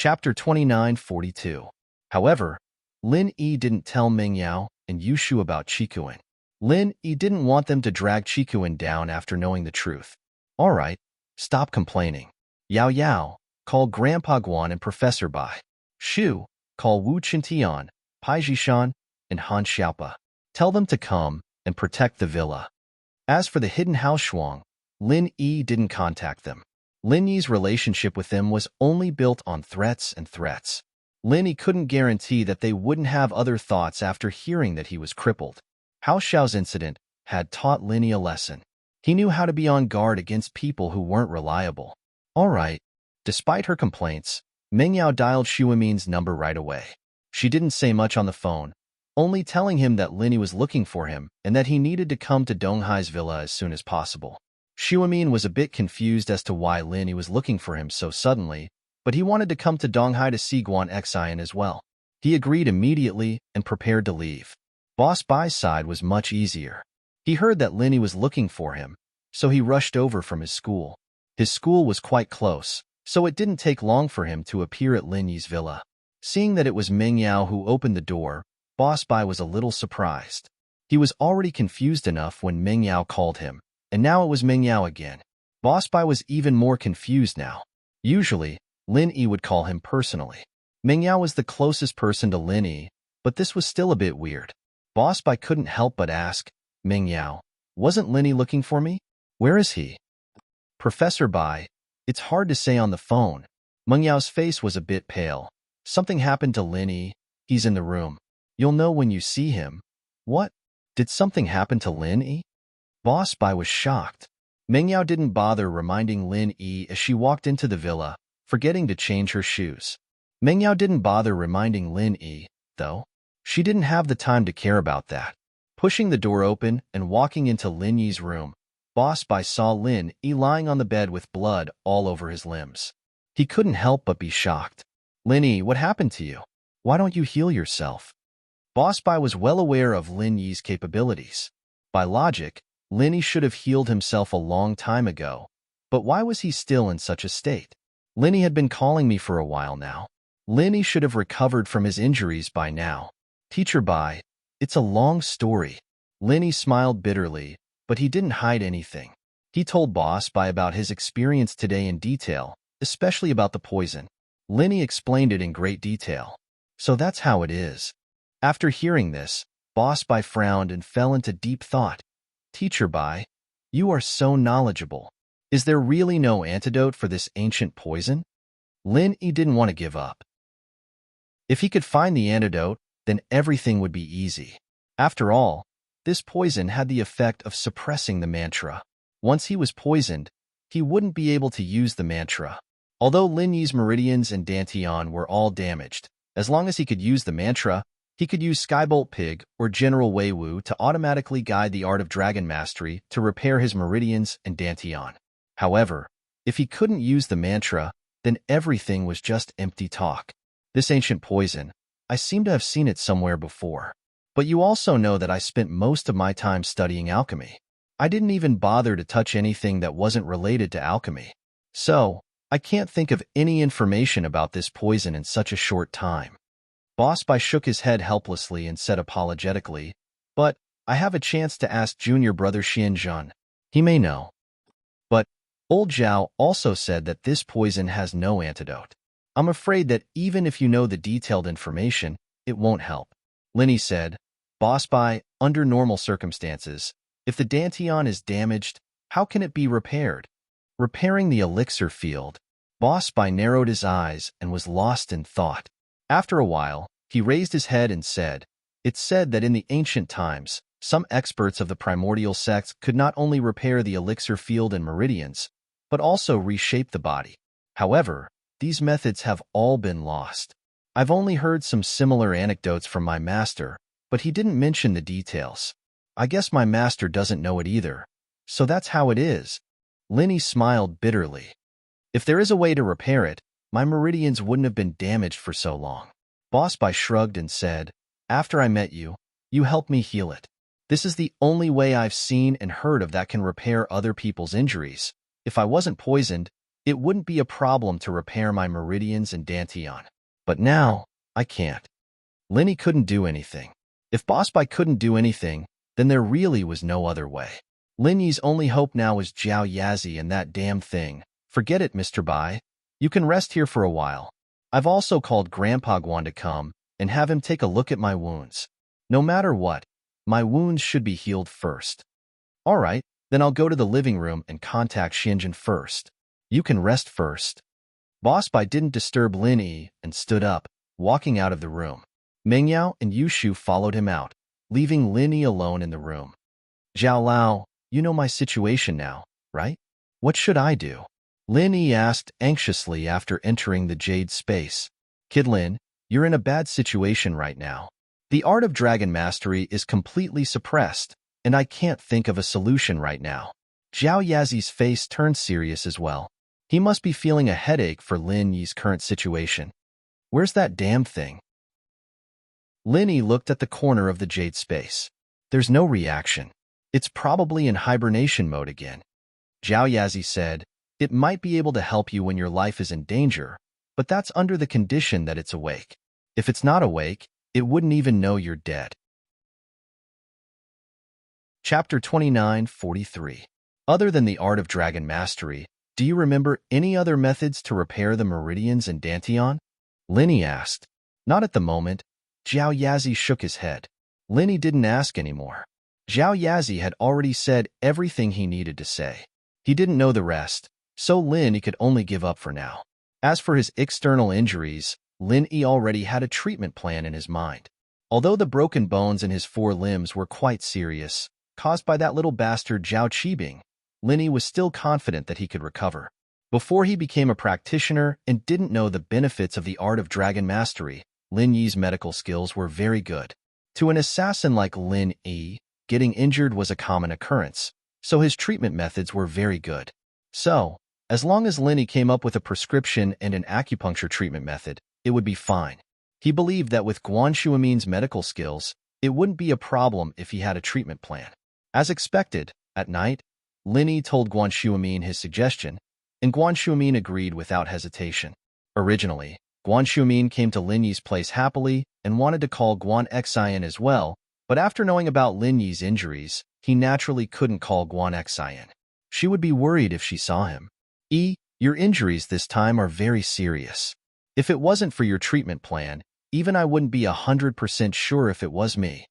Chapter 2942. However, Lin Yi didn't tell Ming Yao and Yushu about Qikuan. Lin Yi didn't want them to drag Qikuan down after knowing the truth. All right, stop complaining. Yao Yao, call Grandpa Guan and Professor Bai. Shu, call Wu Qintian, Pai Jishan, and Han Xiaopa. Tell them to come and protect the villa. As for the hidden house Shuang, Lin Yi didn't contact them. Lin Yi's relationship with them was only built on threats and threats. Lin Yi couldn't guarantee that they wouldn't have other thoughts after hearing that he was crippled. Hao Xiao's incident had taught Lin Yi a lesson. He knew how to be on guard against people who weren't reliable. All right. Despite her complaints, Meng Yao dialed Xuemin's number right away. She didn't say much on the phone, only telling him that Lin Yi was looking for him and that he needed to come to Donghai's villa as soon as possible. Xuemin was a bit confused as to why Lin Yi was looking for him so suddenly, but he wanted to come to Donghai to see Guan Xian as well. He agreed immediately and prepared to leave. Boss Bai's side was much easier. He heard that Lin Yi was looking for him, so he rushed over from his school. His school was quite close, so it didn't take long for him to appear at Lin Yi's villa. Seeing that it was Meng Yao who opened the door, Boss Bai was a little surprised. He was already confused enough when Meng Yao called him, and now it was Meng Yao again. Boss Bai was even more confused now. Usually, Lin Yi would call him personally. Meng Yao was the closest person to Lin Yi, but this was still a bit weird. Boss Bai couldn't help but ask, Meng Yao, wasn't Lin Yi looking for me? Where is he? Professor Bai, it's hard to say on the phone. Meng Yao's face was a bit pale. Something happened to Lin Yi. He's in the room. You'll know when you see him. What? Did something happen to Lin Yi? Boss Bai was shocked. Meng Yao didn't bother reminding Lin Yi as she walked into the villa, forgetting to change her shoes. Meng Yao didn't bother reminding Lin Yi, though. She didn't have the time to care about that. Pushing the door open and walking into Lin Yi's room, Boss Bai saw Lin Yi lying on the bed with blood all over his limbs. He couldn't help but be shocked. Lin Yi, what happened to you? Why don't you heal yourself? Boss Bai was well aware of Lin Yi's capabilities. By logic, Lin Yi should have healed himself a long time ago, but why was he still in such a state? Lin Yi had been calling me for a while now. Lin Yi should have recovered from his injuries by now. Teacher Bai, it's a long story. Lin Yi smiled bitterly, but he didn't hide anything. He told Boss Bai about his experience today in detail, especially about the poison. Lin Yi explained it in great detail. So that's how it is. After hearing this, Boss Bai frowned and fell into deep thought. Teacher Bai, you are so knowledgeable. Is there really no antidote for this ancient poison? Lin Yi didn't want to give up. If he could find the antidote, then everything would be easy. After all, this poison had the effect of suppressing the mantra. Once he was poisoned, he wouldn't be able to use the mantra. Although Lin Yi's meridians and dantian were all damaged, as long as he could use the mantra, he could use Skybolt Pig or General Wei Wu to automatically guide the art of dragon mastery to repair his meridians and dantian. However, if he couldn't use the mantra, then everything was just empty talk. This ancient poison, I seem to have seen it somewhere before. But you also know that I spent most of my time studying alchemy. I didn't even bother to touch anything that wasn't related to alchemy. So, I can't think of any information about this poison in such a short time. Boss Bai shook his head helplessly and said apologetically, but I have a chance to ask junior brother Xianzhen. He may know. But old Zhao also said that this poison has no antidote. I'm afraid that even if you know the detailed information, it won't help. Lin Yi said, Boss Bai, under normal circumstances, if the dantian is damaged, how can it be repaired? Repairing the elixir field. Boss Bai narrowed his eyes and was lost in thought. After a while, he raised his head and said, It's said that in the ancient times, some experts of the primordial sects could not only repair the elixir field and meridians, but also reshape the body. However, these methods have all been lost. I've only heard some similar anecdotes from my master, but he didn't mention the details. I guess my master doesn't know it either. So that's how it is. Lin Yi smiled bitterly. If there is a way to repair it, my meridians wouldn't have been damaged for so long. Boss Bai shrugged and said, After I met you, you helped me heal it. This is the only way I've seen and heard of that can repair other people's injuries. If I wasn't poisoned, it wouldn't be a problem to repair my meridians and dantian. But now, I can't. Linny couldn't do anything. If Boss Bai couldn't do anything, then there really was no other way. Lin Yi's only hope now was Zhao Yazi and that damn thing. Forget it, Mr. Bai. You can rest here for a while. I've also called Grandpa Guan to come and have him take a look at my wounds. No matter what, my wounds should be healed first. All right, then I'll go to the living room and contact Xianjun first. You can rest first. Boss Bai didn't disturb Lin Yi and stood up, walking out of the room. Meng Yao and Yu Shu followed him out, leaving Lin Yi alone in the room. Zhao Lao, you know my situation now, right? What should I do? Lin Yi asked anxiously after entering the Jade space. Kid Lin, you're in a bad situation right now. The art of dragon mastery is completely suppressed, and I can't think of a solution right now. Zhao Yazi's face turned serious as well. He must be feeling a headache for Lin Yi's current situation. Where's that damn thing? Lin Yi looked at the corner of the Jade space. There's no reaction. It's probably in hibernation mode again. Zhao Yazi said, it might be able to help you when your life is in danger, but that's under the condition that it's awake. If it's not awake, it wouldn't even know you're dead. Chapter 29:43. Other than the art of dragon mastery, do you remember any other methods to repair the meridians and dantian? Lin Yi asked. Not at the moment. Zhao Yazi shook his head. Lin Yi didn't ask anymore. Zhao Yazi had already said everything he needed to say. He didn't know the rest, so Lin Yi could only give up for now. As for his external injuries, Lin Yi already had a treatment plan in his mind. Although the broken bones in his 4 limbs were quite serious, caused by that little bastard Zhao Qibing, Lin Yi was still confident that he could recover. Before he became a practitioner and didn't know the benefits of the art of dragon mastery, Lin Yi's medical skills were very good. To an assassin like Lin Yi, getting injured was a common occurrence, so his treatment methods were very good. So, as long as Lin Yi came up with a prescription and an acupuncture treatment method, it would be fine. He believed that with Guan Shuamin's medical skills, it wouldn't be a problem if he had a treatment plan. As expected, at night, Lin Yi told Guan Shuamin his suggestion, and Guan Shuamin agreed without hesitation. Originally, Guan Shuamin came to Lin Yi's place happily and wanted to call Guan Xian as well, but after knowing about Lin Yi's injuries, he naturally couldn't call Guan Xian. She would be worried if she saw him. Your injuries this time are very serious. If it wasn't for your treatment plan, even I wouldn't be 100% sure if it was me.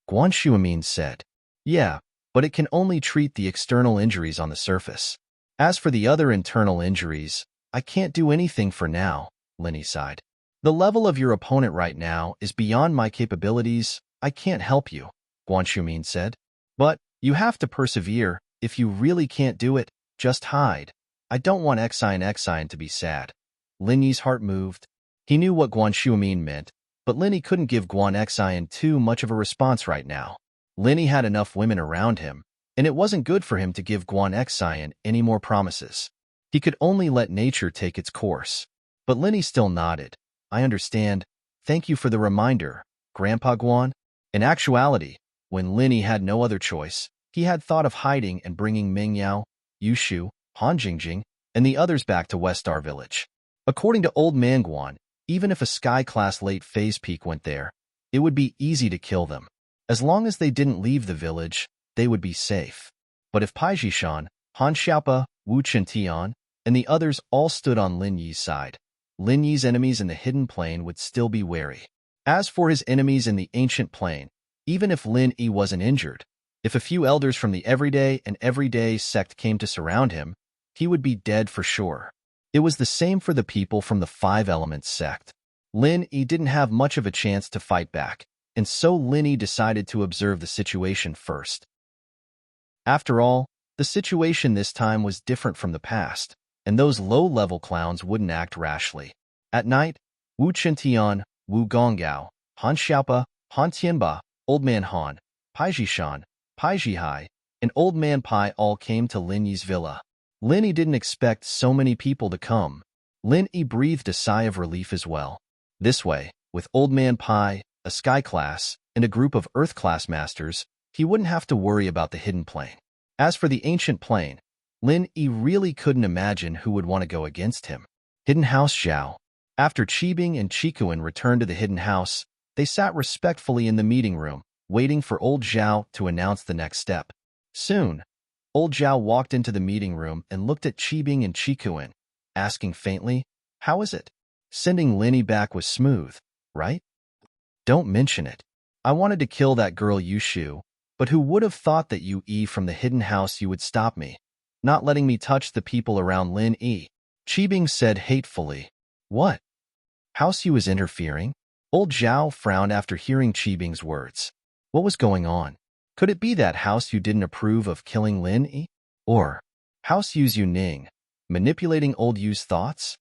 Guan Shuamin said. Yeah, but it can only treat the external injuries on the surface. As for the other internal injuries, I can't do anything for now, Lin Yi sighed. The level of your opponent right now is beyond my capabilities. I can't help you, Guan Shuamin said. But you have to persevere. If you really can't do it, just hide. I don't want Xian to be sad. Lin Yi's heart moved. He knew what Guan Shuamin meant, but Lin Yi couldn't give Guan Xian too much of a response right now. Lin Yi had enough women around him, and it wasn't good for him to give Guan Xian any more promises. He could only let nature take its course. But Lin Yi still nodded. I understand. Thank you for the reminder, Grandpa Guan. In actuality, when Lin Yi had no other choice, he had thought of hiding and bringing Meng Yao, Yu Shu, Han Jingjing, and the others back to Westar Village. According to Old Man Guan, even if a Sky-class late phase peak went there, it would be easy to kill them. As long as they didn't leave the village, they would be safe. But if Pai Jishan, Han Xiaopa, Wu Chentian, and the others all stood on Lin Yi's side, Lin Yi's enemies in the hidden plane would still be wary. As for his enemies in the ancient plane, even if Lin Yi wasn't injured, if a few elders from the everyday sect came to surround him, he would be dead for sure. It was the same for the people from the 5 Elements sect. Lin Yi didn't have much of a chance to fight back, and so Lin Yi decided to observe the situation first. After all, the situation this time was different from the past, and those low-level clowns wouldn't act rashly. At night, Wu Chentian, Wu Gonggao, Han Xiaopa, Han Tianba, Old Man Han, Pai Jishan, Pai Jihai, and Old Man Pai all came to Lin Yi's villa. Lin Yi didn't expect so many people to come. Lin Yi breathed a sigh of relief as well. This way, with Old Man Pai, a Sky class, and a group of Earth class masters, he wouldn't have to worry about the hidden plane. As for the ancient plane, Lin Yi really couldn't imagine who would want to go against him. Hidden House Zhao. After Qibing and Qikuan returned to the hidden house, they sat respectfully in the meeting room, waiting for old Zhao to announce the next step. Soon, old Zhao walked into the meeting room and looked at Qibing and Qikuan, asking faintly, "How is it? Sending Lin Yi back was smooth, right? Don't mention it. I wanted to kill that girl Yushu, but who would have thought that you from the hidden house you would stop me, not letting me touch the people around Lin Yi?" Qibing said hatefully. "What? House you is interfering?" Old Zhao frowned after hearing Qibing's words. What was going on? Could it be that House Yu didn't approve of killing Lin Yi? Or House Yu's Ning, manipulating old Yu's thoughts?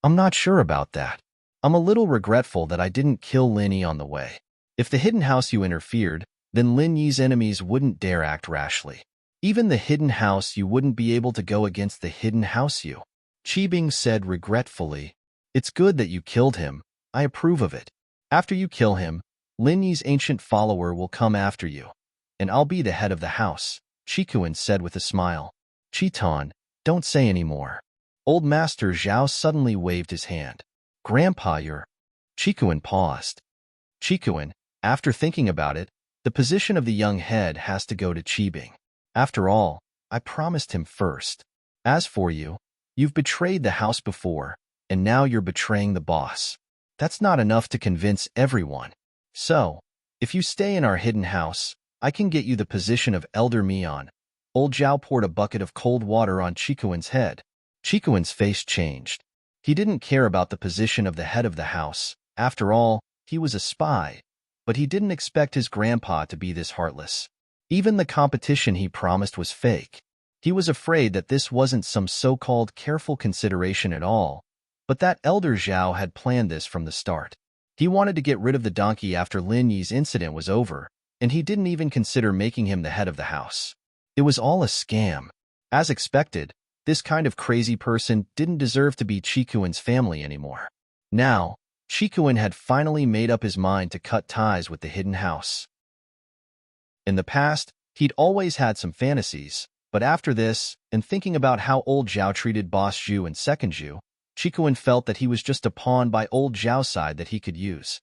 I'm not sure about that. I'm a little regretful that I didn't kill Lin Yi on the way. If the hidden House Yu interfered, then Lin Yi's enemies wouldn't dare act rashly. Even the hidden House Yu wouldn't be able to go against the hidden House Yu. Qibing said regretfully, "It's good that you killed him. I approve of it. After you kill him, Lin Yi's ancient follower will come after you, and I'll be the head of the house," Qikuan said with a smile. "Chiton, don't say any more." Old Master Zhao suddenly waved his hand. "Grandpa, you're—" Qikuan paused. "Qikuan, after thinking about it, the position of the young head has to go to Qibing. After all, I promised him first. As for you, you've betrayed the house before, and now you're betraying the boss. That's not enough to convince everyone. So, if you stay in our hidden house, I can get you the position of Elder Mian." Old Zhao poured a bucket of cold water on Qikuan's head. Qikuan's face changed. He didn't care about the position of the head of the house. After all, he was a spy, but he didn't expect his grandpa to be this heartless. Even the competition he promised was fake. He was afraid that this wasn't some so-called careful consideration at all, but that Elder Zhao had planned this from the start. He wanted to get rid of the donkey after Lin Yi's incident was over, and he didn't even consider making him the head of the house. It was all a scam. As expected, this kind of crazy person didn't deserve to be Qikuan's family anymore. Now, Qikuan had finally made up his mind to cut ties with the hidden house. In the past, he'd always had some fantasies, but after this, and thinking about how old Zhao treated Boss Zhu and Second Zhu, Qikuan felt that he was just a pawn by old Zhao's side that he could use.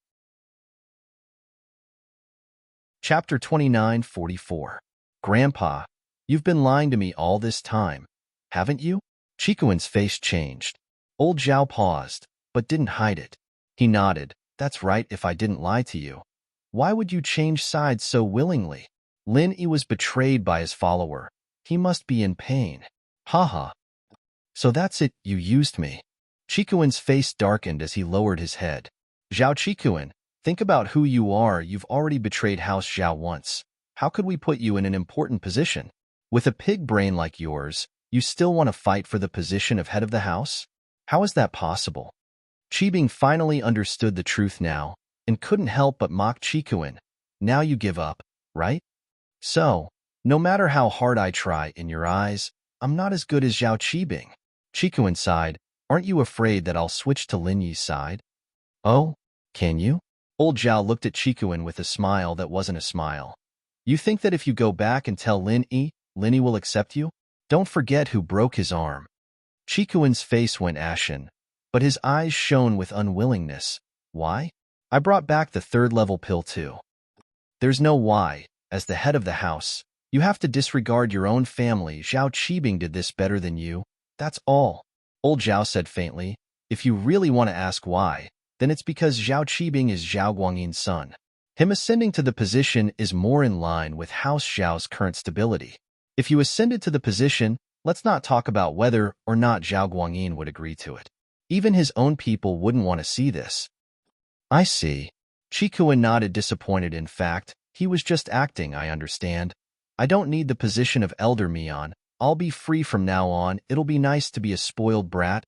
Chapter 29:44. Grandpa, you've been lying to me all this time, haven't you? Qikuan's face changed. Old Zhao paused, but didn't hide it. He nodded. That's right, if I didn't lie to you. Why would you change sides so willingly? Lin Yi was betrayed by his follower. He must be in pain. Haha. So that's it, you used me. Qikuan's face darkened as he lowered his head. Zhao Qikuan, think about who you are. You've already betrayed House Zhao once. How could we put you in an important position? With a pig brain like yours, you still want to fight for the position of head of the house? How is that possible? Qibing finally understood the truth now, and couldn't help but mock Qikuan. Now you give up, right? So, no matter how hard I try in your eyes, I'm not as good as Zhao Qibing. Qikuan sighed. Aren't you afraid that I'll switch to Lin Yi's side? Oh, can you? Old Zhao looked at Qikuan with a smile that wasn't a smile. You think that if you go back and tell Lin Yi will accept you? Don't forget who broke his arm. Qikuan's face went ashen, but his eyes shone with unwillingness. Why? I brought back the third-level pill too. There's no why. As the head of the house, you have to disregard your own family. Zhao Qibing did this better than you. That's all. Old Zhao said faintly. If you really want to ask why, then it's because Zhao Qibing is Zhao Guangyin's son. Him ascending to the position is more in line with House Zhao's current stability. If you ascended to the position, let's not talk about whether or not Zhao Guangyin would agree to it. Even his own people wouldn't want to see this. I see. Qikuan nodded, disappointed. In fact, he was just acting, I understand. I don't need the position of Elder Mian. I'll be free from now on. It'll be nice to be a spoiled brat.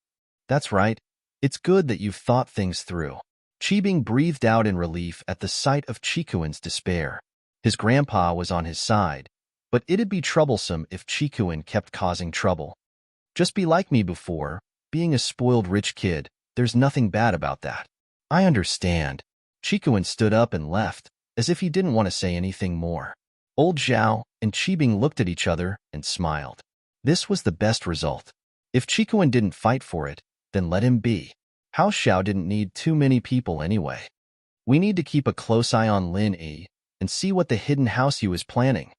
That's right. It's good that you've thought things through. Qibing breathed out in relief at the sight of Qikuan's despair. His grandpa was on his side, but it'd be troublesome if Qikuan kept causing trouble. Just be like me before, being a spoiled rich kid. There's nothing bad about that. I understand. Qikuan stood up and left, as if he didn't want to say anything more. Old Zhao and Qibing looked at each other and smiled. This was the best result. If Chikuin didn't fight for it, then let him be. House Xiao didn't need too many people anyway. We need to keep a close eye on Lin Yi and see what the hidden house you is planning.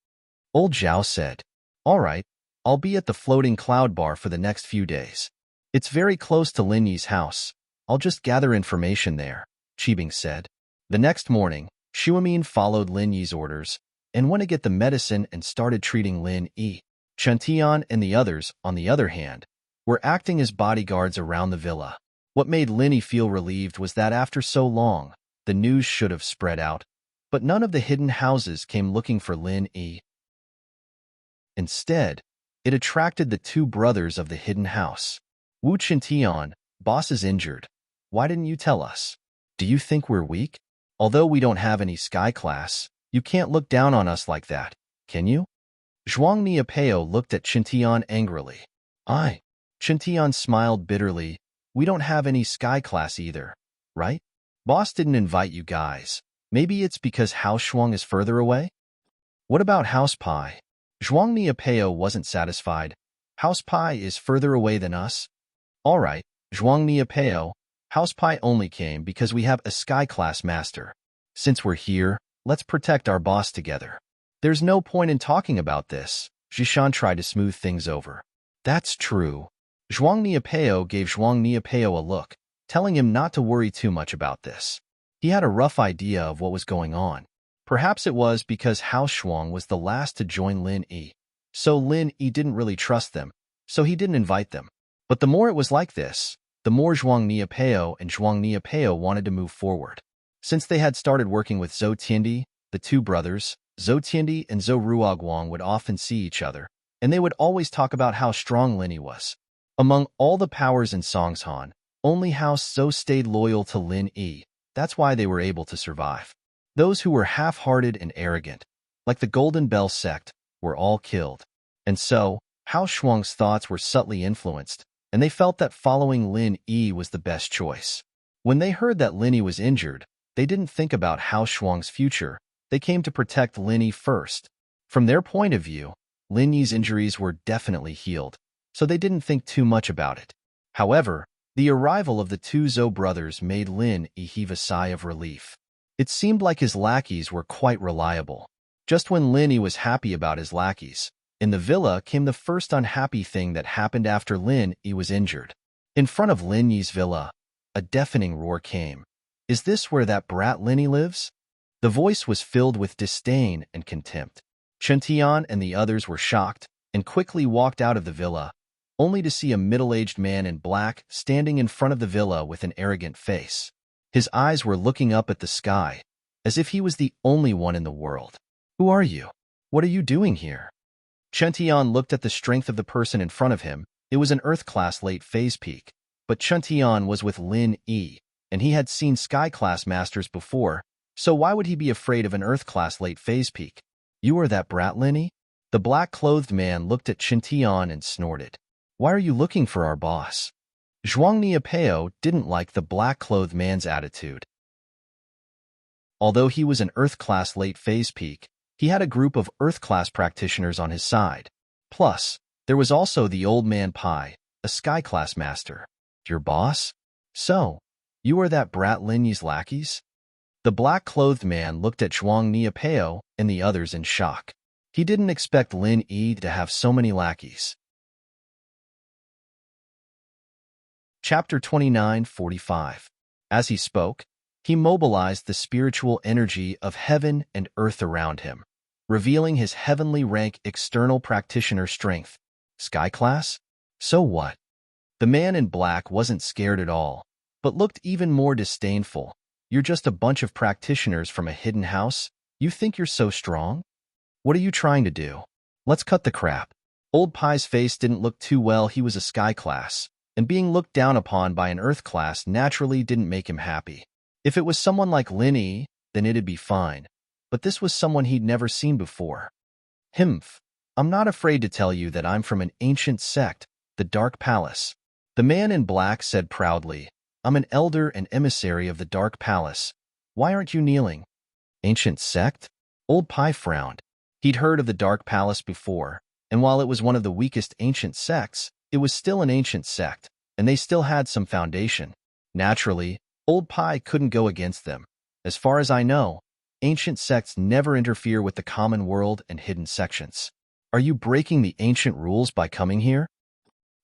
Old Zhao said. All right, I'll be at the floating cloud bar for the next few days. It's very close to Lin Yi's house. I'll just gather information there, Qibing said. The next morning, Xuemin followed Lin Yi's orders and went to get the medicine and started treating Lin Yi. Chen Tian and the others, on the other hand, were acting as bodyguards around the villa. What made Lin Yi feel relieved was that after so long, the news should have spread out, but none of the hidden houses came looking for Lin Yi. Instead, it attracted the two brothers of the hidden house. Wu Chintian, boss is injured. Why didn't you tell us? Do you think we're weak? Although we don't have any sky class, you can't look down on us like that, can you? Zhuang Niapeo looked at Chintian angrily. Chintian smiled bitterly. We don't have any sky class either, right? Boss didn't invite you guys. Maybe it's because House Shuang is further away? What about House Pai? Zhuang Niapeo wasn't satisfied. House Pai is further away than us? All right, Zhuang Niapeo, House Pai only came because we have a sky class master. Since we're here, let's protect our boss together. There's no point in talking about this. Zhishan tried to smooth things over. That's true. Zhuang Niapeo gave Zhuang Niapeo a look, telling him not to worry too much about this. He had a rough idea of what was going on. Perhaps it was because House Shuang was the last to join Lin Yi. So Lin Yi didn't really trust them, so he didn't invite them. But the more it was like this, the more Zhuang Niapeo and Zhuang Niapeo wanted to move forward. Since they had started working with Zhou Tiandi, the two brothers, Zhou Tiandi and Zhou Ruoguang would often see each other, and they would always talk about how strong Lin Yi was. Among all the powers in Songshan, only House Zhou stayed loyal to Lin Yi. That's why they were able to survive. Those who were half-hearted and arrogant, like the Golden Bell sect, were all killed. And so, House Shuang's thoughts were subtly influenced, and they felt that following Lin Yi was the best choice. When they heard that Lin Yi was injured, they didn't think about House Shuang's future. They came to protect Lin Yi first. From their point of view, Lin Yi's injuries were definitely healed, so they didn't think too much about it. However, the arrival of the two Zhou brothers made Lin Yi heave a sigh of relief. It seemed like his lackeys were quite reliable. Just when Lin Yi was happy about his lackeys, in the villa came the first unhappy thing that happened after Lin Yi was injured. In front of Lin Yi's villa, a deafening roar came. Is this where that brat Lin Yi lives? The voice was filled with disdain and contempt. Chen Tian and the others were shocked and quickly walked out of the villa, only to see a middle-aged man in black standing in front of the villa with an arrogant face. His eyes were looking up at the sky, as if he was the only one in the world. Who are you? What are you doing here? Chen Tian looked at the strength of the person in front of him. It was an Earth-class late-phase peak, but Chen Tian was with Lin Yi, and he had seen Sky-class masters before, so why would he be afraid of an Earth-class late-phase peak? You are that brat, Lin Yi? The black-clothed man looked at Chen Tian and snorted. Why are you looking for our boss? Zhuang Niapeo didn't like the black-clothed man's attitude. Although he was an Earth-class late-phase peak, he had a group of Earth-class practitioners on his side. Plus, there was also the old man Pai, a Sky-class master. Your boss? So, you are that brat Lin Yi's lackeys? The black-clothed man looked at Zhuang Niapeo and the others in shock. He didn't expect Lin Yi to have so many lackeys. Chapter 29:45. As he spoke, he mobilized the spiritual energy of heaven and earth around him, revealing his heavenly rank external practitioner strength. Sky class? So what? The man in black wasn't scared at all, but looked even more disdainful. You're just a bunch of practitioners from a hidden house? You think you're so strong? What are you trying to do? Let's cut the crap. Old Pai's face didn't look too well. He was a sky class, and being looked down upon by an earth class naturally didn't make him happy. If it was someone like Lin Yi, then it'd be fine, but this was someone he'd never seen before. Himph, I'm not afraid to tell you that I'm from an ancient sect, the Dark Palace. The man in black said proudly, I'm an elder and emissary of the Dark Palace. Why aren't you kneeling? Ancient sect? Old Pai frowned. He'd heard of the Dark Palace before, And while it was one of the weakest ancient sects, it was still an ancient sect, and they still had some foundation. Naturally, Old Pi couldn't go against them. As far as I know, ancient sects never interfere with the common world and hidden sections. Are you breaking the ancient rules by coming here?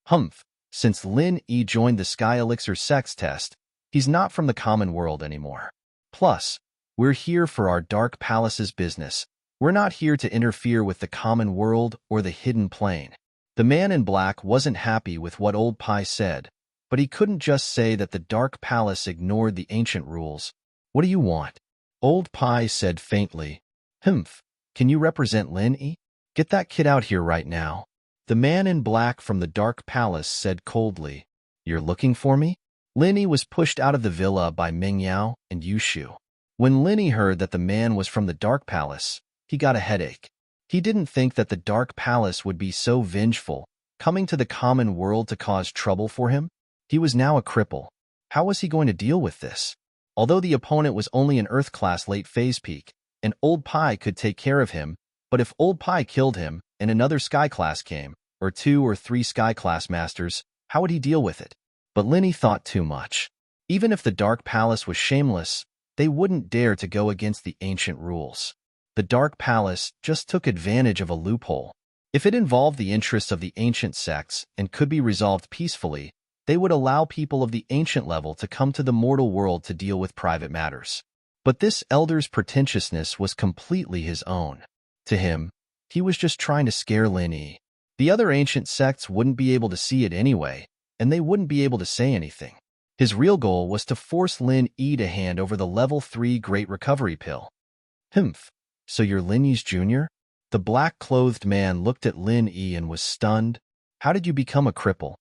Humph. Since Lin Yi joined the Sky Elixir sex test, he's not from the common world anymore. Plus, we're here for our Dark Palace's business. We're not here to interfere with the common world or the hidden plane. The man in black wasn't happy with what Old Pi said, but he couldn't just say that the Dark Palace ignored the ancient rules. What do you want? Old Pi said faintly. Humph. Can you represent Lin Yi? Get that kid out here right now. The man in black from the Dark Palace said coldly. You're looking for me? Lin Yi was pushed out of the villa by Ming Yao and Yu Shu. When Lin Yi heard that the man was from the Dark Palace, he got a headache. He didn't think that the Dark Palace would be so vengeful, coming to the common world to cause trouble for him. He was now a cripple. How was he going to deal with this? Although the opponent was only an Earth-class late phase peak, and Old Pi could take care of him, but if Old Pi killed him and another Sky class came, or 2 or 3 Sky class masters, how would he deal with it? But Lin Yi thought too much. Even if the Dark Palace was shameless, they wouldn't dare to go against the ancient rules. The Dark Palace just took advantage of a loophole. If it involved the interests of the ancient sects and could be resolved peacefully, they would allow people of the ancient level to come to the mortal world to deal with private matters. But this elder's pretentiousness was completely his own. To him, he was just trying to scare Lin Yi. The other ancient sects wouldn't be able to see it anyway, and they wouldn't be able to say anything. His real goal was to force Lin Yi to hand over the level 3 Great Recovery Pill. Humph. So you're Lin Yi's junior? The black-clothed man looked at Lin Yi and was stunned. How did you become a cripple?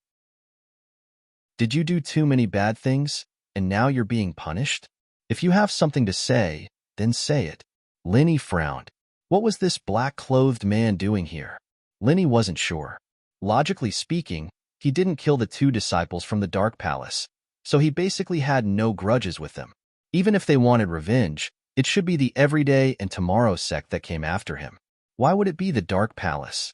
Did you do too many bad things, and now you're being punished? If you have something to say, then say it. Lin Yi frowned. What was this black-clothed man doing here? Lin Yi wasn't sure. Logically speaking, he didn't kill the 2 disciples from the Dark Palace, so he basically had no grudges with them. Even if they wanted revenge, it should be the Everyday and Tomorrow sect that came after him. Why would it be the Dark Palace?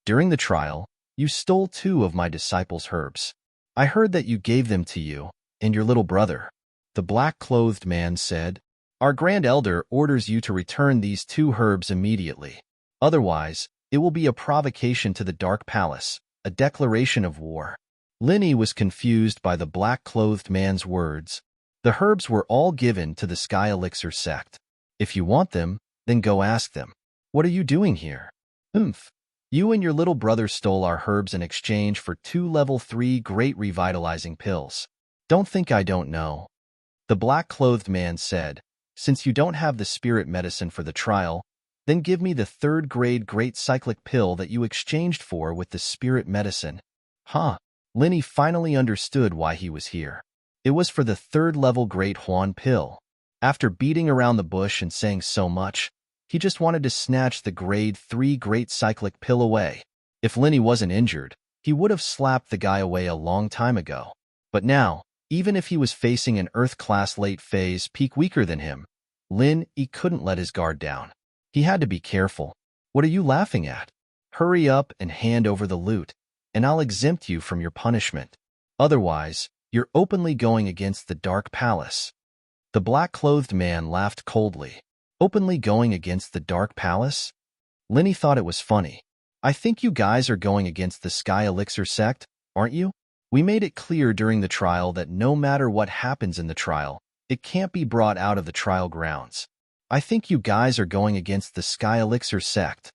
During the trial, you stole 2 of my disciples' herbs. I heard that you gave them to you and your little brother. The black-clothed man said, Our Grand Elder orders you to return these 2 herbs immediately. Otherwise, it will be a provocation to the Dark Palace, a declaration of war. Lin Yi was confused by the black-clothed man's words. The herbs were all given to the Sky Elixir sect. If you want them, then go ask them. What are you doing here? Humph. You and your little brother stole our herbs in exchange for 2 level 3 Great Revitalizing Pills. Don't think I don't know. The black-clothed man said, Since you don't have the spirit medicine for the trial, then give me the 3rd grade Great Cyclic Pill that you exchanged for with the spirit medicine. Huh. Lin Yi finally understood why he was here. It was for the 3rd level Great Huan Pill. After beating around the bush and saying so much, he just wanted to snatch the grade 3 Great Cyclic Pill away. If Lin Yi wasn't injured, he would have slapped the guy away a long time ago. But now, even if he was facing an Earth-class late phase peak weaker than him, Lin Yi couldn't let his guard down. He had to be careful. What are you laughing at? Hurry up and hand over the loot, and I'll exempt you from your punishment. Otherwise, you're openly going against the Dark Palace. The black-clothed man laughed coldly. Openly going against the Dark Palace? Lin Yi thought it was funny. I think you guys are going against the Sky Elixir sect, aren't you? We made it clear during the trial that no matter what happens in the trial, it can't be brought out of the trial grounds. I think you guys are going against the Sky Elixir sect.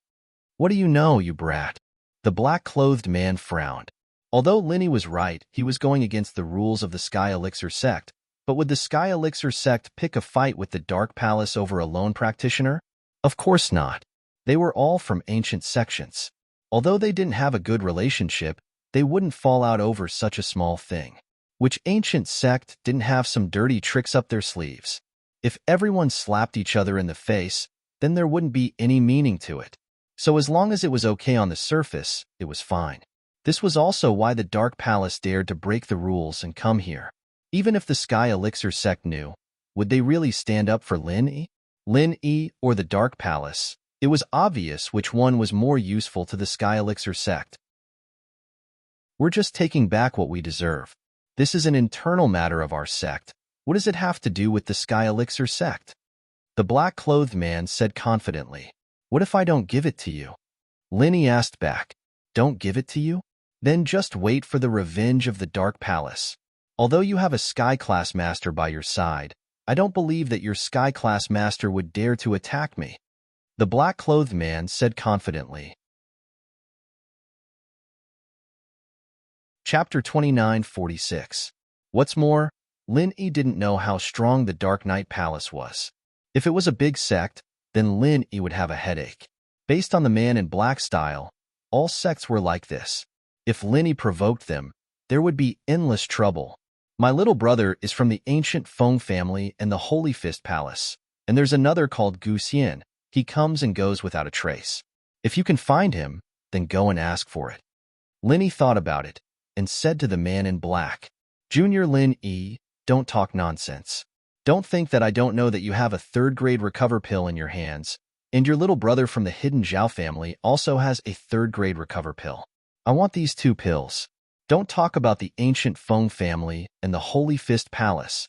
What do you know, you brat? The black-clothed man frowned. Although Lin Yi was right, he was going against the rules of the Sky Elixir sect, but would the Sky Elixir sect pick a fight with the Dark Palace over a lone practitioner? Of course not. They were all from ancient sections. Although they didn't have a good relationship, they wouldn't fall out over such a small thing. Which ancient sect didn't have some dirty tricks up their sleeves? If everyone slapped each other in the face, then there wouldn't be any meaning to it. So as long as it was okay on the surface, it was fine. This was also why the Dark Palace dared to break the rules and come here. Even if the Sky Elixir sect knew, would they really stand up for Lin Yi? Lin Yi or the Dark Palace? It was obvious which one was more useful to the Sky Elixir sect. We're just taking back what we deserve. This is an internal matter of our sect. What does it have to do with the Sky Elixir sect? The black-clothed man said confidently. What if I don't give it to you? Linny asked back. Don't give it to you? Then just wait for the revenge of the Dark Palace. Although you have a Sky-class master by your side, I don't believe that your Sky-class master would dare to attack me. The black-clothed man said confidently. Chapter 29:46. What's more, Lin Yi didn't know how strong the Dark Knight Palace was. If it was a big sect, then Lin Yi would have a headache. Based on the man in black style, all sects were like this. If Lin Yi provoked them, there would be endless trouble. My little brother is from the ancient Feng family and the Holy Fist Palace, and there's another called Gu Xian. He comes and goes without a trace. If you can find him, then go and ask for it. Lin Yi thought about it and said to the man in black, Junior Lin Yi, don't talk nonsense. Don't think that I don't know that you have a third-grade recover pill in your hands, and your little brother from the hidden Zhao family also has a third-grade recover pill. I want these 2 pills. Don't talk about the ancient Feng family and the Holy Fist Palace.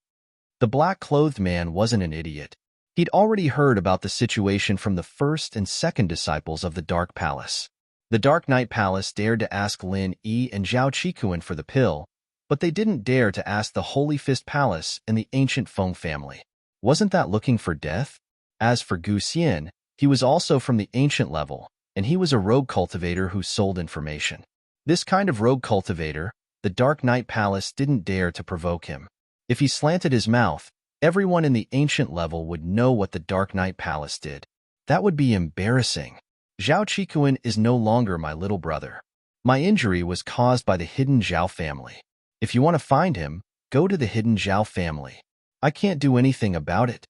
The black-clothed man wasn't an idiot. He'd already heard about the situation from the first and second disciples of the Dark Palace. The Dark Knight Palace dared to ask Lin Yi and Zhao Qikuan for the pill, but they didn't dare to ask the Holy Fist Palace and the ancient Feng family. Wasn't that looking for death? As for Gu Xian, he was also from the ancient level, and he was a rogue cultivator who sold information. This kind of rogue cultivator, the Dark Knight Palace didn't dare to provoke him. If he slanted his mouth, everyone in the ancient level would know what the Dark Knight Palace did. That would be embarrassing. Zhao Qikuan is no longer my little brother. My injury was caused by the hidden Zhao family. If you want to find him, go to the hidden Zhao family. I can't do anything about it.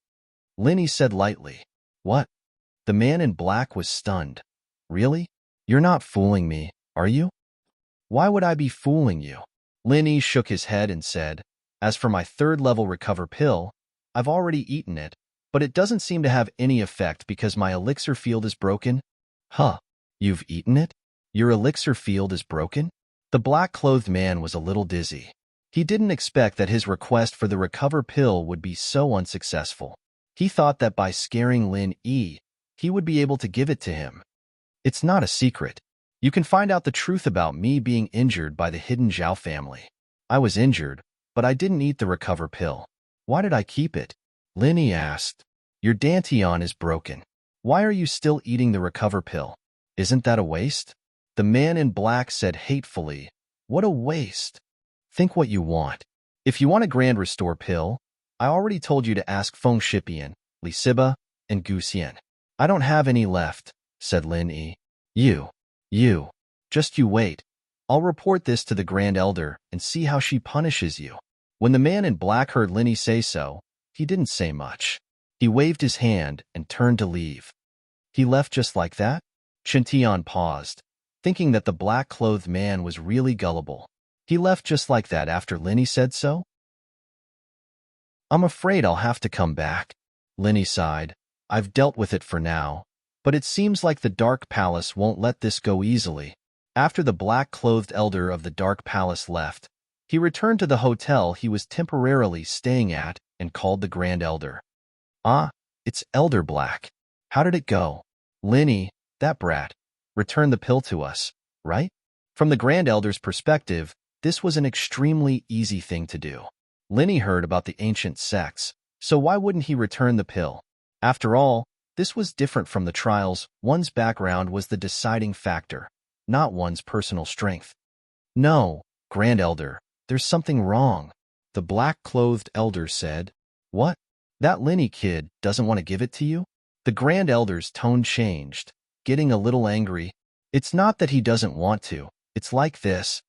Lin Yi said lightly. What? The man in black was stunned. Really? You're not fooling me, are you? Why would I be fooling you? Lin Yi shook his head and said, As for my third-level recover pill, I've already eaten it, but it doesn't seem to have any effect because my elixir field is broken. Huh, you've eaten it? Your elixir field is broken? The black-clothed man was a little dizzy. He didn't expect that his request for the recover pill would be so unsuccessful. He thought that by scaring Lin Yi, he would be able to give it to him. It's not a secret. You can find out the truth about me being injured by the hidden Zhao family. I was injured, but I didn't eat the recover pill. Why did I keep it? Lin Yi asked. Your dantian is broken. Why are you still eating the recover pill? Isn't that a waste? The man in black said hatefully, What a waste. Think what you want. If you want a grand restore pill, I already told you to ask Feng Shipian, Li Siba, and Gu Xian. I don't have any left, said Lin Yi. Just you wait. I'll report this to the Grand Elder and see how she punishes you. When the man in black heard Lin Yi say so, he didn't say much. He waved his hand and turned to leave. He left just like that? Chintian paused, thinking that the black-clothed man was really gullible. He left just like that after Lin Yi said so? I'm afraid I'll have to come back. Lin Yi sighed. I've dealt with it for now, but it seems like the Dark Palace won't let this go easily. After the black-clothed elder of the Dark Palace left, he returned to the hotel he was temporarily staying at and called the Grand Elder. Ah, it's Elder Black. How did it go? Lin Yi, that brat, returned the pill to us, right? From the Grand Elder's perspective, this was an extremely easy thing to do. Lin Yi heard about the ancient sects, so why wouldn't he return the pill? After all, this was different from the trials. One's background was the deciding factor, not one's personal strength. No, Grand Elder, there's something wrong. The black-clothed elder said. What? That Lin Yi kid doesn't want to give it to you? The Grand Elder's tone changed, getting a little angry. It's not that he doesn't want to. It's like this.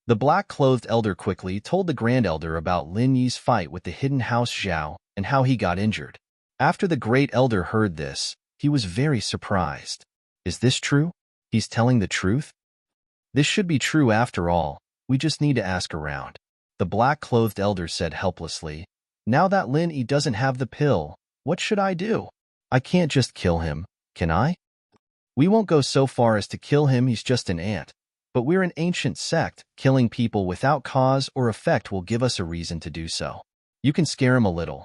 The black-clothed elder quickly told the Grand Elder about Lin Yi's fight with the hidden house Zhao and how he got injured. After the Great Elder heard this, he was very surprised. Is this true? He's telling the truth? This should be true after all. We just need to ask around. The black-clothed elder said helplessly. Now that Lin Yi doesn't have the pill, what should I do? I can't just kill him, can I? We won't go so far as to kill him, he's just an ant. But we're an ancient sect. Killing people without cause or effect will give us a reason to do so. You can scare him a little.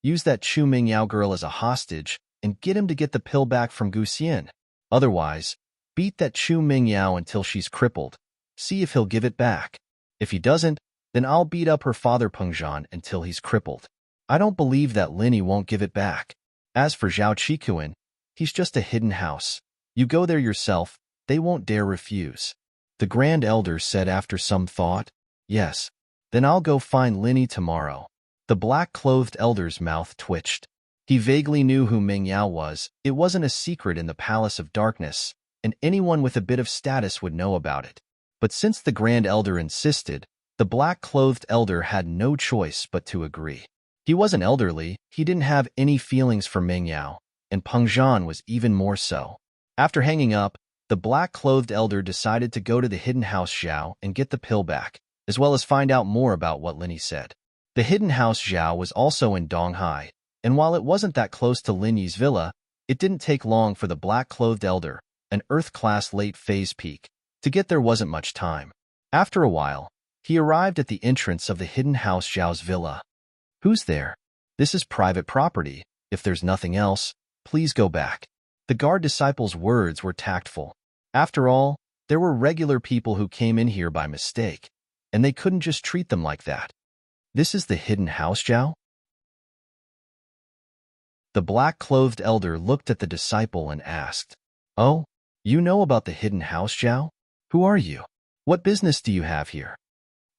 Use that Chu Mingyao girl as a hostage and get him to get the pill back from Gu Xian. Otherwise, beat that Chu Mingyao until she's crippled. See if he'll give it back. If he doesn't, then I'll beat up her father Peng Zhan until he's crippled. I don't believe that Linny won't give it back. As for Zhao Qikuan, he's just a hidden house. You go there yourself, they won't dare refuse. The Grand Elder said after some thought. Yes. Then I'll go find Linny tomorrow. The black-clothed elder's mouth twitched. He vaguely knew who Mingyao was. It wasn't a secret in the Palace of Darkness, and anyone with a bit of status would know about it. But since the Grand Elder insisted, the black-clothed elder had no choice but to agree. He wasn't elderly, he didn't have any feelings for Mingyao, and Peng Zhan was even more so. After hanging up, the black-clothed elder decided to go to the hidden house Zhao and get the pill back, as well as find out more about what Linny said. The hidden house Zhao was also in Donghai, and while it wasn't that close to Linny's villa, it didn't take long for the black-clothed elder, an Earth-class late-phase peak. To get there wasn't much time. After a while, he arrived at the entrance of the hidden house Zhao's villa. Who's there? This is private property. If there's nothing else, please go back. The guard disciple's words were tactful. After all, there were regular people who came in here by mistake, and they couldn't just treat them like that. This is the hidden house, Zhao? The black-clothed elder looked at the disciple and asked, Oh, you know about the hidden house, Zhao? Who are you? What business do you have here?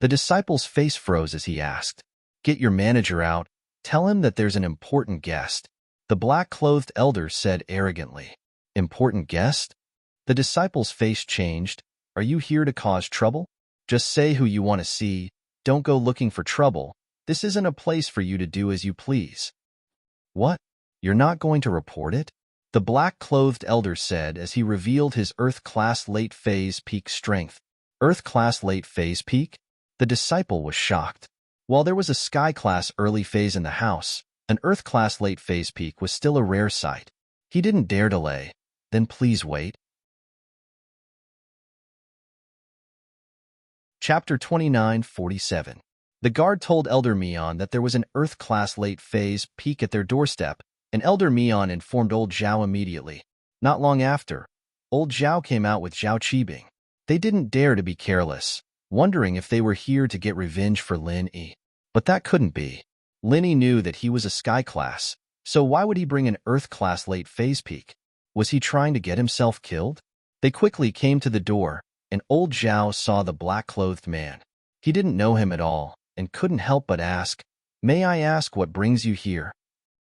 The disciple's face froze as he asked, Get your manager out. Tell him that there's an important guest. The black-clothed elder said arrogantly. Important guest? The disciple's face changed. Are you here to cause trouble? Just say who you want to see. Don't go looking for trouble. This isn't a place for you to do as you please. What? You're not going to report it? The black-clothed elder said as he revealed his Earth-class late-phase peak strength. Earth-class late-phase peak? The disciple was shocked. While there was a Sky-class early phase in the house, an Earth-class late-phase peak was still a rare sight. He didn't dare delay. Then please wait. Chapter 29:47. The guard told Elder Mian that there was an Earth-class late-phase peak at their doorstep, and Elder Mian informed Old Zhao immediately. Not long after, Old Zhao came out with Zhao Qibing. They didn't dare to be careless, wondering if they were here to get revenge for Lin Yi. But that couldn't be. Lin Yi knew that he was a Sky class, so why would he bring an Earth class late phase peak? Was he trying to get himself killed? They quickly came to the door, and Old Zhao saw the black-clothed man. He didn't know him at all, and couldn't help but ask, May I ask what brings you here?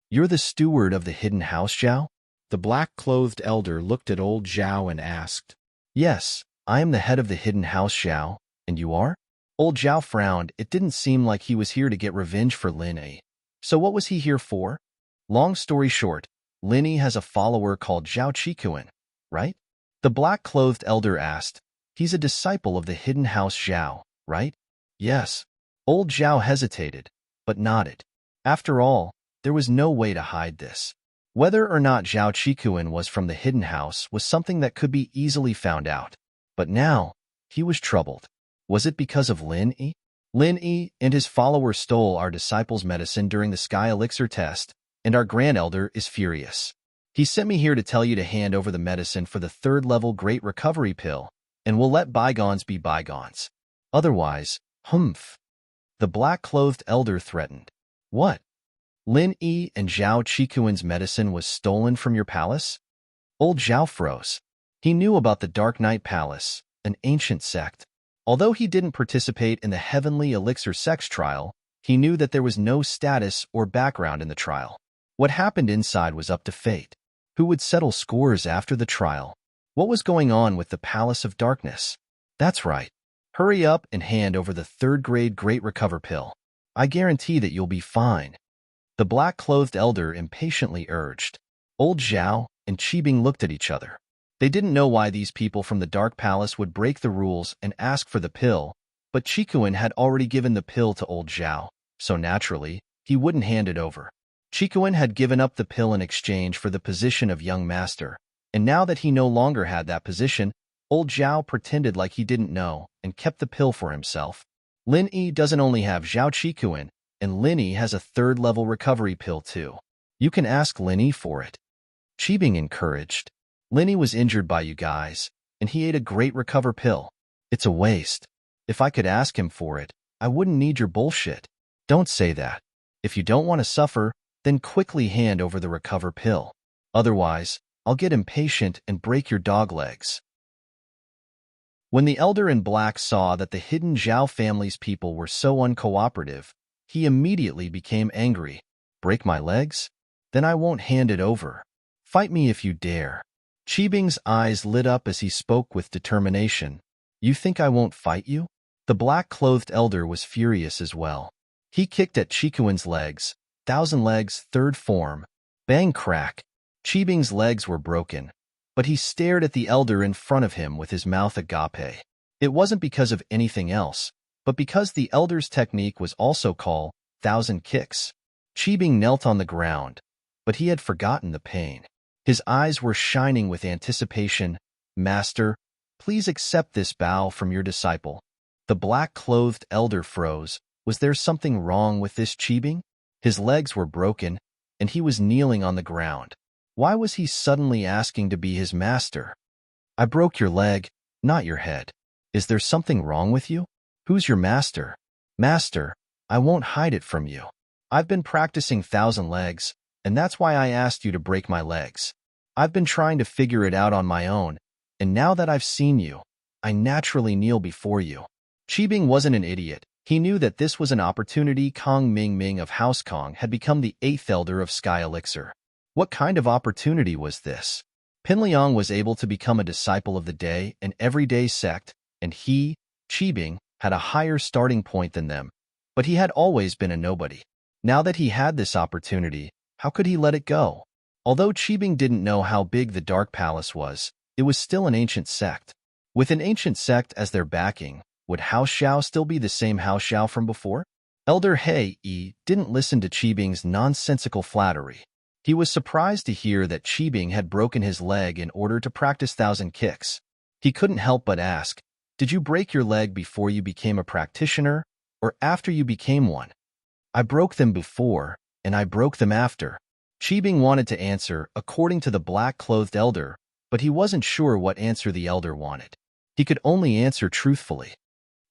You're the steward of the hidden house, Zhao? The black-clothed elder looked at Old Zhao and asked, Yes, I am the head of the hidden house, Zhao, and you are? Old Zhao frowned. It didn't seem like he was here to get revenge for Lin Yi. So what was he here for? Long story short, Lin Yi has a follower called Zhao Qikuan, right? The black-clothed elder asked. He's a disciple of the hidden house Zhao, right? Yes. Old Zhao hesitated, but nodded. After all, there was no way to hide this. Whether or not Zhao Qikuan was from the hidden house was something that could be easily found out. But now, he was troubled. Was it because of Lin Yi? Lin Yi and his follower stole our disciple's medicine during the Sky Elixir test, and our Grand Elder is furious. He sent me here to tell you to hand over the medicine for the third-level Great Recovery Pill, and we'll let bygones be bygones. Otherwise, humph. The black-clothed elder threatened. What? Lin Yi and Zhao Qikuan's medicine was stolen from your palace? Old Zhao froze. He knew about the Dark Knight Palace, an ancient sect. Although he didn't participate in the Heavenly Elixir sex trial, he knew that there was no status or background in the trial. What happened inside was up to fate. Who would settle scores after the trial? What was going on with the Palace of Darkness? That's right. Hurry up and hand over the third-grade Great Recover Pill. I guarantee that you'll be fine. The black-clothed elder impatiently urged. Old Zhao and Qibing looked at each other. They didn't know why these people from the Dark Palace would break the rules and ask for the pill, but Qikuan had already given the pill to Old Zhao, so naturally, he wouldn't hand it over. Qikuan had given up the pill in exchange for the position of young master, And now that he no longer had that position, old Zhao pretended like he didn't know and kept the pill for himself. Lin Yi doesn't only have Zhao Qikuan, and Lin Yi has a third-level recovery pill too. You can ask Lin Yi for it. Qibing encouraged. Lin Yi was injured by you guys, and he ate a great recover pill. It's a waste. If I could ask him for it, I wouldn't need your bullshit. Don't say that. If you don't want to suffer, then quickly hand over the recover pill. Otherwise, I'll get impatient and break your dog legs. When the elder in black saw that the hidden Zhao family's people were so uncooperative, he immediately became angry. Break my legs? Then I won't hand it over. Fight me if you dare. Qibing's eyes lit up as he spoke with determination. You think I won't fight you? The black-clothed elder was furious as well. He kicked at Qikuan's legs. Thousand legs, third form. Bang crack. Qibing's legs were broken, but he stared at the elder in front of him with his mouth agape. It wasn't because of anything else, but because the elder's technique was also called thousand kicks. Qibing knelt on the ground, but he had forgotten the pain. His eyes were shining with anticipation. Master, please accept this bow from your disciple. The black-clothed elder froze. Was there something wrong with this Qibing? His legs were broken, and he was kneeling on the ground. Why was he suddenly asking to be his master? I broke your leg, not your head. Is there something wrong with you? Who's your master? Master, I won't hide it from you. I've been practicing thousand legs, and that's why I asked you to break my legs. I've been trying to figure it out on my own, and now that I've seen you, I naturally kneel before you. Qibing wasn't an idiot. He knew that this was an opportunity. Kong Ming Ming of House Kong had become the 8th elder of Sky Elixir. What kind of opportunity was this? Pinliang was able to become a disciple of the day and everyday sect, and he, Qibing, had a higher starting point than them, but he had always been a nobody. Now that he had this opportunity, how could he let it go? Although Qibing didn't know how big the Dark Palace was, it was still an ancient sect. With an ancient sect as their backing, would Hao Xiao still be the same Hao Xiao from before? Elder He Yi didn't listen to Qibing's nonsensical flattery. He was surprised to hear that Qibing had broken his leg in order to practice thousand kicks. He couldn't help but ask, did you break your leg before you became a practitioner, or after you became one? I broke them before, and I broke them after. Qibing wanted to answer according to the black-clothed elder, but he wasn't sure what answer the elder wanted. He could only answer truthfully.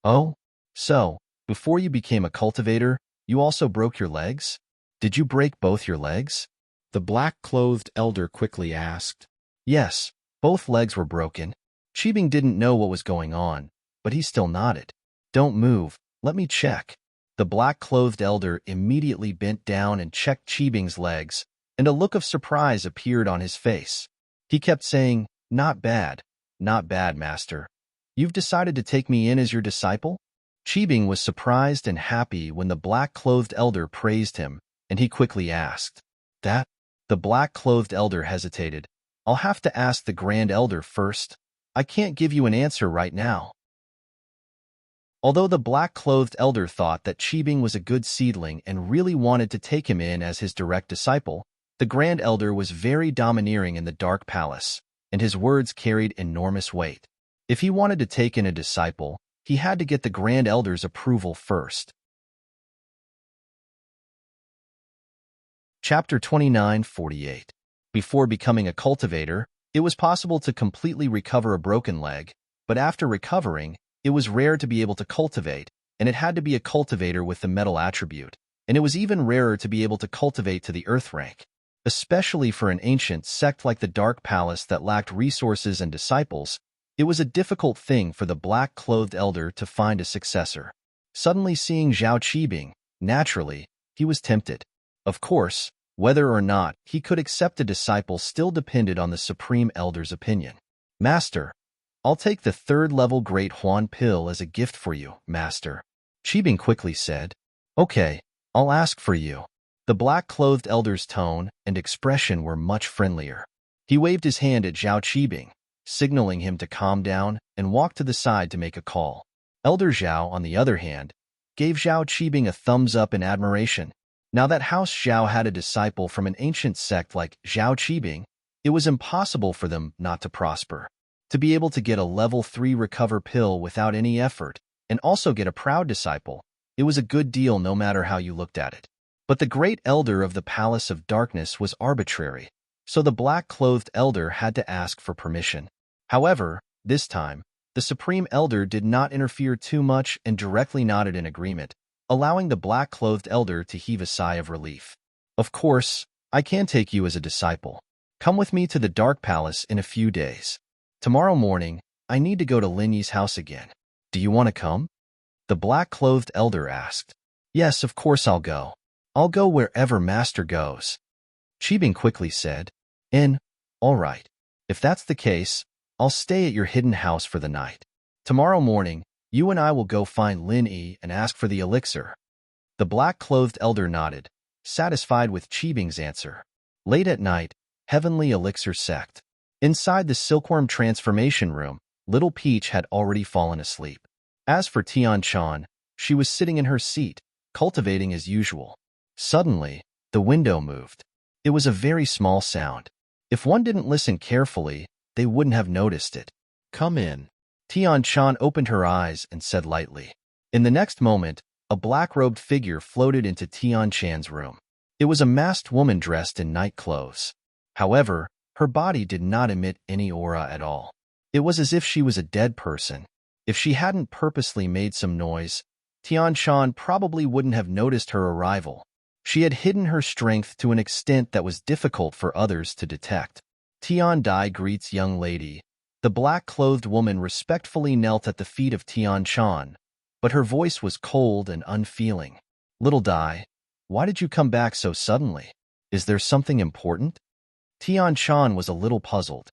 Oh? So, before you became a cultivator, you also broke your legs? Did you break both your legs? The black-clothed elder quickly asked. Yes, both legs were broken. Qibing didn't know what was going on, but he still nodded. Don't move, let me check. The black-clothed elder immediately bent down and checked Qibing's legs, and a look of surprise appeared on his face. He kept saying, not bad, master. You've decided to take me in as your disciple? Qibing was surprised and happy when the black-clothed elder praised him, and he quickly asked, that? The black-clothed elder hesitated. I'll have to ask the Grand Elder first. I can't give you an answer right now. Although the black-clothed elder thought that Qibing was a good seedling and really wanted to take him in as his direct disciple, the Grand Elder was very domineering in the Dark Palace, and his words carried enormous weight. If he wanted to take in a disciple, he had to get the Grand Elder's approval first. Chapter 29:48. Before becoming a cultivator, it was possible to completely recover a broken leg, but after recovering, it was rare to be able to cultivate, and it had to be a cultivator with the metal attribute, and it was even rarer to be able to cultivate to the earth rank. Especially for an ancient sect like the Dark Palace that lacked resources and disciples, it was a difficult thing for the black-clothed elder to find a successor. Suddenly seeing Zhao Qibing, naturally, he was tempted. Of course, whether or not he could accept a disciple still depended on the Supreme Elder's opinion. Master, I'll take the third-level Great Huan pill as a gift for you, Master. Qibing quickly said, Okay, I'll ask for you. The black-clothed elder's tone and expression were much friendlier. He waved his hand at Zhao Qibing, signaling him to calm down and walk to the side to make a call. Elder Zhao, on the other hand, gave Zhao Qibing a thumbs up in admiration. Now that House Zhao had a disciple from an ancient sect like Zhao Qibing, It was impossible for them not to prosper. To be able to get a level 3 recover pill without any effort, and also get a proud disciple, it was a good deal no matter how you looked at it. But the great elder of the Palace of Darkness was arbitrary, so the black-clothed elder had to ask for permission. However, this time, the Supreme Elder did not interfere too much and directly nodded in agreement, allowing the black-clothed elder to heave a sigh of relief. Of course, I can take you as a disciple. Come with me to the Dark Palace in a few days. Tomorrow morning, I need to go to Lin Yi's house again. Do you want to come? The black-clothed elder asked. Yes, of course I'll go. I'll go wherever Master goes. Qibing quickly said. All right. If that's the case, I'll stay at your hidden house for the night. Tomorrow morning, you and I will go find Lin Yi and ask for the elixir. The black-clothed elder nodded, satisfied with Qibing's answer. Late at night, Heavenly Elixir Sect. Inside the silkworm transformation room, little Peach had already fallen asleep. As for Tian-chan, she was sitting in her seat, cultivating as usual. Suddenly, the window moved. It was a very small sound. If one didn't listen carefully, they wouldn't have noticed it. Come in. Tian-chan opened her eyes and said lightly. In the next moment, a black-robed figure floated into Tian-chan's room. It was a masked woman dressed in night clothes. However, her body did not emit any aura at all. It was as if she was a dead person. If she hadn't purposely made some noise, Tian-chan probably wouldn't have noticed her arrival. She had hidden her strength to an extent that was difficult for others to detect. Tian Dai greets young lady. The black-clothed woman respectfully knelt at the feet of Tian-chan, but her voice was cold and unfeeling. Little Dai, why did you come back so suddenly? Is there something important? Tian-chan was a little puzzled.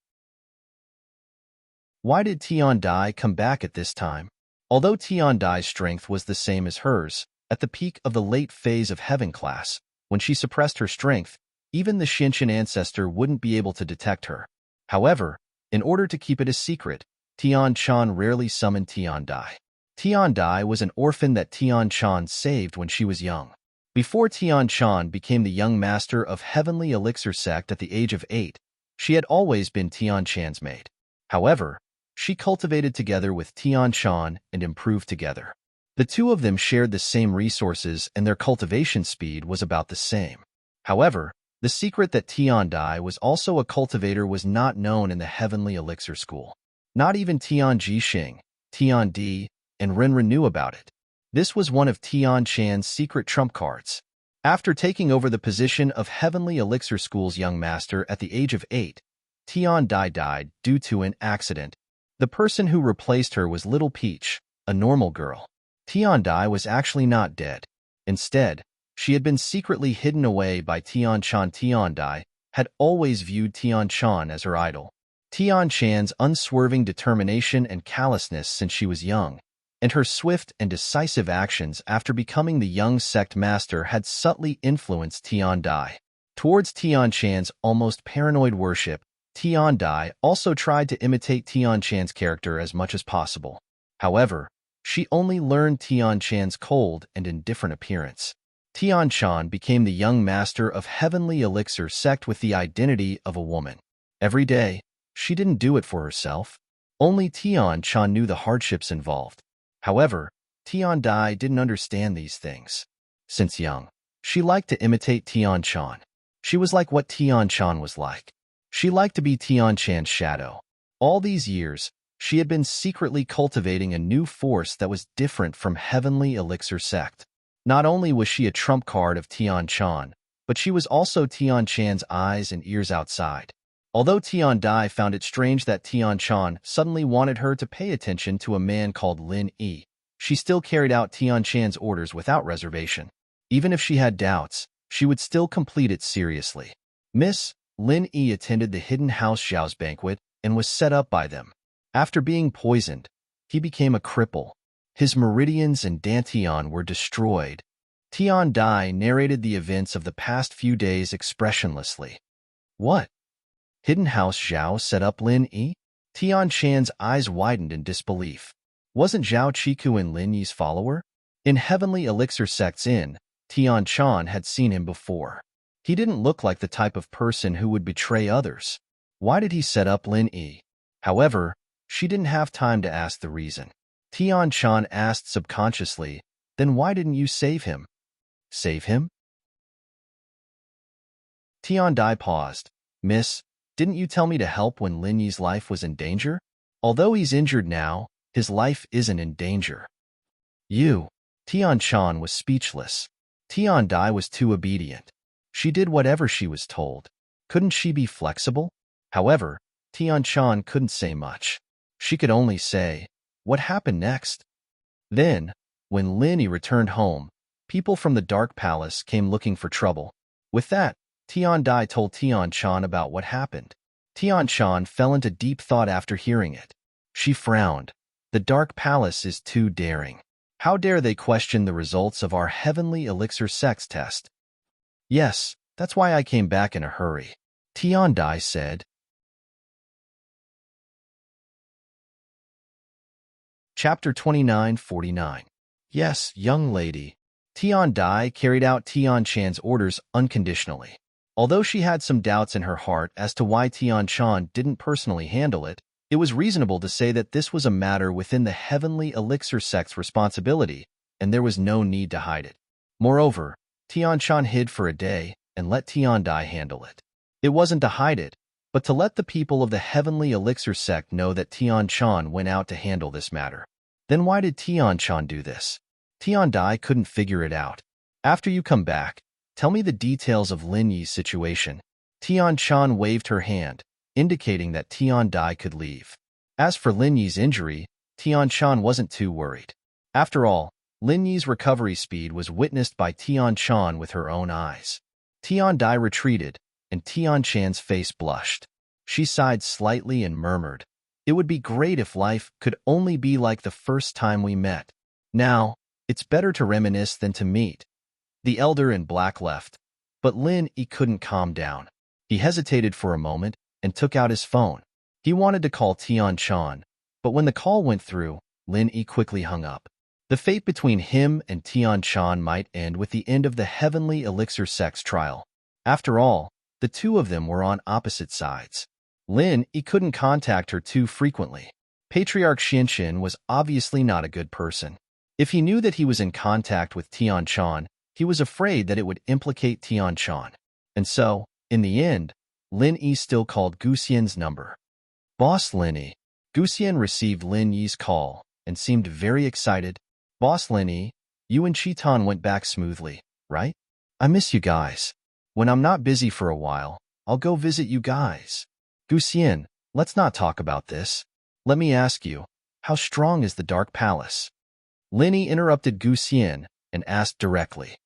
Why did Tian Dai come back at this time? Although Tian Dai's strength was the same as hers, at the peak of the late phase of Heaven class, when she suppressed her strength, even the Shinshin ancestor wouldn't be able to detect her. However, in order to keep it a secret, Tian-chan rarely summoned Tian Dai. Tian Dai was an orphan that Tian-chan saved when she was young. Before Tian-chan became the young master of Heavenly Elixir Sect at the age of 8, she had always been Tian-chan's maid. However, she cultivated together with Tian-chan and improved together. The two of them shared the same resources and their cultivation speed was about the same. However, the secret that Tian Dai was also a cultivator was not known in the Heavenly Elixir School. Not even Tian Jixing, Tian Di, and Renren knew about it. This was one of Tian-chan's secret trump cards. After taking over the position of Heavenly Elixir School's young master at the age of 8, Tian Dai died due to an accident. The person who replaced her was Little Peach, a normal girl. Tian Dai was actually not dead. Instead, she had been secretly hidden away by Tian-chan. Tian Dai had always viewed Tian-chan as her idol. Tian-chan's unswerving determination and callousness since she was young, and her swift and decisive actions after becoming the young sect master had subtly influenced Tian Dai. Towards Tian-chan's almost paranoid worship, Tian Dai also tried to imitate Tian-chan's character as much as possible. However, she only learned Tian-chan's cold and indifferent appearance. Tian-chan became the young master of Heavenly Elixir Sect with the identity of a woman. Every day, she didn't do it for herself. Only Tian-chan knew the hardships involved. However, Tian Dai didn't understand these things. Since young, she liked to imitate Tian-chan. She was like what Tian-chan was like. She liked to be Tian-chan's shadow. All these years, she had been secretly cultivating a new force that was different from Heavenly Elixir Sect. Not only was she a trump card of Tian-chan, but she was also Tian-chan's eyes and ears outside. Although Tian Dai found it strange that Tian-chan suddenly wanted her to pay attention to a man called Lin Yi, she still carried out Tian-chan's orders without reservation. Even if she had doubts, she would still complete it seriously. Miss Lin Yi attended the Hidden House Zhao's banquet and was set up by them. After being poisoned, he became a cripple. His meridians and dantian were destroyed. Tian Dai narrated the events of the past few days expressionlessly. What? Hidden House Zhao set up Lin Yi? Tian-chan's eyes widened in disbelief. Wasn't Zhao Qikuan Lin Yi's follower? In Heavenly Elixir Sect's Inn, Tian-chan had seen him before. He didn't look like the type of person who would betray others. Why did he set up Lin Yi? However, she didn't have time to ask the reason. Tian Shan asked subconsciously, then why didn't you save him? Save him? Tian Dai paused. Miss, didn't you tell me to help when Lin Yi's life was in danger? Although he's injured now, his life isn't in danger. You. Tian Shan was speechless. Tian Dai was too obedient. She did whatever she was told. Couldn't she be flexible? However, Tian Shan couldn't say much. She could only say, what happened next? Then, when Lin Yi returned home, people from the Dark Palace came looking for trouble. With that, Tian Dai told Tian Shan about what happened. Tian Shan fell into deep thought after hearing it. She frowned. The Dark Palace is too daring. How dare they question the results of our heavenly elixir sex test? Yes, that's why I came back in a hurry. Tian Dai said. Chapter 29:49. Yes, young lady. Tian Dai carried out Tian Chan's orders unconditionally. Although she had some doubts in her heart as to why Tian Shan didn't personally handle it, it was reasonable to say that this was a matter within the heavenly elixir sect's responsibility, and there was no need to hide it. Moreover, Tian Shan hid for a day and let Tian Dai handle it. It wasn't to hide it, but to let the people of the heavenly elixir sect know that Tian Shan went out to handle this matter. Then why did Tian Shan do this? Tian Dai couldn't figure it out. After you come back, tell me the details of Lin Yi's situation. Tian Shan waved her hand, indicating that Tian Dai could leave. As for Lin Yi's injury, Tian Shan wasn't too worried. After all, Lin Yi's recovery speed was witnessed by Tian Shan with her own eyes. Tian Dai retreated, and Tian Shan's face blushed. She sighed slightly and murmured, "It would be great if life could only be like the first time we met. Now, it's better to reminisce than to meet." The elder in black left, but Lin Yi couldn't calm down. He hesitated for a moment and took out his phone. He wanted to call Tian Shan, but when the call went through, Lin Yi quickly hung up. The fate between him and Tian Shan might end with the end of the heavenly elixir sex trial. After all, the two of them were on opposite sides. Lin Yi couldn't contact her too frequently. Patriarch Xianxin was obviously not a good person. If he knew that he was in contact with Tian Shan, he was afraid that it would implicate Tian Shan. And so, in the end, Lin Yi still called Gu Xian's number. Boss Lin Yi. Gu Xian received Lin Yi's call and seemed very excited. Boss Lin Yi, you and Chitan went back smoothly, right? I miss you guys. When I'm not busy for a while, I'll go visit you guys. Gu Xian, let's not talk about this. Let me ask you, how strong is the Dark Palace? Lin Yi interrupted Gu Xian and asked directly.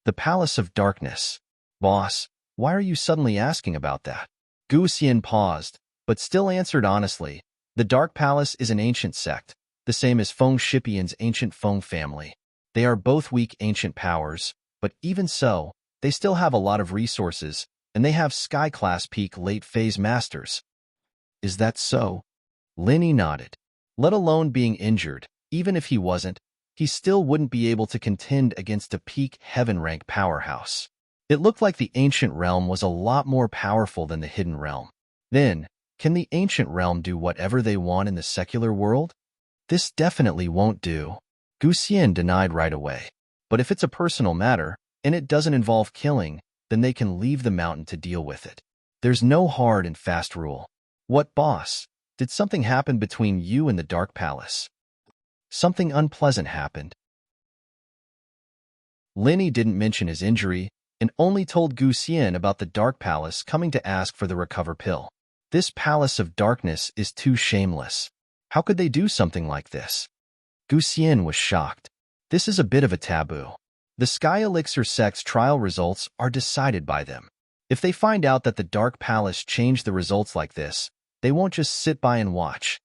The Palace of Darkness. Boss, why are you suddenly asking about that? Gu Xian paused, but still answered honestly. The Dark Palace is an ancient sect, the same as Feng Shipian's ancient Feng family. They are both weak ancient powers, but even so, they still have a lot of resources, and they have sky-class peak late-phase masters. Is that so? Lin Yi nodded. Let alone being injured, even if he wasn't, he still wouldn't be able to contend against a peak heaven-rank powerhouse. It looked like the ancient realm was a lot more powerful than the hidden realm. Then, can the ancient realm do whatever they want in the secular world? This definitely won't do. Gu Xian denied right away. But if it's a personal matter, and it doesn't involve killing, then they can leave the mountain to deal with it. There's no hard and fast rule. What, boss? Did something happen between you and the Dark Palace? Something unpleasant happened. Lin Yi didn't mention his injury, and only told Gu Xian about the Dark Palace coming to ask for the recover pill. This Palace of Darkness is too shameless. How could they do something like this? Gu Xian was shocked. This is a bit of a taboo. The Sky Elixir sect's trial results are decided by them. If they find out that the Dark Palace changed the results like this, they won't just sit by and watch.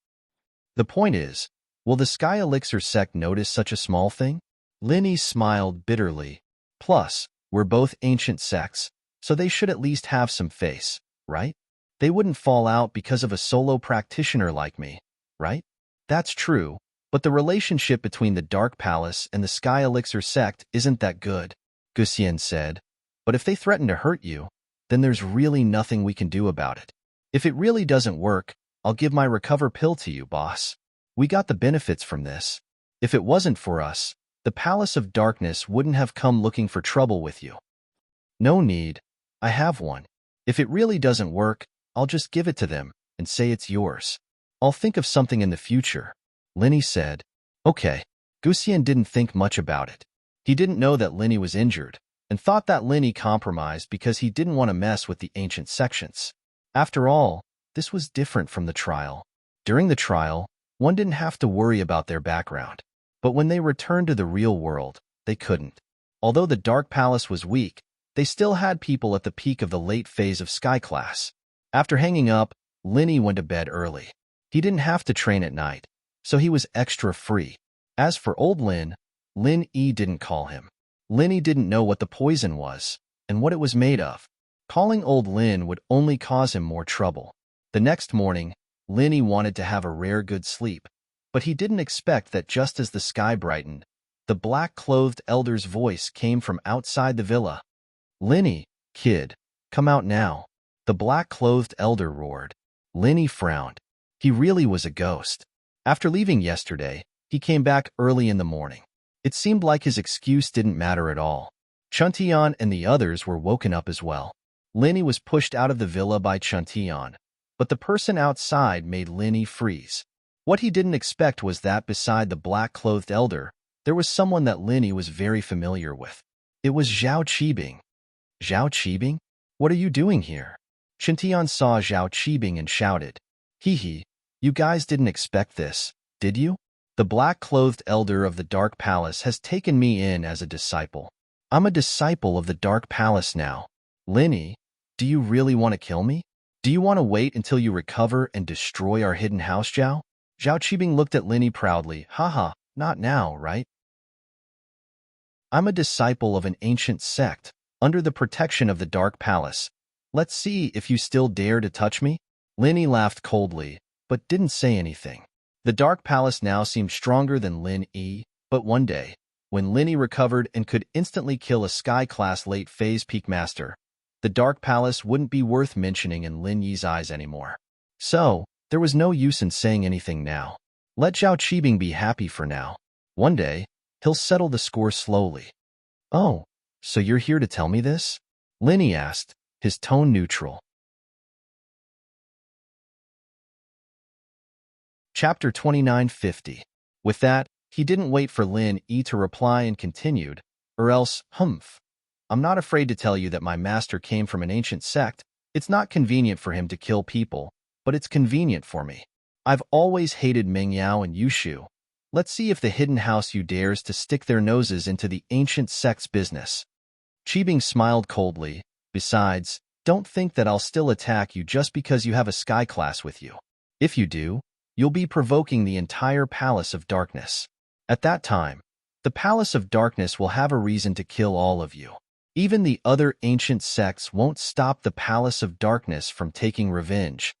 The point is, will the Sky Elixir sect notice such a small thing? Lin Yi smiled bitterly. Plus, we're both ancient sects, so they should at least have some face, right? They wouldn't fall out because of a solo practitioner like me, right? That's true, but the relationship between the Dark Palace and the Sky Elixir sect isn't that good, Gu Xian said. But if they threaten to hurt you, then there's really nothing we can do about it. If it really doesn't work, I'll give my recover pill to you, boss. We got the benefits from this. If it wasn't for us, the Palace of Darkness wouldn't have come looking for trouble with you. No need. I have one. If it really doesn't work, I'll just give it to them and say it's yours. I'll think of something in the future, Linny said. Okay. Gusian didn't think much about it. He didn't know that Linny was injured and thought that Linny compromised because he didn't want to mess with the ancient sections. After all, this was different from the trial. During the trial, one didn't have to worry about their background. But when they returned to the real world, they couldn't. Although the Dark Palace was weak, they still had people at the peak of the late phase of Sky Class. After hanging up, Linny went to bed early. He didn't have to train at night, so he was extra free. As for old Lin E didn't call him. Linny didn't know what the poison was and what it was made of. Calling old Lin would only cause him more trouble. The next morning, Linny wanted to have a rare good sleep, but he didn't expect that just as the sky brightened, the black-clothed elder's voice came from outside the villa. Linny, kid, come out now, the black-clothed elder roared. Linny frowned. He really was a ghost. After leaving yesterday, he came back early in the morning. It seemed like his excuse didn't matter at all. Chuntian and the others were woken up as well. Linny was pushed out of the villa by Chuntian, but the person outside made Linny freeze. What he didn't expect was that beside the black-clothed elder, there was someone that Linny was very familiar with. It was Zhao Qibing. Zhao Qibing? What are you doing here? Chuntian saw Zhao Qibing and shouted, Hee hee, you guys didn't expect this, did you? The black-clothed elder of the Dark Palace has taken me in as a disciple. I'm a disciple of the Dark Palace now. Linny, do you really want to kill me? Do you want to wait until you recover and destroy our hidden house, Zhao? Zhao Qibing looked at Linny proudly. Haha, not now, right? I'm a disciple of an ancient sect, under the protection of the Dark Palace. Let's see if you still dare to touch me. Linny laughed coldly, but didn't say anything. The Dark Palace now seemed stronger than Lin E, but one day, when Linny recovered and could instantly kill a Sky-class late-phase Peak Master, the Dark Palace wouldn't be worth mentioning in Lin Yi's eyes anymore. So, there was no use in saying anything now. Let Zhao Qibing be happy for now. One day, he'll settle the score slowly. Oh, so you're here to tell me this? Linny asked, his tone neutral. Chapter 2950. With that, he didn't wait for Lin E to reply and continued, or else, humph. I'm not afraid to tell you that my master came from an ancient sect. It's not convenient for him to kill people, but it's convenient for me. I've always hated Mingyao and Yushu. Let's see if the hidden house you dares to stick their noses into the ancient sect's business. Qibing smiled coldly. Besides, don't think that I'll still attack you just because you have a Sky Class with you. If you do, you'll be provoking the entire Palace of Darkness. At that time, the Palace of Darkness will have a reason to kill all of you. Even the other ancient sects won't stop the Palace of Darkness from taking revenge.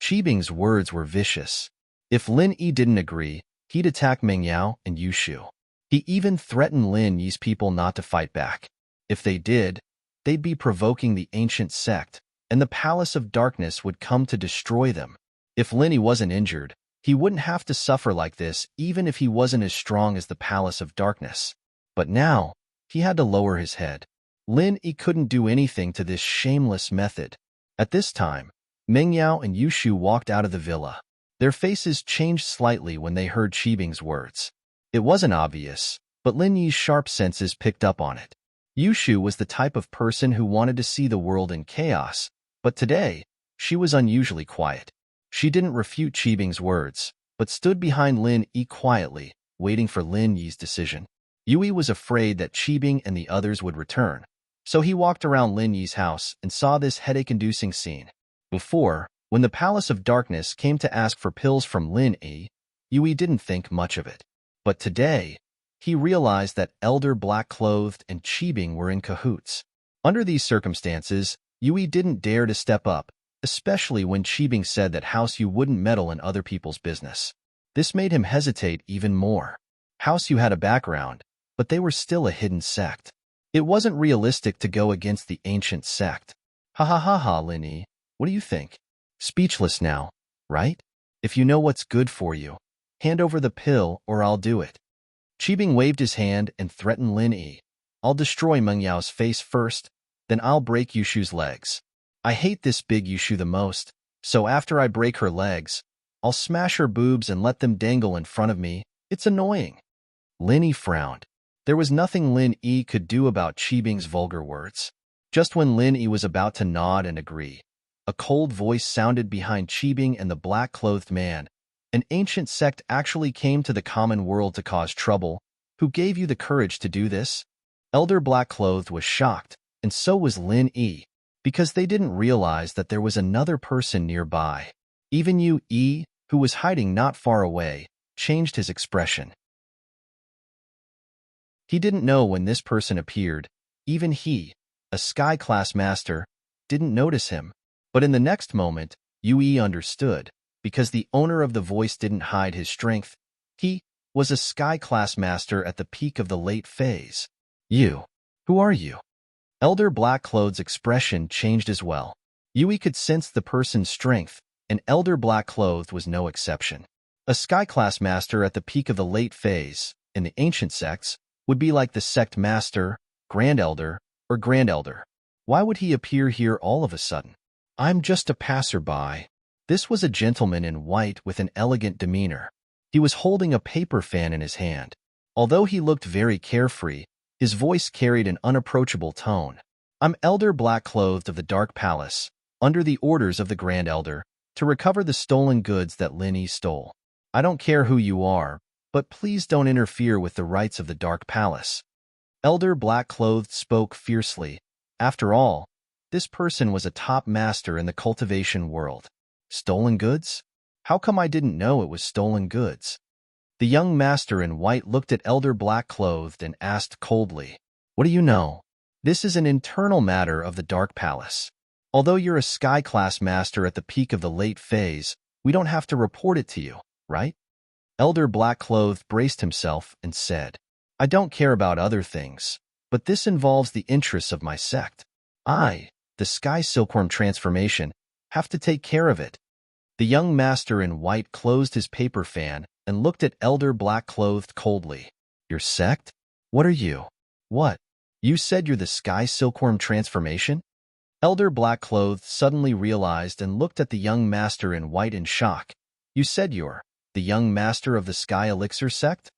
Qibing's words were vicious. If Lin Yi didn't agree, he'd attack Mingyao and Yushu. He even threatened Lin Yi's people not to fight back. If they did, they'd be provoking the ancient sect, and the Palace of Darkness would come to destroy them. If Lin Yi wasn't injured, he wouldn't have to suffer like this even if he wasn't as strong as the Palace of Darkness. But now, he had to lower his head. Lin Yi couldn't do anything to this shameless method. At this time, Mingyao and Yushu walked out of the villa. Their faces changed slightly when they heard Qibing's words. It wasn't obvious, but Lin Yi's sharp senses picked up on it. Yushu was the type of person who wanted to see the world in chaos, but today, she was unusually quiet. She didn't refute Qibing's words, but stood behind Lin Yi quietly, waiting for Lin Yi's decision. Yui was afraid that Qibing and the others would return, so he walked around Lin Yi's house and saw this headache-inducing scene. Before, when the Palace of Darkness came to ask for pills from Lin Yi, Yui didn't think much of it. But today, he realized that Elder Black-Clothed and Qibing were in cahoots. Under these circumstances, Yui didn't dare to step up, especially when Qibing said that House Yu wouldn't meddle in other people's business. This made him hesitate even more. House Yu had a background, but they were still a hidden sect. It wasn't realistic to go against the ancient sect. Ha ha ha ha, Lin Yi, what do you think? Speechless now, right? If you know what's good for you, hand over the pill or I'll do it. Qibing waved his hand and threatened Lin Yi. I'll destroy Meng Yao's face first, then I'll break Yushu's legs. I hate this big Yushu the most, so after I break her legs, I'll smash her boobs and let them dangle in front of me. It's annoying. Lin Yi frowned. There was nothing Lin Yi could do about Qibing's vulgar words. Just when Lin Yi was about to nod and agree, a cold voice sounded behind Qibing and the black-clothed man. An ancient sect actually came to the common world to cause trouble. Who gave you the courage to do this? Elder Black-Clothed was shocked, and so was Lin Yi, because they didn't realize that there was another person nearby. Even Yu Yi, who was hiding not far away, changed his expression. He didn't know when this person appeared. Even he, a sky-class master, didn't notice him. But in the next moment, Yu Yi understood, because the owner of the voice didn't hide his strength. He was a sky-class master at the peak of the late phase. You, who are you? Elder Black-Clothed's expression changed as well. Yui could sense the person's strength, and Elder Black-Clothed was no exception. A sky-class master at the peak of the late phase, in the ancient sects, would be like the sect master, Grand Elder, or Grand Elder. Why would he appear here all of a sudden? I'm just a passerby. This was a gentleman in white with an elegant demeanor. He was holding a paper fan in his hand. Although he looked very carefree, his voice carried an unapproachable tone. I'm Elder Black-Clothed of the Dark Palace, under the orders of the Grand Elder, to recover the stolen goods that Lin Yi stole. I don't care who you are, but please don't interfere with the rights of the Dark Palace. Elder Black-Clothed spoke fiercely. After all, this person was a top master in the cultivation world. Stolen goods? How come I didn't know it was stolen goods? The young master in white looked at Elder Black-Clothed and asked coldly, What do you know? This is an internal matter of the Dark Palace. Although you're a sky-class master at the peak of the late phase, we don't have to report it to you, right? Elder Black-Clothed braced himself and said, I don't care about other things, but this involves the interests of my sect. I, the Sky Silkworm transformation, have to take care of it. The young master in white closed his paper fan and looked at Elder Black-Clothed coldly. Your sect? What are you? What? You said you're the Sky Silkworm transformation? Elder Black-Clothed suddenly realized and looked at the young master in white in shock. You said you're the young master of the Sky Elixir sect?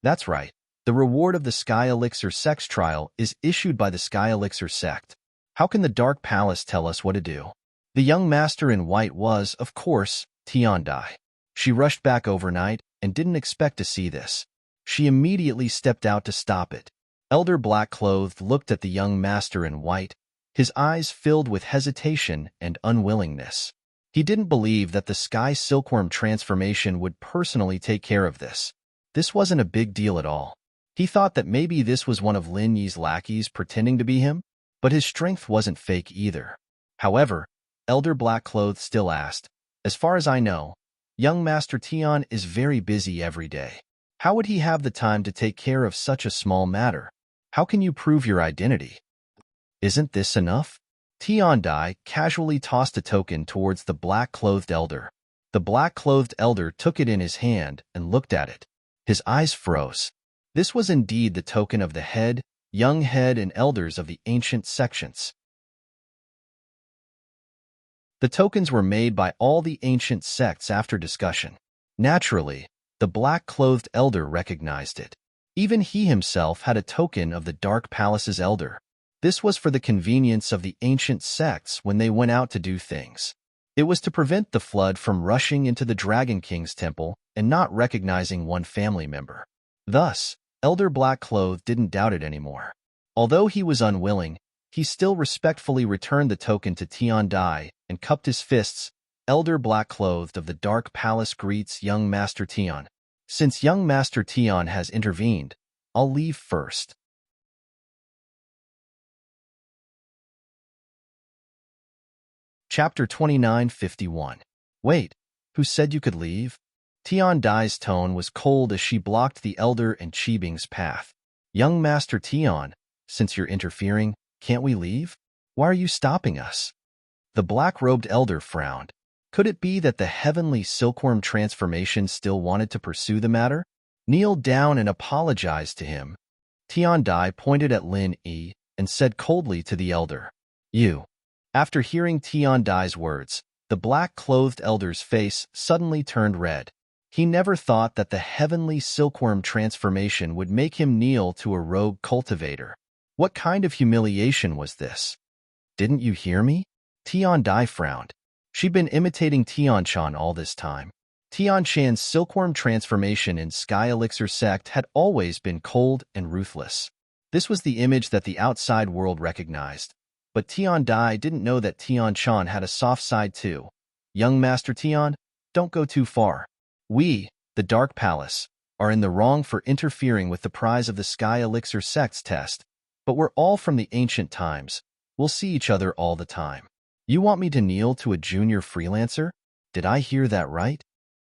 That's right. The reward of the Sky Elixir sex trial is issued by the Sky Elixir sect. How can the Dark Palace tell us what to do? The young master in white was, of course, Tiandai. She rushed back overnight and didn't expect to see this. She immediately stepped out to stop it. Elder Black-Clothed looked at the young master in white, his eyes filled with hesitation and unwillingness. He didn't believe that the Sky Silkworm transformation would personally take care of this. This wasn't a big deal at all. He thought that maybe this was one of Lin Yi's lackeys pretending to be him, but his strength wasn't fake either. However, Elder Black-Clothed still asked, As far as I know, young Master Tian is very busy every day. How would he have the time to take care of such a small matter? How can you prove your identity? Isn't this enough? Tiandai casually tossed a token towards the black-clothed elder. The black-clothed elder took it in his hand and looked at it. His eyes froze. This was indeed the token of the head, young head, and elders of the ancient sections. The tokens were made by all the ancient sects after discussion. Naturally, the black-clothed elder recognized it. Even he himself had a token of the Dark Palace's elder. This was for the convenience of the ancient sects when they went out to do things. It was to prevent the flood from rushing into the Dragon King's temple and not recognizing one family member. Thus, Elder Black-Clothed didn't doubt it anymore. Although he was unwilling, he still respectfully returned the token to Tiandai and cupped his fists. Elder Black-Clothed of the Dark Palace greets young Master Tian. Since young Master Tian has intervened, I'll leave first. Chapter 2951. Wait, who said you could leave? Tiandai's tone was cold as she blocked the elder and Qibing's path. Young Master Tian, since you're interfering, can't we leave? Why are you stopping us? The black-robed elder frowned. Could it be that the heavenly silkworm transformation still wanted to pursue the matter? Kneel down and apologize to him. Tian Dai pointed at Lin Yi and said coldly to the elder, "You." After hearing Tian Dai's words, the black-clothed elder's face suddenly turned red. He never thought that the heavenly silkworm transformation would make him kneel to a rogue cultivator. What kind of humiliation was this? "Didn't you hear me?" Tian Dai frowned. She'd been imitating Tian Shan all this time. Tian Shan's silkworm transformation in Sky Elixir sect had always been cold and ruthless. This was the image that the outside world recognized. But Tian Dai didn't know that Tian Shan had a soft side too. "Young Master Tian, don't go too far. We, the Dark Palace, are in the wrong for interfering with the prize of the Sky Elixir sect's test. But we're all from the ancient times. We'll see each other all the time. You want me to kneel to a junior freelancer? Did I hear that right?"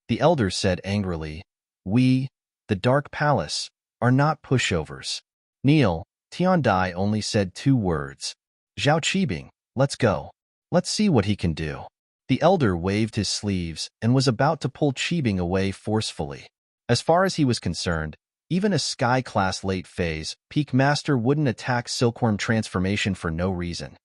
The elder said angrily, "We, the Dark Palace, are not pushovers." "Kneel." Tian Dai only said 2 words. "Zhao Qibing, let's go. Let's see what he can do." The elder waved his sleeves and was about to pull Qibing away forcefully. As far as he was concerned, even a Sky-class late phase peak master wouldn't attack silkworm transformation for no reason.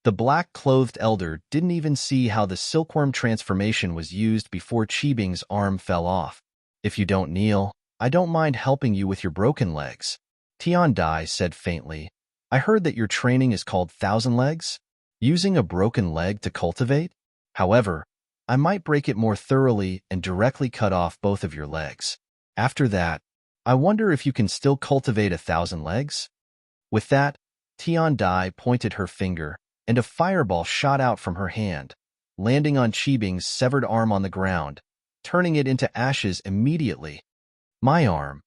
The black-clothed elder didn't even see how the silkworm transformation was used before Qibing's arm fell off. "If you don't kneel, I don't mind helping you with your broken legs." Tian Dai said faintly, "I heard that your training is called Thousand Legs? Using a broken leg to cultivate? However, I might break it more thoroughly and directly cut off both of your legs. After that, I wonder if you can still cultivate 1,000 legs?" With that, Tian Dai pointed her finger, and a fireball shot out from her hand, landing on Qibing's severed arm on the ground, turning it into ashes immediately. "My arm."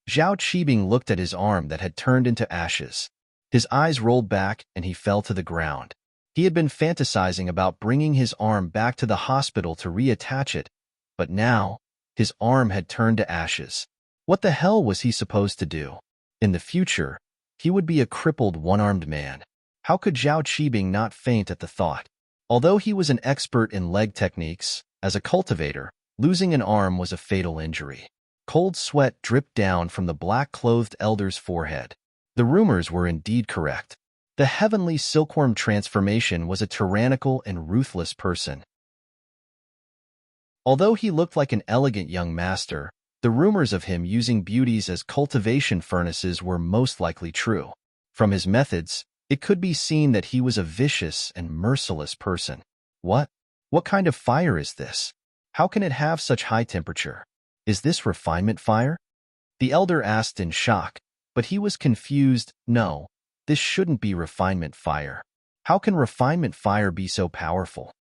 Zhao Qibing looked at his arm that had turned into ashes. His eyes rolled back and he fell to the ground. He had been fantasizing about bringing his arm back to the hospital to reattach it, but now his arm had turned to ashes. What the hell was he supposed to do? In the future, he would be a crippled one-armed man. How could Zhao Qibing not faint at the thought? Although he was an expert in leg techniques, as a cultivator, losing an arm was a fatal injury. Cold sweat dripped down from the black-clothed elder's forehead. The rumors were indeed correct. The heavenly silkworm transformation was a tyrannical and ruthless person. Although he looked like an elegant young master, the rumors of him using beauties as cultivation furnaces were most likely true. From his methods, it could be seen that he was a vicious and merciless person. What kind of fire is this? How can it have such high temperature? Is this refinement fire? The elder asked in shock, but he was confused. No, this shouldn't be refinement fire. How can refinement fire be so powerful?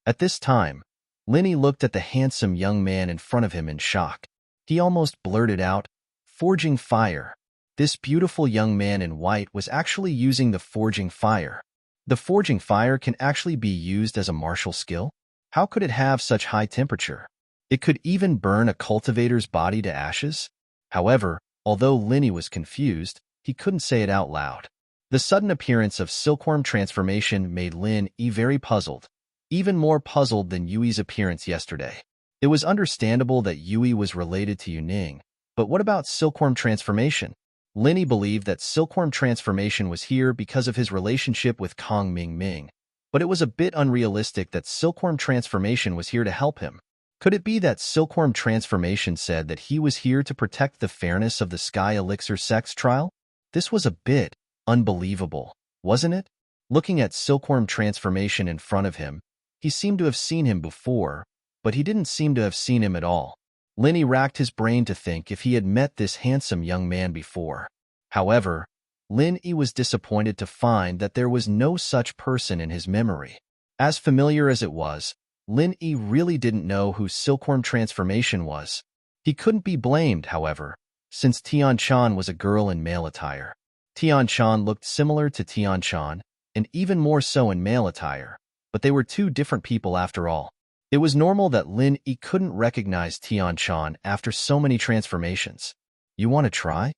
At this time, Linny looked at the handsome young man in front of him in shock. He almost blurted out, "Forging fire." This beautiful young man in white was actually using the forging fire. The forging fire can actually be used as a martial skill? How could it have such high temperature? It could even burn a cultivator's body to ashes? However, although Linny was confused, he couldn't say it out loud. The sudden appearance of silkworm transformation made Lin Yi very puzzled, even more puzzled than Yui's appearance yesterday. It was understandable that Yui was related to Yuning, but what about silkworm transformation? Linny believed that silkworm transformation was here because of his relationship with Kong Ming Ming, but it was a bit unrealistic that silkworm transformation was here to help him. Could it be that silkworm transformation said that he was here to protect the fairness of the Sky Elixir sex trial? This was a bit unbelievable, wasn't it? Looking at silkworm transformation in front of him, he seemed to have seen him before, but he didn't seem to have seen him at all. Linny racked his brain to think if he had met this handsome young man before. However, Lin Yi was disappointed to find that there was no such person in his memory. As familiar as it was, Lin Yi really didn't know who silkworm transformation was. He couldn't be blamed, however, since Tian Shan was a girl in male attire. Tian Shan looked similar to Tian Shan, and even more so in male attire, but they were 2 different people after all. It was normal that Lin Yi couldn't recognize Tian Shan after so many transformations. "You want to try?"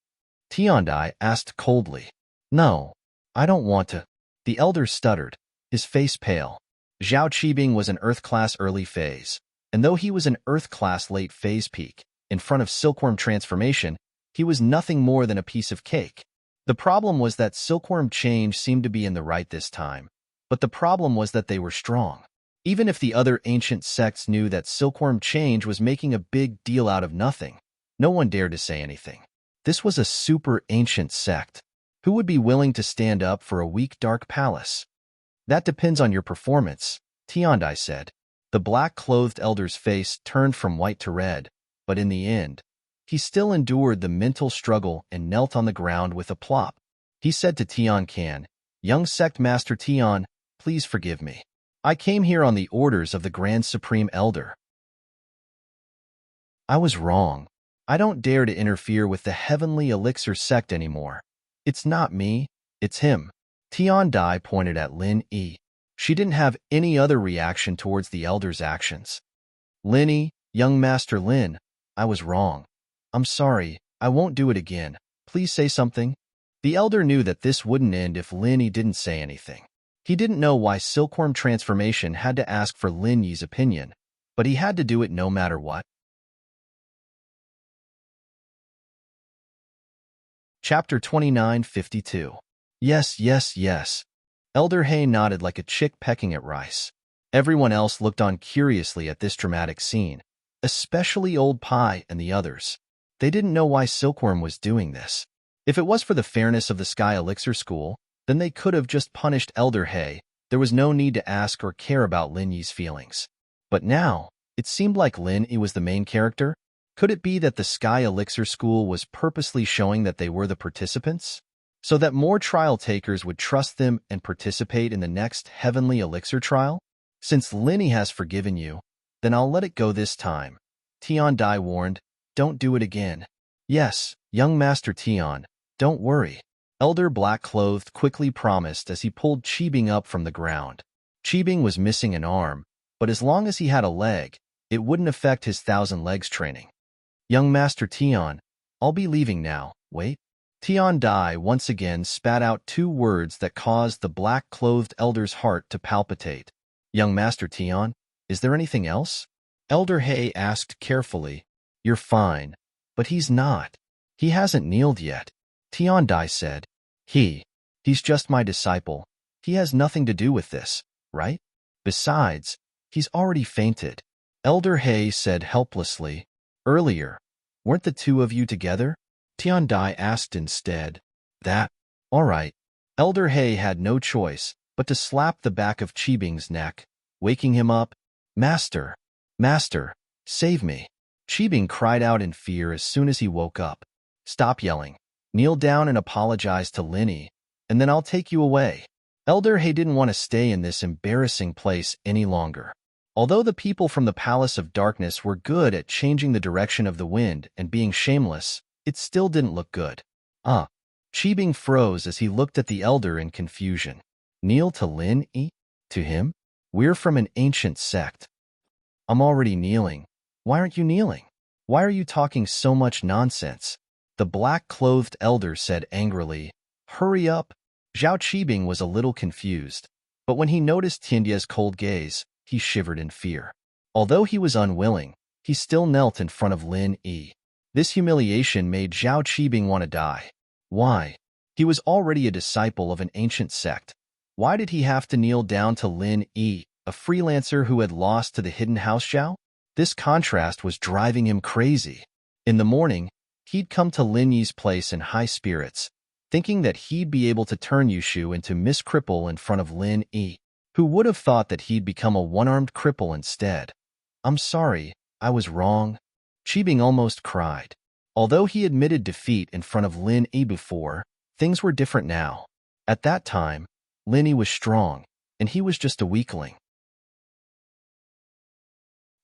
Tian Dai asked coldly. "No, I don't want to." The elder stuttered, his face pale. Zhao Qibing was an Earth class early phase, and though he was an Earth class late phase peak, in front of silkworm transformation, he was nothing more than a piece of cake. The problem was that silkworm change seemed to be in the right this time, but the problem was that they were strong. Even if the other ancient sects knew that silkworm change was making a big deal out of nothing, no one dared to say anything. This was a super ancient sect. Who would be willing to stand up for a weak dark palace? That depends on your performance, Tiandai said. The black-clothed elder's face turned from white to red, but in the end, he still endured the mental struggle and knelt on the ground with a plop. He said to Tian Can, "Young sect master Tian, please forgive me. I came here on the orders of the Grand Supreme Elder. I was wrong. I don't dare to interfere with the Heavenly Elixir sect anymore. It's not me, it's him." Tian Dai pointed at Lin Yi. She didn't have any other reaction towards the elder's actions. "Lin Yi, young master Lin, I was wrong. I'm sorry, I won't do it again. Please say something." The elder knew that this wouldn't end if Lin Yi didn't say anything. He didn't know why silkworm transformation had to ask for Lin Yi's opinion, but he had to do it no matter what. Chapter 2952. Yes, yes, yes. Elder He nodded like a chick pecking at rice. Everyone else looked on curiously at this dramatic scene, especially Old Pie and the others. They didn't know why Silkworm was doing this. If it was for the fairness of the Sky Elixir School, then they could have just punished Elder He. There was no need to ask or care about Lin Yi's feelings. But now, it seemed like Lin Yi was the main character. Could it be that the Sky Elixir School was purposely showing that they were the participants, so that more trial takers would trust them and participate in the next Heavenly Elixir trial? Since Lin Yi has forgiven you, then I'll let it go this time. Tian Dai warned, "Don't do it again." "Yes, young Master Tian, don't worry." Elder Black-Clothed quickly promised as he pulled Qibing up from the ground. Qibing was missing an arm, but as long as he had a leg, it wouldn't affect his 1,000 legs training. "Young Master Tian, I'll be leaving now, wait." Tian Dai once again spat out 2 words that caused the black-clothed elder's heart to palpitate. "Young Master Tian, is there anything else?" Elder He asked carefully. "You're fine, but he's not. He hasn't kneeled yet." Tian Dai said, He's just my disciple. He has nothing to do with this, right? Besides, he's already fainted." Elder He said helplessly. "Earlier, weren't the 2 of you together?" Tian Dai asked instead. All right." Elder He had no choice but to slap the back of Qibing's neck, waking him up. Master, save me." Qibing cried out in fear as soon as he woke up. "Stop yelling. Kneel down and apologize to Lin Yi, and then I'll take you away." Elder He didn't want to stay in this embarrassing place any longer. Although the people from the Palace of Darkness were good at changing the direction of the wind and being shameless, it still didn't look good. Qibing froze as he looked at the elder in confusion. "Kneel to Lin Yi? To him? We're from an ancient sect." "I'm already kneeling. Why aren't you kneeling? Why are you talking so much nonsense?" The black-clothed elder said angrily. "Hurry up." Zhao Qibing was a little confused, but when he noticed Tiandia's cold gaze, he shivered in fear. Although he was unwilling, he still knelt in front of Lin Yi. This humiliation made Zhao Qibing want to die. Why? He was already a disciple of an ancient sect. Why did he have to kneel down to Lin Yi, a freelancer who had lost to the hidden house Zhao? This contrast was driving him crazy. In the morning, he'd come to Lin Yi's place in high spirits, thinking that he'd be able to turn Yushu into Miss Cripple in front of Lin Yi. Who would have thought that he'd become a one-armed cripple instead? "I'm sorry, I was wrong." Qibing almost cried. Although he admitted defeat in front of Lin Yi before, things were different now. At that time, Lin Yi was strong, and he was just a weakling.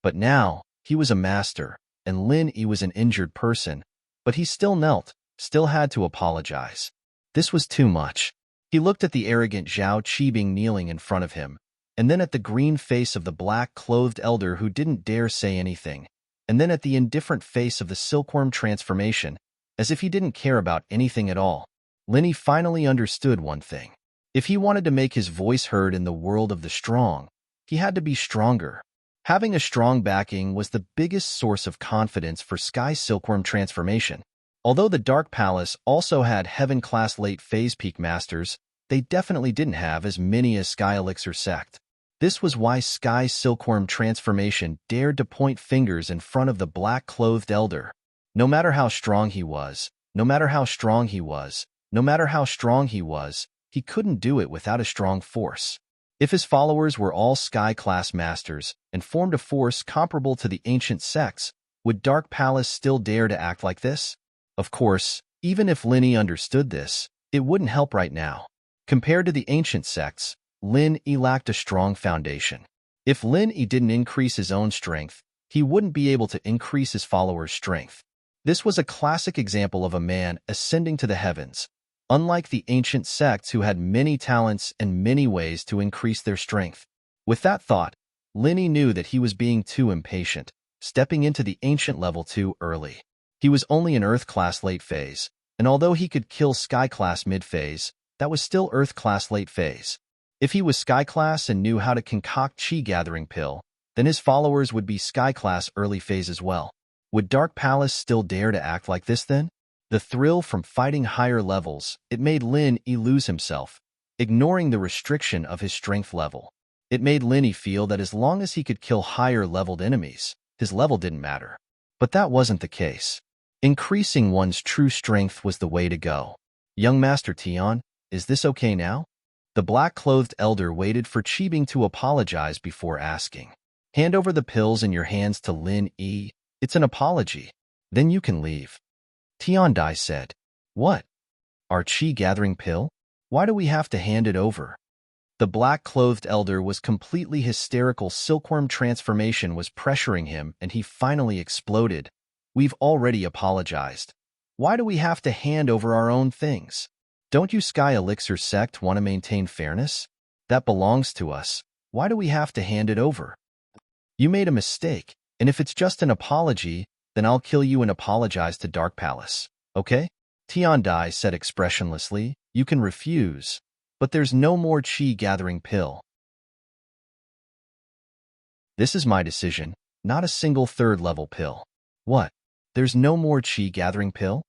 But now, he was a master, and Lin Yi was an injured person, but he still knelt, still had to apologize. This was too much. He looked at the arrogant Zhao Qibing kneeling in front of him, and then at the green face of the black-clothed elder who didn't dare say anything, and then at the indifferent face of the silkworm transformation, as if he didn't care about anything at all. Lin Yi finally understood one thing. If he wanted to make his voice heard in the world of the strong, he had to be stronger. Having a strong backing was the biggest source of confidence for Sky Silkworm transformation. Although the Dark Palace also had Heaven-class late phase peak masters, they definitely didn't have as many as Sky Elixir sect. This was why Sky Silkworm transformation dared to point fingers in front of the black-clothed elder. No matter how strong he was, no matter how strong he was, no matter how strong he was, he couldn't do it without a strong force. If his followers were all Sky-class masters and formed a force comparable to the ancient sects, would Dark Palace still dare to act like this? Of course, even if Lin Yi understood this, it wouldn't help right now. Compared to the ancient sects, Lin Yi lacked a strong foundation. If Lin Yi didn't increase his own strength, he wouldn't be able to increase his followers' strength. This was a classic example of a man ascending to the heavens, unlike the ancient sects who had many talents and many ways to increase their strength. With that thought, Lin Yi knew that he was being too impatient, stepping into the ancient level too early. He was only an Earth-class late phase, and although he could kill Sky-class mid-phase, that was still Earth-class late phase. If he was Sky-class and knew how to concoct Chi-gathering pill, then his followers would be Sky-class early phase as well. Would Dark Palace still dare to act like this then? The thrill from fighting higher levels, it made Lin Yi lose himself, ignoring the restriction of his strength level. It made Lin Yi feel that as long as he could kill higher-leveled enemies, his level didn't matter. But that wasn't the case. Increasing one's true strength was the way to go. Young Master Tian, is this okay now? The black-clothed elder waited for Qibing to apologize before asking. Hand over the pills in your hands to Lin Yi. It's an apology. Then you can leave. Tian Dai said. What? Our Chi-gathering pill? Why do we have to hand it over? The black-clothed elder was completely hysterical. Silkworm transformation was pressuring him, and he finally exploded. We've already apologized. Why do we have to hand over our own things? Don't you Sky Elixir sect want to maintain fairness? That belongs to us. Why do we have to hand it over? You made a mistake, and if it's just an apology, then I'll kill you and apologize to Dark Palace. Okay? Tian Dai said expressionlessly. You can refuse, but there's no more Chi-gathering pill. This is my decision, not a single third-level pill. What? There's no more Chi-gathering pill?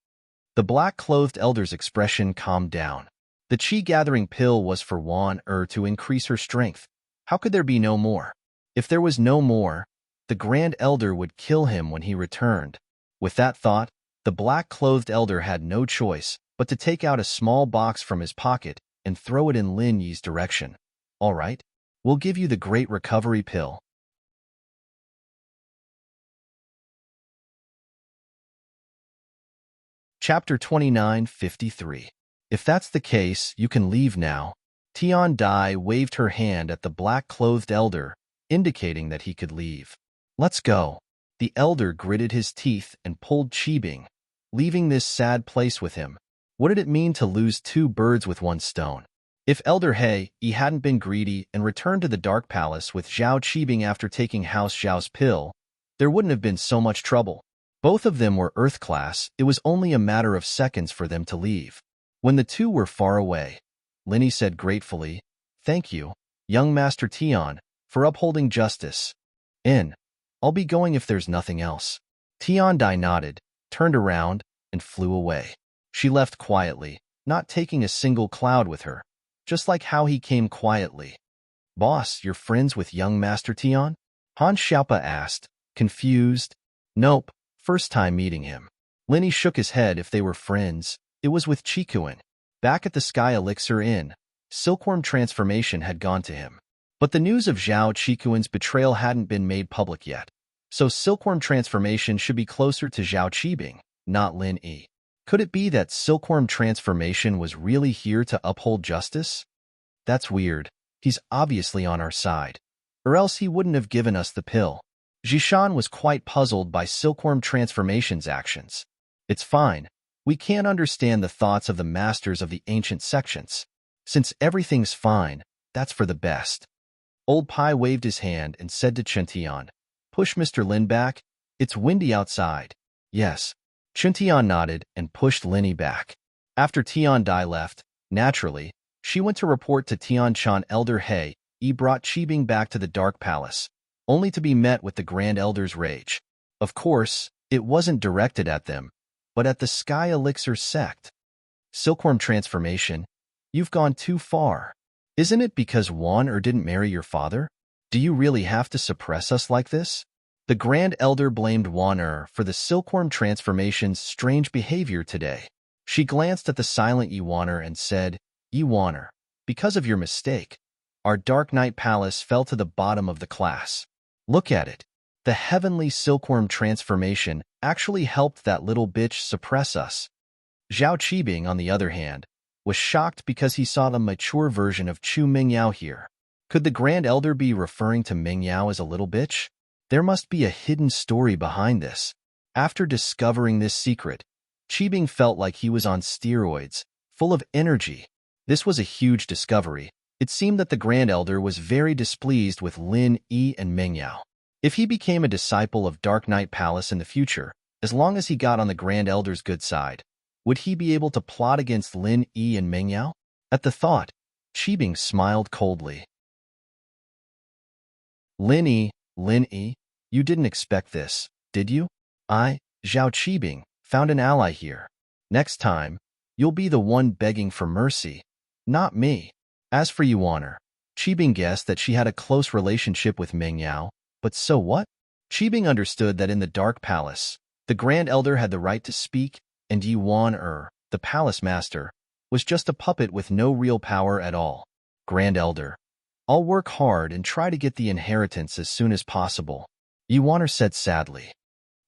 The black-clothed elder's expression calmed down. The Chi-gathering pill was for Wan to increase her strength. How could there be no more? If there was no more, the Grand Elder would kill him when he returned. With that thought, the black-clothed elder had no choice but to take out a small box from his pocket and throw it in Lin Yi's direction. All right, we'll give you the Great Recovery Pill. Chapter 29:53. If that's the case, you can leave now. Tian Dai waved her hand at the black-clothed elder, indicating that he could leave. Let's go. The elder gritted his teeth and pulled Qibing, leaving this sad place with him. What did it mean to lose two birds with one stone? If Elder He hadn't been greedy and returned to the Dark Palace with Zhao Qibing after taking House Zhao's pill, there wouldn't have been so much trouble. Both of them were Earth-class. It was only a matter of seconds for them to leave. When the two were far away, Lin Yi said gratefully, Thank you, young Master Tian, for upholding justice. I'll be going if there's nothing else. Tian Dai nodded, turned around, and flew away. She left quietly, not taking a single cloud with her, just like how he came quietly. Boss, you're friends with young Master Tian? Han Xiaopa asked, confused. Nope, first time meeting him. Lin Yi shook his head. If they were friends, it was with Qikuan. Back at the Sky Elixir Inn, Silkworm transformation had gone to him. But the news of Zhao Qikuan's betrayal hadn't been made public yet, so Silkworm transformation should be closer to Zhao Qibing, not Lin Yi. Could it be that Silkworm transformation was really here to uphold justice? That's weird. He's obviously on our side, or else he wouldn't have given us the pill. Zhishan was quite puzzled by Silkworm transformation's actions. It's fine. We can't understand the thoughts of the masters of the ancient sections. Since everything's fine, that's for the best. Old Pai waved his hand and said to Chuntian, Push Mr. Lin back. It's windy outside. Yes. Chuntian nodded and pushed Lin Yi back. After Tian Dai left, naturally, She went to report to Tianshan Elder He brought Qibing back to the Dark Palace, only to be met with the Grand Elder's rage. Of course, it wasn't directed at them, but at the Sky Elixir sect. Silkworm transformation, you've gone too far. Isn't it because Wan didn't marry your father? Do you really have to suppress us like this? The Grand Elder blamed Wan for the silkworm transformation's strange behavior today. She glanced at the silent Yuaner and said, Yuaner, because of your mistake, our Dark Night Palace fell to the bottom of the class. Look at it. The heavenly silkworm transformation actually helped that little bitch suppress us. Zhao Qibing, on the other hand, was shocked because he saw the mature version of Chu Mingyao here. Could the Grand Elder be referring to Mingyao as a little bitch? There must be a hidden story behind this. After discovering this secret, Qibing felt like he was on steroids, full of energy. This was a huge discovery. It seemed that the Grand Elder was very displeased with Lin Yi and Mingyao. If he became a disciple of Dark Night Palace in the future, as long as he got on the Grand Elder's good side, would he be able to plot against Lin Yi and Mingyao? At the thought, Qibing smiled coldly. Lin Yi, you didn't expect this, did you? I, Zhao Qibing, found an ally here. Next time, you'll be the one begging for mercy, not me. As for Yuaner, Qibing guessed that she had a close relationship with Mingyao, but so what? Qibing understood that in the Dark Palace, the Grand Elder had the right to speak, and Yuaner, the Palace Master, was just a puppet with no real power at all. Grand Elder, I'll work hard and try to get the inheritance as soon as possible, Yuaner said sadly.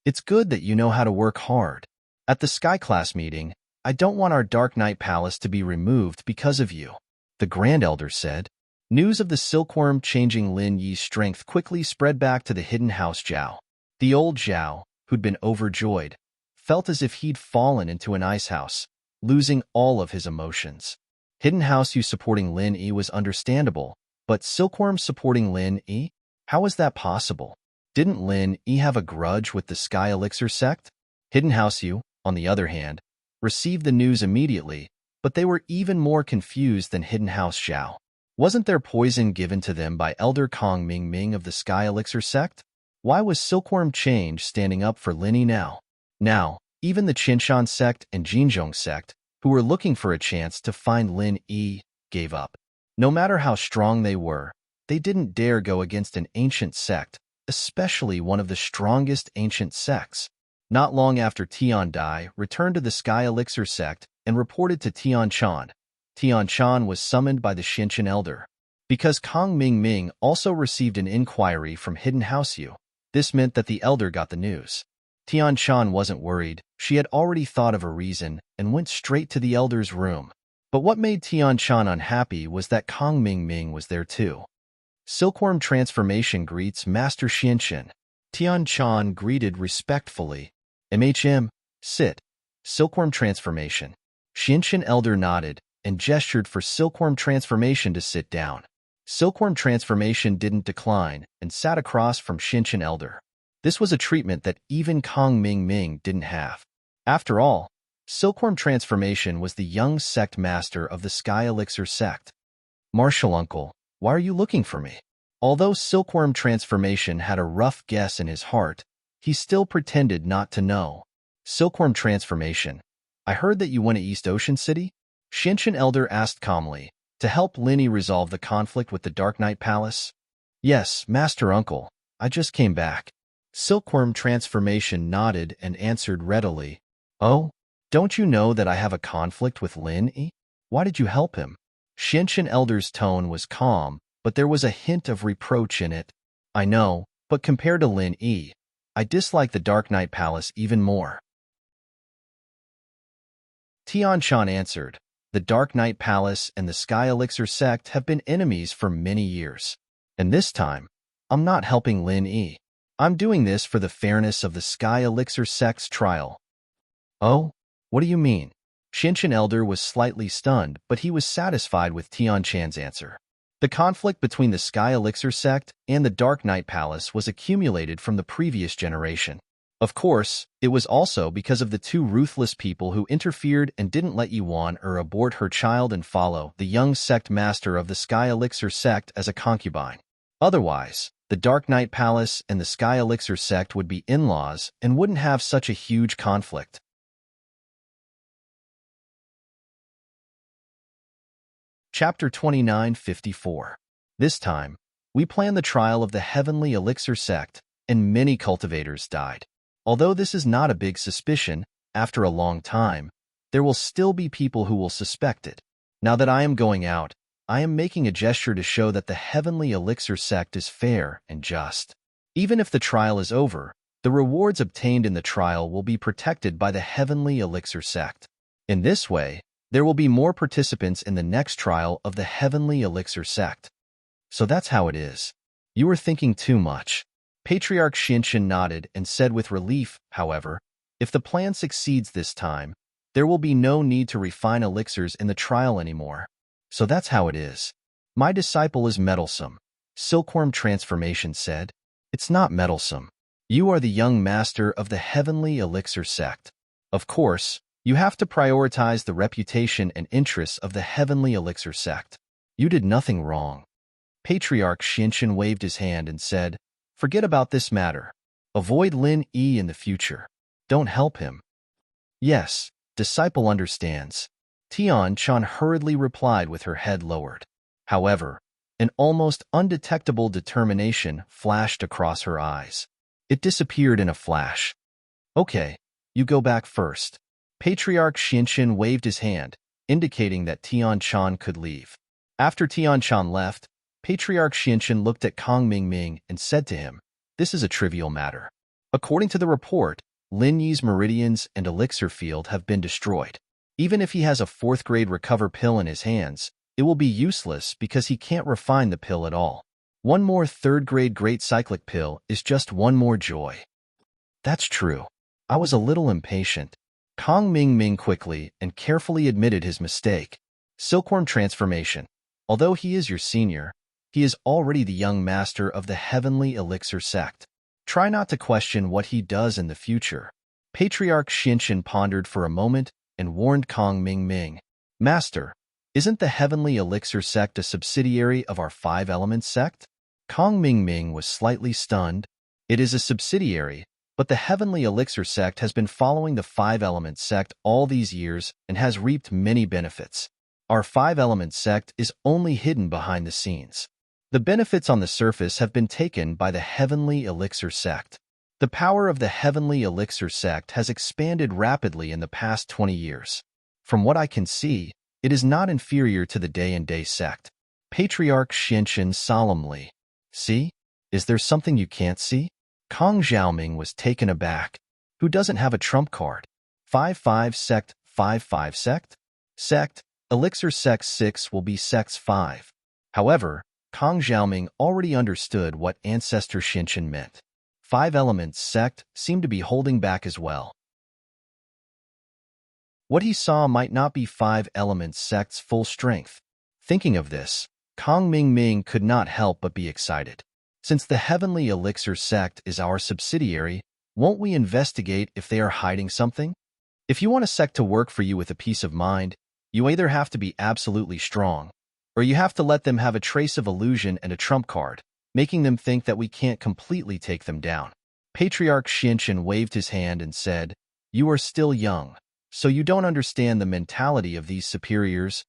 It's good that you know how to work hard. At the Sky Class meeting, I don't want our Dark Night Palace to be removed because of you, the Grand Elder said. News of the silkworm changing Lin Yi's strength quickly spread back to the hidden house Zhao. The old Zhao, who'd been overjoyed, felt as if he'd fallen into an ice house, losing all of his emotions. Hidden House Yu supporting Lin Yi was understandable, but silkworm supporting Lin Yi? How was that possible? Didn't Lin Yi have a grudge with the Sky Elixir sect? Hidden House Yu, on the other hand, received the news immediately, but they were even more confused than Hidden House Zhao. Wasn't there poison given to them by Elder Kong Ming of the Sky Elixir sect? Why was Silkworm Change standing up for Lin Yi now? Now, even the Qinshan sect and Jinzhong sect, who were looking for a chance to find Lin Yi, gave up. No matter how strong they were, they didn't dare go against an ancient sect, especially one of the strongest ancient sects. Not long after Tian Dai returned to the Sky Elixir sect and reported to Tianshan. Tianshan was summoned by the Qinshan Elder. Because Kong Ming also received an inquiry from Hidden House Yu, this meant that the Elder got the news. Tianshan wasn't worried. She had already thought of a reason and went straight to the Elder's room. But what made Tianshan unhappy was that Kong Ming was there too. Silkworm transformation greets Master Qinshan. Tianshan greeted respectfully. Sit. Silkworm transformation. Qinshan Elder nodded and gestured for Silkworm transformation to sit down. Silkworm transformation didn't decline and sat across from Qinshan Elder. This was a treatment that even Kong Ming didn't have. After all, Silkworm transformation was the young sect master of the Sky Elixir sect. Martial Uncle, why are you looking for me? Although Silkworm transformation had a rough guess in his heart, he still pretended not to know. Silkworm transformation, I heard that you went to East Ocean City? Qinshan Elder asked calmly, to help Lin Yi resolve the conflict with the Dark Night Palace. Yes, Master Uncle, I just came back. Silkworm transformation nodded and answered readily. Oh, don't you know that I have a conflict with Lin Yi? Why did you help him? Qinshan Elder's tone was calm, but there was a hint of reproach in it. I know, but compared to Lin Yi, I dislike the Dark Night Palace even more. Tianshan answered, the Dark Night Palace and the Sky Elixir sect have been enemies for many years. And this time, I'm not helping Lin Yi. I'm doing this for the fairness of the Sky Elixir sect's trial. Oh? What do you mean? Qinshan Elder was slightly stunned, but he was satisfied with Tianshan's answer. The conflict between the Sky Elixir sect and the Dark Night Palace was accumulated from the previous generation. Of course, it was also because of the two ruthless people who interfered and didn't let Yuan abort her child and follow the young sect master of the Sky Elixir sect as a concubine. Otherwise, the Dark Knight Palace and the Sky Elixir sect would be in-laws and wouldn't have such a huge conflict. Chapter 2954. This time, we plan the trial of the Heavenly Elixir sect, and many cultivators died. Although this is not a big suspicion, after a long time, there will still be people who will suspect it. Now that I am going out, I am making a gesture to show that the Heavenly Elixir sect is fair and just. Even if the trial is over, the rewards obtained in the trial will be protected by the Heavenly Elixir sect. In this way, there will be more participants in the next trial of the Heavenly Elixir sect. So that's how it is. You were thinking too much. Patriarch Xinshin nodded and said with relief, however, if the plan succeeds this time, there will be no need to refine elixirs in the trial anymore. So that's how it is. My disciple is meddlesome, Silkworm Transformation said. It's not meddlesome. You are the young master of the Heavenly Elixir sect. Of course, you have to prioritize the reputation and interests of the Heavenly Elixir sect. You did nothing wrong. Patriarch Xinshin waved his hand and said, forget about this matter. Avoid Lin Yi in the future. Don't help him. Yes, disciple understands. Tian Chan hurriedly replied with her head lowered. However, an almost undetectable determination flashed across her eyes. It disappeared in a flash. Okay, you go back first. Patriarch Xinshin waved his hand, indicating that Tian Chan could leave. After Tian Chan left, Patriarch Xinshin looked at Kong Mingming and said to him, this is a trivial matter. According to the report, Lin Yi's meridians and elixir field have been destroyed. Even if he has a 4th-grade recover pill in his hands, it will be useless because he can't refine the pill at all. One more 3rd-grade great cyclic pill is just one more joy. That's true. I was a little impatient. Kong Mingming quickly and carefully admitted his mistake. Silkworm Transformation. Although he is your senior, he is already the young master of the Heavenly Elixir sect. Try not to question what he does in the future. Patriarch Xinshin pondered for a moment and warned Kong Mingming. Master, isn't the Heavenly Elixir sect a subsidiary of our 5-element sect? Kong Mingming was slightly stunned. It is a subsidiary, but the Heavenly Elixir sect has been following the 5-element sect all these years and has reaped many benefits. Our 5-element sect is only hidden behind the scenes. The benefits on the surface have been taken by the Heavenly Elixir sect. The power of the Heavenly Elixir sect has expanded rapidly in the past 20 years. From what I can see, it is not inferior to the Day-and-Day sect. Patriarch Xinshin solemnly. See? Is there something you can't see? Kong Xiaoming was taken aback. Who doesn't have a trump card? 5-5 sect, 5-5 sect? Sect, Elixir sect 6 will be sect 5. However, Kong Xiaoming already understood what Ancestor Xinshin meant. 5-element sect seemed to be holding back as well. What he saw might not be 5-element sect's full strength. Thinking of this, Kong Mingming could not help but be excited. Since the Heavenly Elixir sect is our subsidiary, won't we investigate if they are hiding something? If you want a sect to work for you with a peace of mind, you either have to be absolutely strong, or you have to let them have a trace of illusion and a trump card, making them think that we can't completely take them down. Patriarch Xinshin waved his hand and said, you are still young, so you don't understand the mentality of these superiors.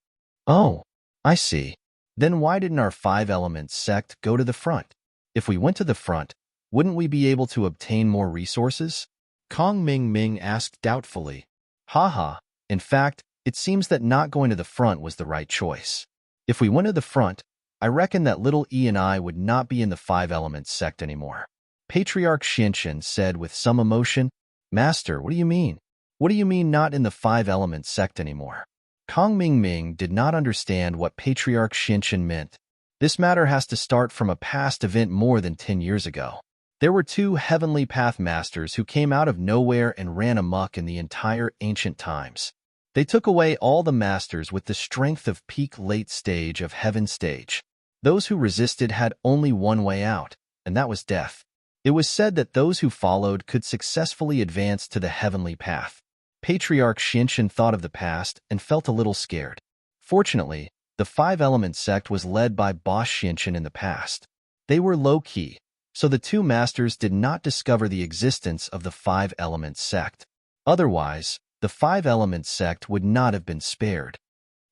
Oh, I see. Then why didn't our 5-element sect go to the front? If we went to the front, wouldn't we be able to obtain more resources? Kong Mingming asked doubtfully. Haha, in fact, it seems that not going to the front was the right choice. If we went to the front, I reckon that little E and I would not be in the 5-element sect anymore. Patriarch Xinshin said with some emotion, Master, what do you mean? What do you mean not in the 5-element sect anymore? Kong Mingming did not understand what Patriarch Xinshin meant. This matter has to start from a past event more than 10 years ago. There were 2 Heavenly Path Masters who came out of nowhere and ran amok in the entire ancient times. They took away all the masters with the strength of peak late stage of heaven stage. Those who resisted had only one way out, and that was death. It was said that those who followed could successfully advance to the heavenly path. Patriarch Xianxin thought of the past and felt a little scared. Fortunately, the Five-Element sect was led by boss Xianxin in the past. They were low-key, so the two masters did not discover the existence of the Five-Element sect. Otherwise, the Five-Element sect would not have been spared.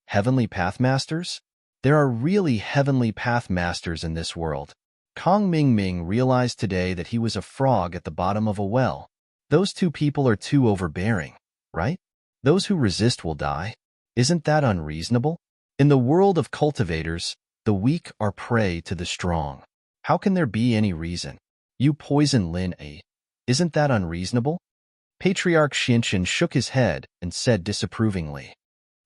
Heavenly Path Masters? There are really Heavenly Path Masters in this world. Kong Mingming realized today that he was a frog at the bottom of a well. Those two people are too overbearing, right? Those who resist will die. Isn't that unreasonable? In the world of cultivators, the weak are prey to the strong. How can there be any reason? You poison Lin A. Isn't that unreasonable? Patriarch Xianxin shook his head and said disapprovingly.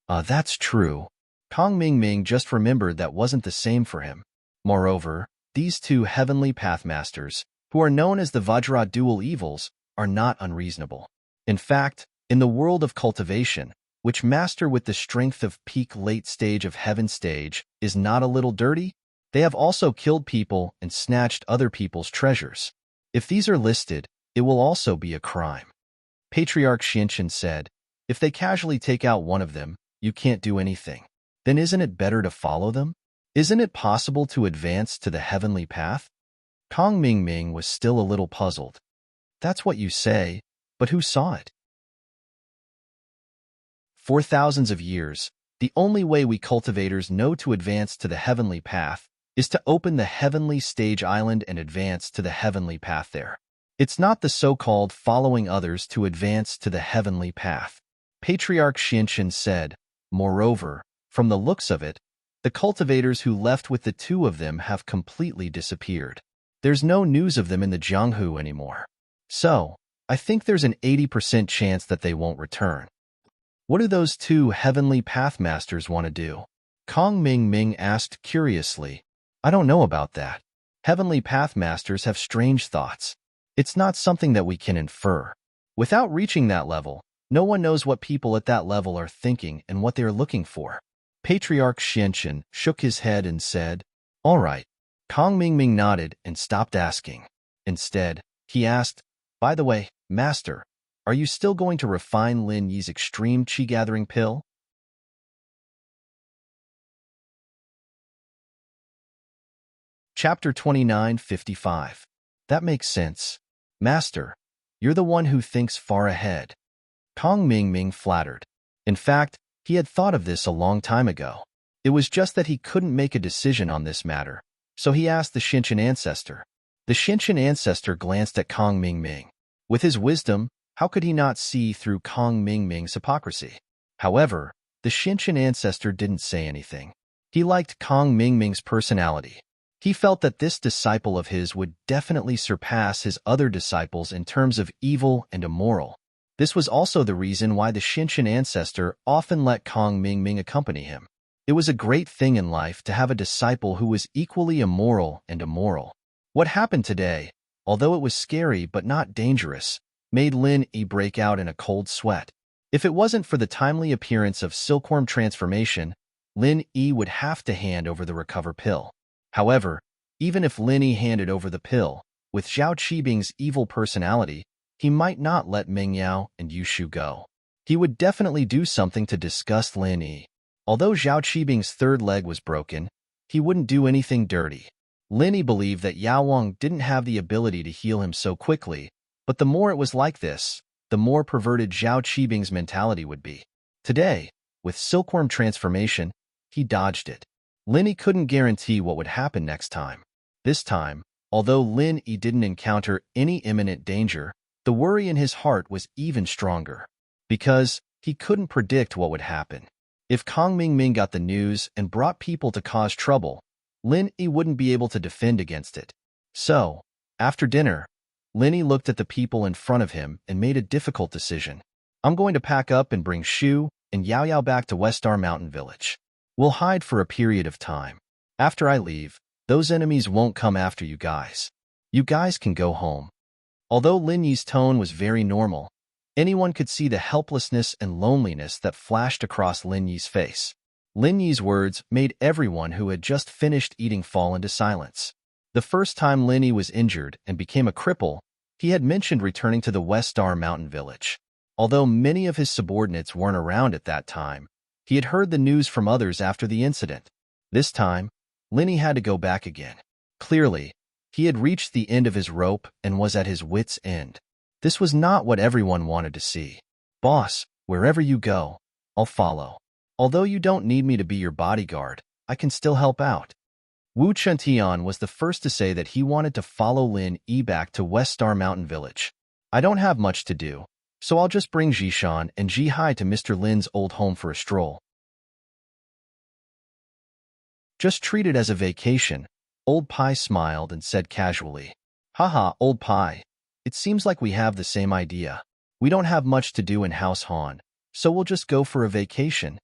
That's true. Kong Mingming just remembered that wasn't the same for him. Moreover, these two heavenly pathmasters, who are known as the Vajra dual evils, are not unreasonable. In fact, in the world of cultivation, which master with the strength of peak late stage of heaven stage is not a little dirty, they have also killed people and snatched other people's treasures. If these are listed, it will also be a crime. Patriarch Xianxin said, if they casually take out one of them, you can't do anything. Then isn't it better to follow them? Isn't it possible to advance to the heavenly path? Kong Mingming was still a little puzzled. That's what you say, but who saw it? For thousands of years, the only way we cultivators know to advance to the heavenly path is to open the heavenly stage island and advance to the heavenly path there. It's not the so-called following others to advance to the heavenly path. Patriarch Xianxin said, moreover, from the looks of it, the cultivators who left with the two of them have completely disappeared. There's no news of them in the Jianghu anymore. So, I think there's an 80% chance that they won't return. What do those two heavenly pathmasters want to do? Kong Mingming asked curiously. I don't know about that. Heavenly pathmasters have strange thoughts. It's not something that we can infer. Without reaching that level, no one knows what people at that level are thinking and what they are looking for. Patriarch Xianxin shook his head and said, all right. Kong Mingming nodded and stopped asking. Instead, he asked, by the way, Master, are you still going to refine Lin Yi's extreme qi-gathering pill? Chapter 29:55. That makes sense. Master, you're the one who thinks far ahead. Kong Mingming flattered. In fact, he had thought of this a long time ago. It was just that he couldn't make a decision on this matter, so he asked the Xianxin ancestor. The Xianxin ancestor glanced at Kong Mingming. With his wisdom, how could he not see through Kong Mingming's hypocrisy? However, the Xianxin ancestor didn't say anything. He liked Kong Mingming's personality. He felt that this disciple of his would definitely surpass his other disciples in terms of evil and immoral. This was also the reason why the Xianxin ancestor often let Kong Mingming accompany him. It was a great thing in life to have a disciple who was equally immoral and immoral. What happened today, although it was scary but not dangerous, made Lin Yi break out in a cold sweat. If it wasn't for the timely appearance of silkworm transformation, Lin Yi would have to hand over the recover pill. However, even if Lin Yi handed over the pill, with Zhao Qibing's evil personality, he might not let Ming Yao and Yushu go. He would definitely do something to disgust Lin Yi. Although Zhao Qibing's third leg was broken, he wouldn't do anything dirty. Lin Yi believed that Yao Wang didn't have the ability to heal him so quickly, but the more it was like this, the more perverted Zhao Qibing's mentality would be. Today, with silkworm transformation, he dodged it. Lin Yi couldn't guarantee what would happen next time. This time, although Lin Yi didn't encounter any imminent danger, the worry in his heart was even stronger, because he couldn't predict what would happen. If Kong Mingming got the news and brought people to cause trouble, Lin Yi wouldn't be able to defend against it. So, after dinner, Lin Yi looked at the people in front of him and made a difficult decision. I'm going to pack up and bring Shu and Yao Yao back to Westar Mountain Village. We'll hide for a period of time. After I leave, those enemies won't come after you guys. You guys can go home. Although Lin Yi's tone was very normal, anyone could see the helplessness and loneliness that flashed across Lin Yi's face. Lin Yi's words made everyone who had just finished eating fall into silence. The first time Lin Yi was injured and became a cripple, he had mentioned returning to the West Star Mountain village. Although many of his subordinates weren't around at that time, he had heard the news from others after the incident. This time, Lin Yi had to go back again. Clearly, he had reached the end of his rope and was at his wits' end. This was not what everyone wanted to see. Boss, wherever you go, I'll follow. Although you don't need me to be your bodyguard, I can still help out. Wu Chuntian was the first to say that he wanted to follow Lin Yi back to West Star Mountain Village. I don't have much to do, so I'll just bring Jishan and Jihai to Mr. Lin's old home for a stroll. Just treat it as a vacation, Old Pai smiled and said casually. Haha, Old Pai, it seems like we have the same idea. We don't have much to do in House Han, so we'll just go for a vacation.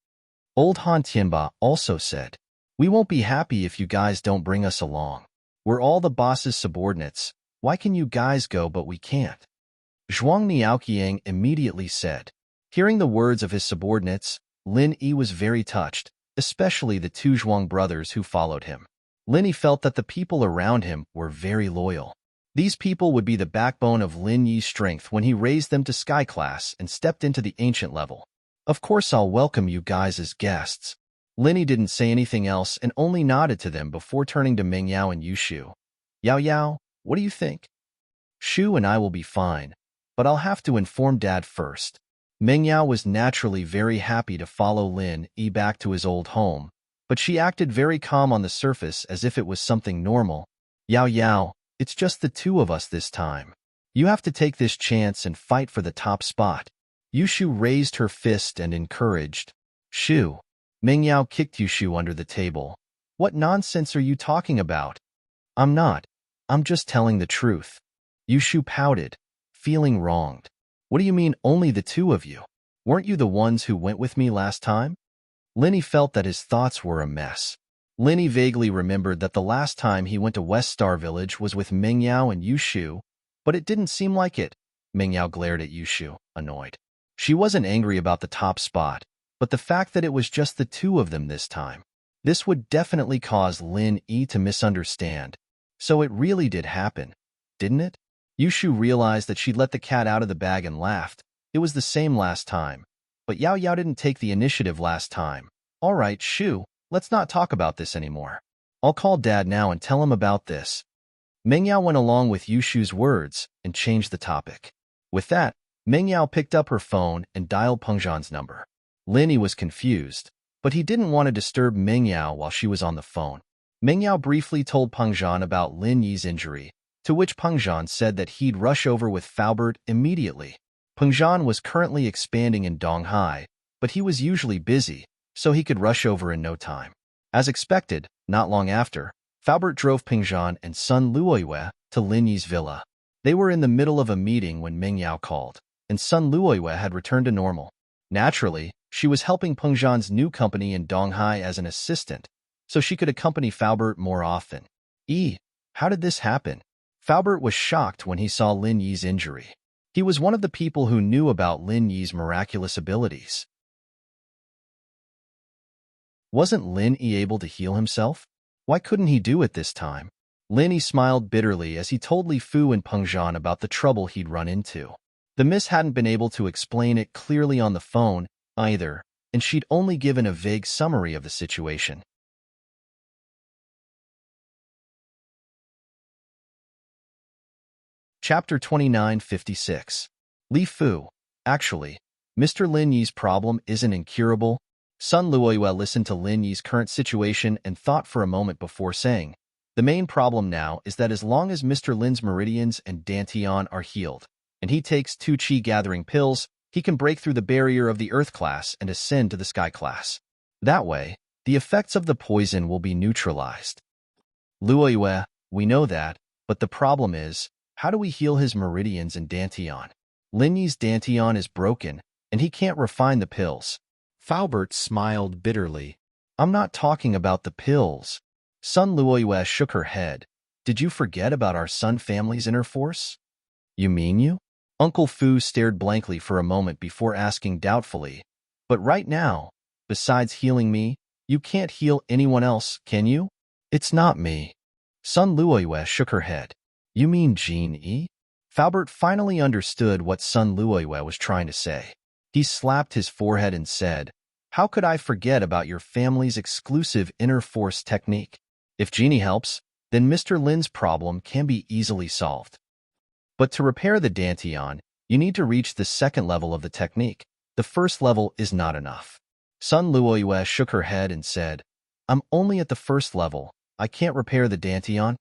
Old Han Tianba also said. We won't be happy if you guys don't bring us along. We're all the boss's subordinates. Why can you guys go but we can't? Zhuang Niaoqiang immediately said. Hearing the words of his subordinates, Lin Yi was very touched, especially the two Zhuang brothers who followed him. Lin Yi felt that the people around him were very loyal. These people would be the backbone of Lin Yi's strength when he raised them to sky class and stepped into the ancient level. Of course I'll welcome you guys as guests. Lin Yi didn't say anything else and only nodded to them before turning to Meng Yao and Yu Shu. Yao Yao, what do you think? Shu and I will be fine, but I'll have to inform Dad first. Meng Yao was naturally very happy to follow Lin Yi back to his old home, but she acted very calm on the surface as if it was something normal. Yao Yao, it's just the two of us this time. You have to take this chance and fight for the top spot. Yu Shu raised her fist and encouraged. Shu. Meng Yao kicked Yu Shu under the table. What nonsense are you talking about? I'm not. I'm just telling the truth. Yu Shu pouted, feeling wronged. What do you mean only the two of you? Weren't you the ones who went with me last time? Lin Yi felt that his thoughts were a mess. Lin Yi vaguely remembered that the last time he went to West Star Village was with Meng Yao and Yu Shu, but it didn't seem like it. Meng Yao glared at Yu Shu, annoyed. She wasn't angry about the top spot, but the fact that it was just the two of them this time. This would definitely cause Lin Yi to misunderstand. So it really did happen, didn't it? Yu Shu realized that she'd let the cat out of the bag and laughed. It was the same last time. But Yao Yao didn't take the initiative last time. All right, Shu, let's not talk about this anymore. I'll call Dad now and tell him about this. Meng Yao went along with Yu Shu's words and changed the topic. With that, Meng Yao picked up her phone and dialed Peng Zhan's number. Lin Yi was confused, but he didn't want to disturb Meng Yao while she was on the phone. Meng Yao briefly told Peng Zhan about Lin Yi's injury, to which Peng Zhan said that he'd rush over with Faubert immediately. Peng Zhan was currently expanding in Donghai, but he was usually busy, so he could rush over in no time. As expected, not long after, Faubert drove Peng Zhan and son Luoyue to Lin Yi's villa. They were in the middle of a meeting when Meng Yao called, and son Luoyue had returned to normal. Naturally, she was helping Peng Zhan's new company in Donghai as an assistant, so she could accompany Faubert more often. How did this happen? Faubert was shocked when he saw Lin Yi's injury. He was one of the people who knew about Lin Yi's miraculous abilities. Wasn't Lin Yi able to heal himself? Why couldn't he do it this time? Lin Yi smiled bitterly as he told Li Fu and Peng Zhan about the trouble he'd run into. The miss hadn't been able to explain it clearly on the phone either, and she'd only given a vague summary of the situation. Chapter 2956. Li Fu. Actually, Mr. Lin Yi's problem isn't incurable. Sun Luoyue listened to Lin Yi's current situation and thought for a moment before saying, the main problem now is that as long as Mr. Lin's meridians and dantian are healed, and he takes 2 qi gathering pills, he can break through the barrier of the Earth class and ascend to the Sky class. That way, the effects of the poison will be neutralized. Luoyue, we know that, but the problem is, how do we heal his meridians and dantian? Lin Yi's dantian is broken, and he can't refine the pills. Faubert smiled bitterly. I'm not talking about the pills. Sun Luoyue shook her head. Did you forget about our Sun family's inner force? You mean you? Uncle Fu stared blankly for a moment before asking doubtfully, but right now, besides healing me, you can't heal anyone else, can you? It's not me. Sun Luoyue shook her head. You mean Jean E? Falbert finally understood what Sun Luoyue was trying to say. He slapped his forehead and said, how could I forget about your family's exclusive inner force technique? If Genie helps, then Mr. Lin's problem can be easily solved. But to repair the Dantian, you need to reach the second level of the technique. The first level is not enough. Sun Luoyue shook her head and said, I'm only at the first level. I can't repair the Dantian.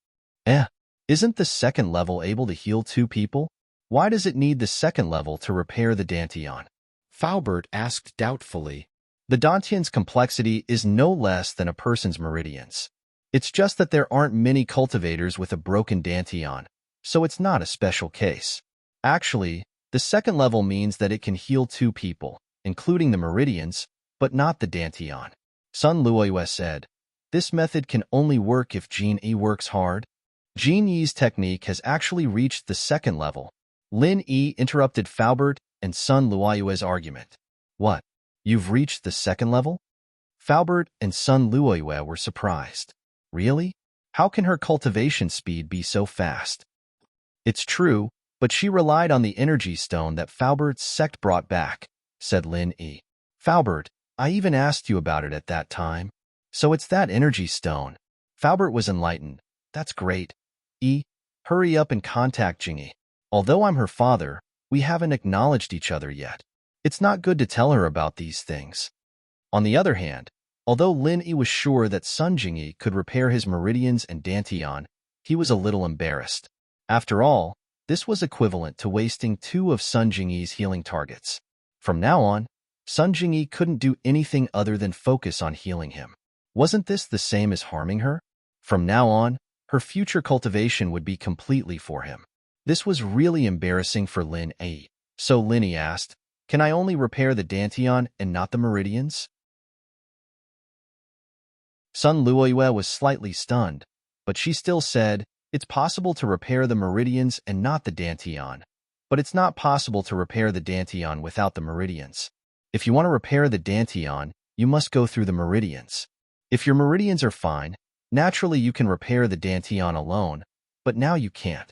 Isn't the second level able to heal 2 people? Why does it need the second level to repair the Dantian? Falbert asked doubtfully. The Dantian's complexity is no less than a person's meridians. It's just that there aren't many cultivators with a broken Dantian, so it's not a special case. Actually, the second level means that it can heal 2 people, including the meridians, but not the Dantian. Sun Luoyue said, this method can only work if Jean E works hard. Jean Yi's technique has actually reached the second level. Lin E interrupted Falbert and Sun Luoyue's argument. What? You've reached the second level? Falbert and Sun Luoyue were surprised. Really? How can her cultivation speed be so fast? It's true, but she relied on the energy stone that Falbert's sect brought back, said Lin E. Falbert, I even asked you about it at that time. So it's that energy stone. Falbert was enlightened. That's great. E, hurry up and contact Jingy. Although I'm her father, we haven't acknowledged each other yet. It's not good to tell her about these things. On the other hand, although Lin E was sure that Sun Jingy could repair his meridians and Dantian, he was a little embarrassed. After all, this was equivalent to wasting 2 of Sun Jingy's healing targets. From now on, Sun Jingy couldn't do anything other than focus on healing him. Wasn't this the same as harming her? From now on, her future cultivation would be completely for him. This was really embarrassing for Lin E. So Lin E asked, can I only repair the Dantian and not the meridians? Sun Luoyue was slightly stunned, but she still said, it's possible to repair the meridians and not the Dantian, but it's not possible to repair the Dantian without the meridians. If you want to repair the Dantian, you must go through the meridians. If your meridians are fine, naturally you can repair the Dantian alone, but now you can't.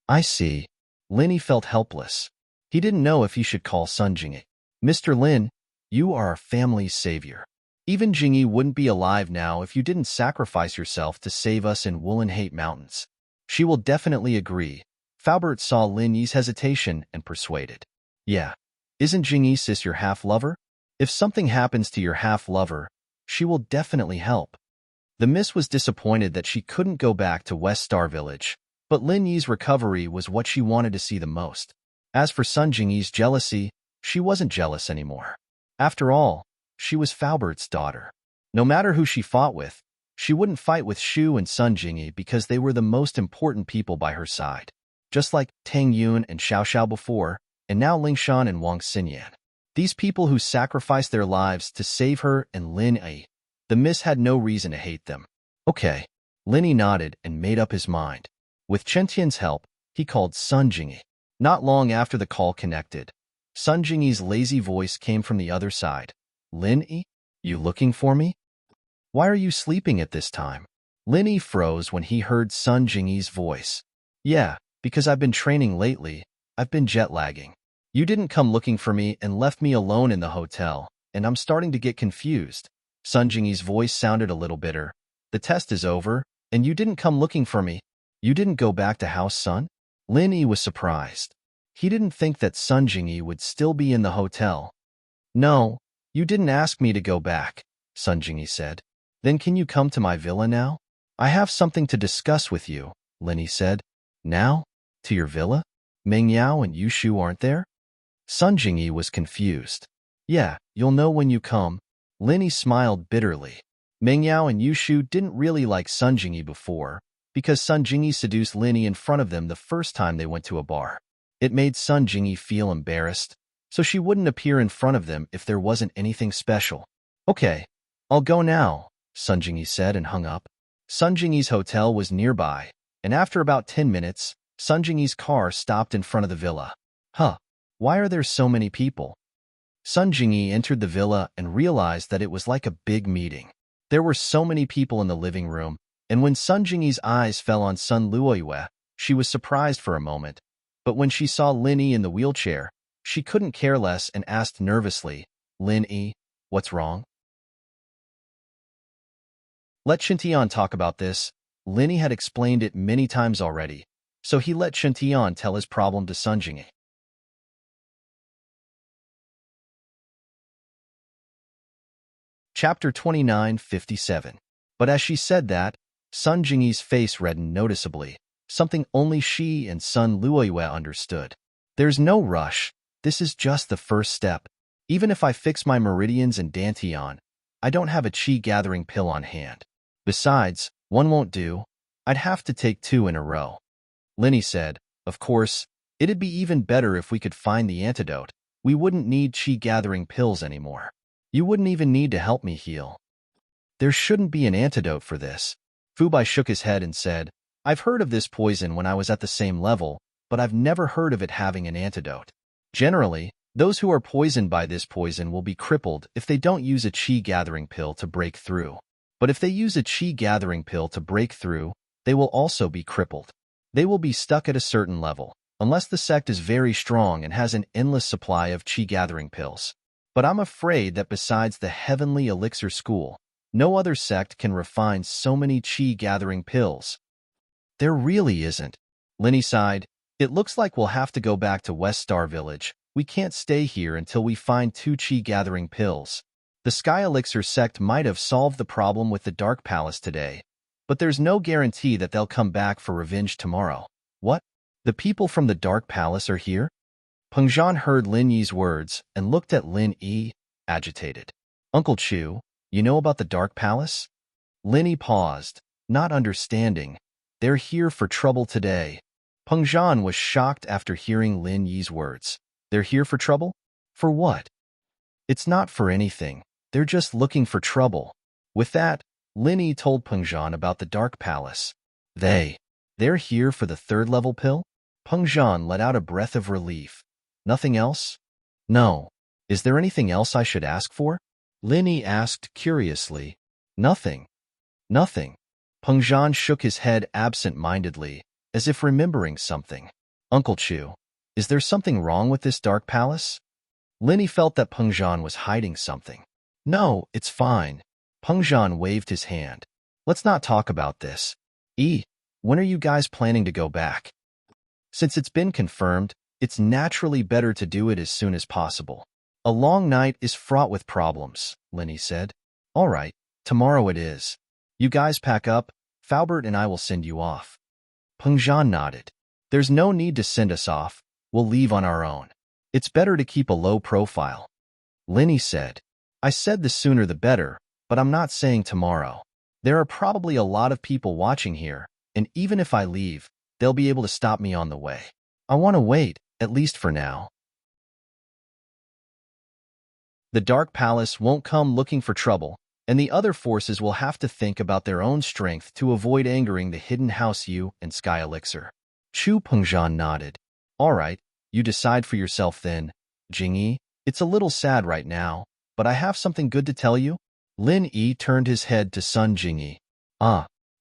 I see. Lin felt helpless. He didn't know if he should call Sun Jingy. Mr. Lin, you are our family's savior. Even Jingy wouldn't be alive now if you didn't sacrifice yourself to save us in Woolen Hate Mountains. She will definitely agree. Falbert saw Lin Yi's hesitation and persuaded. Yeah, isn't Jingy sis your half-lover? If something happens to your half-lover, she will definitely help. The miss was disappointed that she couldn't go back to West Star Village, but Lin Yi's recovery was what she wanted to see the most. As for Sun Jingy's jealousy, she wasn't jealous anymore. After all, she was Falbert's daughter. No matter who she fought with, she wouldn't fight with Shu and Sun Jingy because they were the most important people by her side. Just like Tang Yun and Xiao Xiao before, and now Lingshan and Wang Xinyan. These people who sacrificed their lives to save her and Lin Yi. The miss had no reason to hate them. Okay. Lin Yi nodded and made up his mind. With Chen Tian's help, he called Sun Jingy. Not long after the call connected, Sun Jingy's lazy voice came from the other side. Lin Yi, you looking for me? Why are you sleeping at this time? Lin Yi froze when he heard Sun Jingy's voice. Yeah, because I've been training lately. I've been jet lagging. You didn't come looking for me and left me alone in the hotel, and I'm starting to get confused. Sun Jingy's voice sounded a little bitter. The test is over, and you didn't come looking for me. You didn't go back to House Sun? Lin Yi was surprised. He didn't think that Sun Jingy would still be in the hotel. No, you didn't ask me to go back, Sun Jingy said. Then can you come to my villa now? I have something to discuss with you, Lin Yi said. Now? To your villa? Meng Yao and Yu Shu aren't there? Sun Jingy was confused. Yeah, you'll know when you come. Lin Yi smiled bitterly. Meng Yao and Yu Shu didn't really like Sun Jingy before, because Sun Jingy seduced Lin Yi in front of them the first time they went to a bar. It made Sun Jingy feel embarrassed, so she wouldn't appear in front of them if there wasn't anything special. Okay, I'll go now, Sun Jingy said and hung up. Sun Jingy's hotel was nearby, and after about 10 minutes, Sun Jingy's car stopped in front of the villa. Huh, why are there so many people? Sun Jingy entered the villa and realized that it was like a big meeting. There were so many people in the living room, And when Sun Jingyi's eyes fell on Sun Luoyue, she was surprised for a moment. But when she saw Lin Yi in the wheelchair, she couldn't care less and asked nervously, Lin Yi, what's wrong? Let Shintian talk about this. Lin Yi had explained it many times already, so he let Shintian tell his problem to Sun Jingyi. Chapter 29:57. But as she said that, Sun Jingyi's face reddened noticeably, something only she and Sun Luoyue understood. There's no rush. This is just the first step. Even if I fix my meridians and dantian, I don't have a qi-gathering pill on hand. Besides, one won't do. I'd have to take 2 in a row. Lin Yi said, of course, it'd be even better if we could find the antidote. We wouldn't need qi-gathering pills anymore. You wouldn't even need to help me heal. There shouldn't be an antidote for this. Fu Bai shook his head and said, I've heard of this poison when I was at the same level, but I've never heard of it having an antidote. Generally, those who are poisoned by this poison will be crippled if they don't use a qi-gathering pill to break through. But if they use a qi-gathering pill to break through, they will also be crippled. They will be stuck at a certain level, unless the sect is very strong and has an endless supply of qi-gathering pills. But I'm afraid that besides the Heavenly Elixir School, no other sect can refine so many qi-gathering pills. There really isn't. Lin Yi sighed. It looks like we'll have to go back to West Star Village. We can't stay here until we find 2 qi-gathering pills. The Sky Elixir sect might have solved the problem with the Dark Palace today, but there's no guarantee that they'll come back for revenge tomorrow. What? The people from the Dark Palace are here? Peng Zhan heard Lin Yi's words and looked at Lin Yi, agitated. Uncle Chu, you know about the Dark Palace? Lin Yi paused, not understanding. They're here for trouble today. Peng Zhan was shocked after hearing Lin Yi's words. They're here for trouble? For what? It's not for anything. They're just looking for trouble. With that, Lin Yi told Peng Zhan about the Dark Palace. They're here for the 3rd level pill? Peng Zhan let out a breath of relief. Nothing else? No. Is there anything else I should ask for? Lin Yi asked curiously. Nothing. Nothing. Peng Zhan shook his head absent-mindedly, as if remembering something. Uncle Chu, is there something wrong with this Dark Palace? Lin Yi felt that Peng Zhan was hiding something. No, it's fine. Peng Zhan waved his hand. Let's not talk about this. When are you guys planning to go back? Since it's been confirmed, it's naturally better to do it as soon as possible. A long night is fraught with problems, Lin Yi said. All right, tomorrow it is. You guys pack up, Faubert and I will send you off. Peng Zhan nodded. There's no need to send us off. We'll leave on our own. It's better to keep a low profile. Lin Yi said. I said the sooner the better, but I'm not saying tomorrow. There are probably a lot of people watching here, and even if I leave, they'll be able to stop me on the way. I want to wait, at least for now. The Dark Palace won't come looking for trouble, and the other forces will have to think about their own strength to avoid angering the Hidden House Yu and Sky Elixir. Peng Zhan nodded. All right, you decide for yourself then. Jingyi, it's a little sad right now, but I have something good to tell you. Lin Yi turned his head to Sun Jingyi.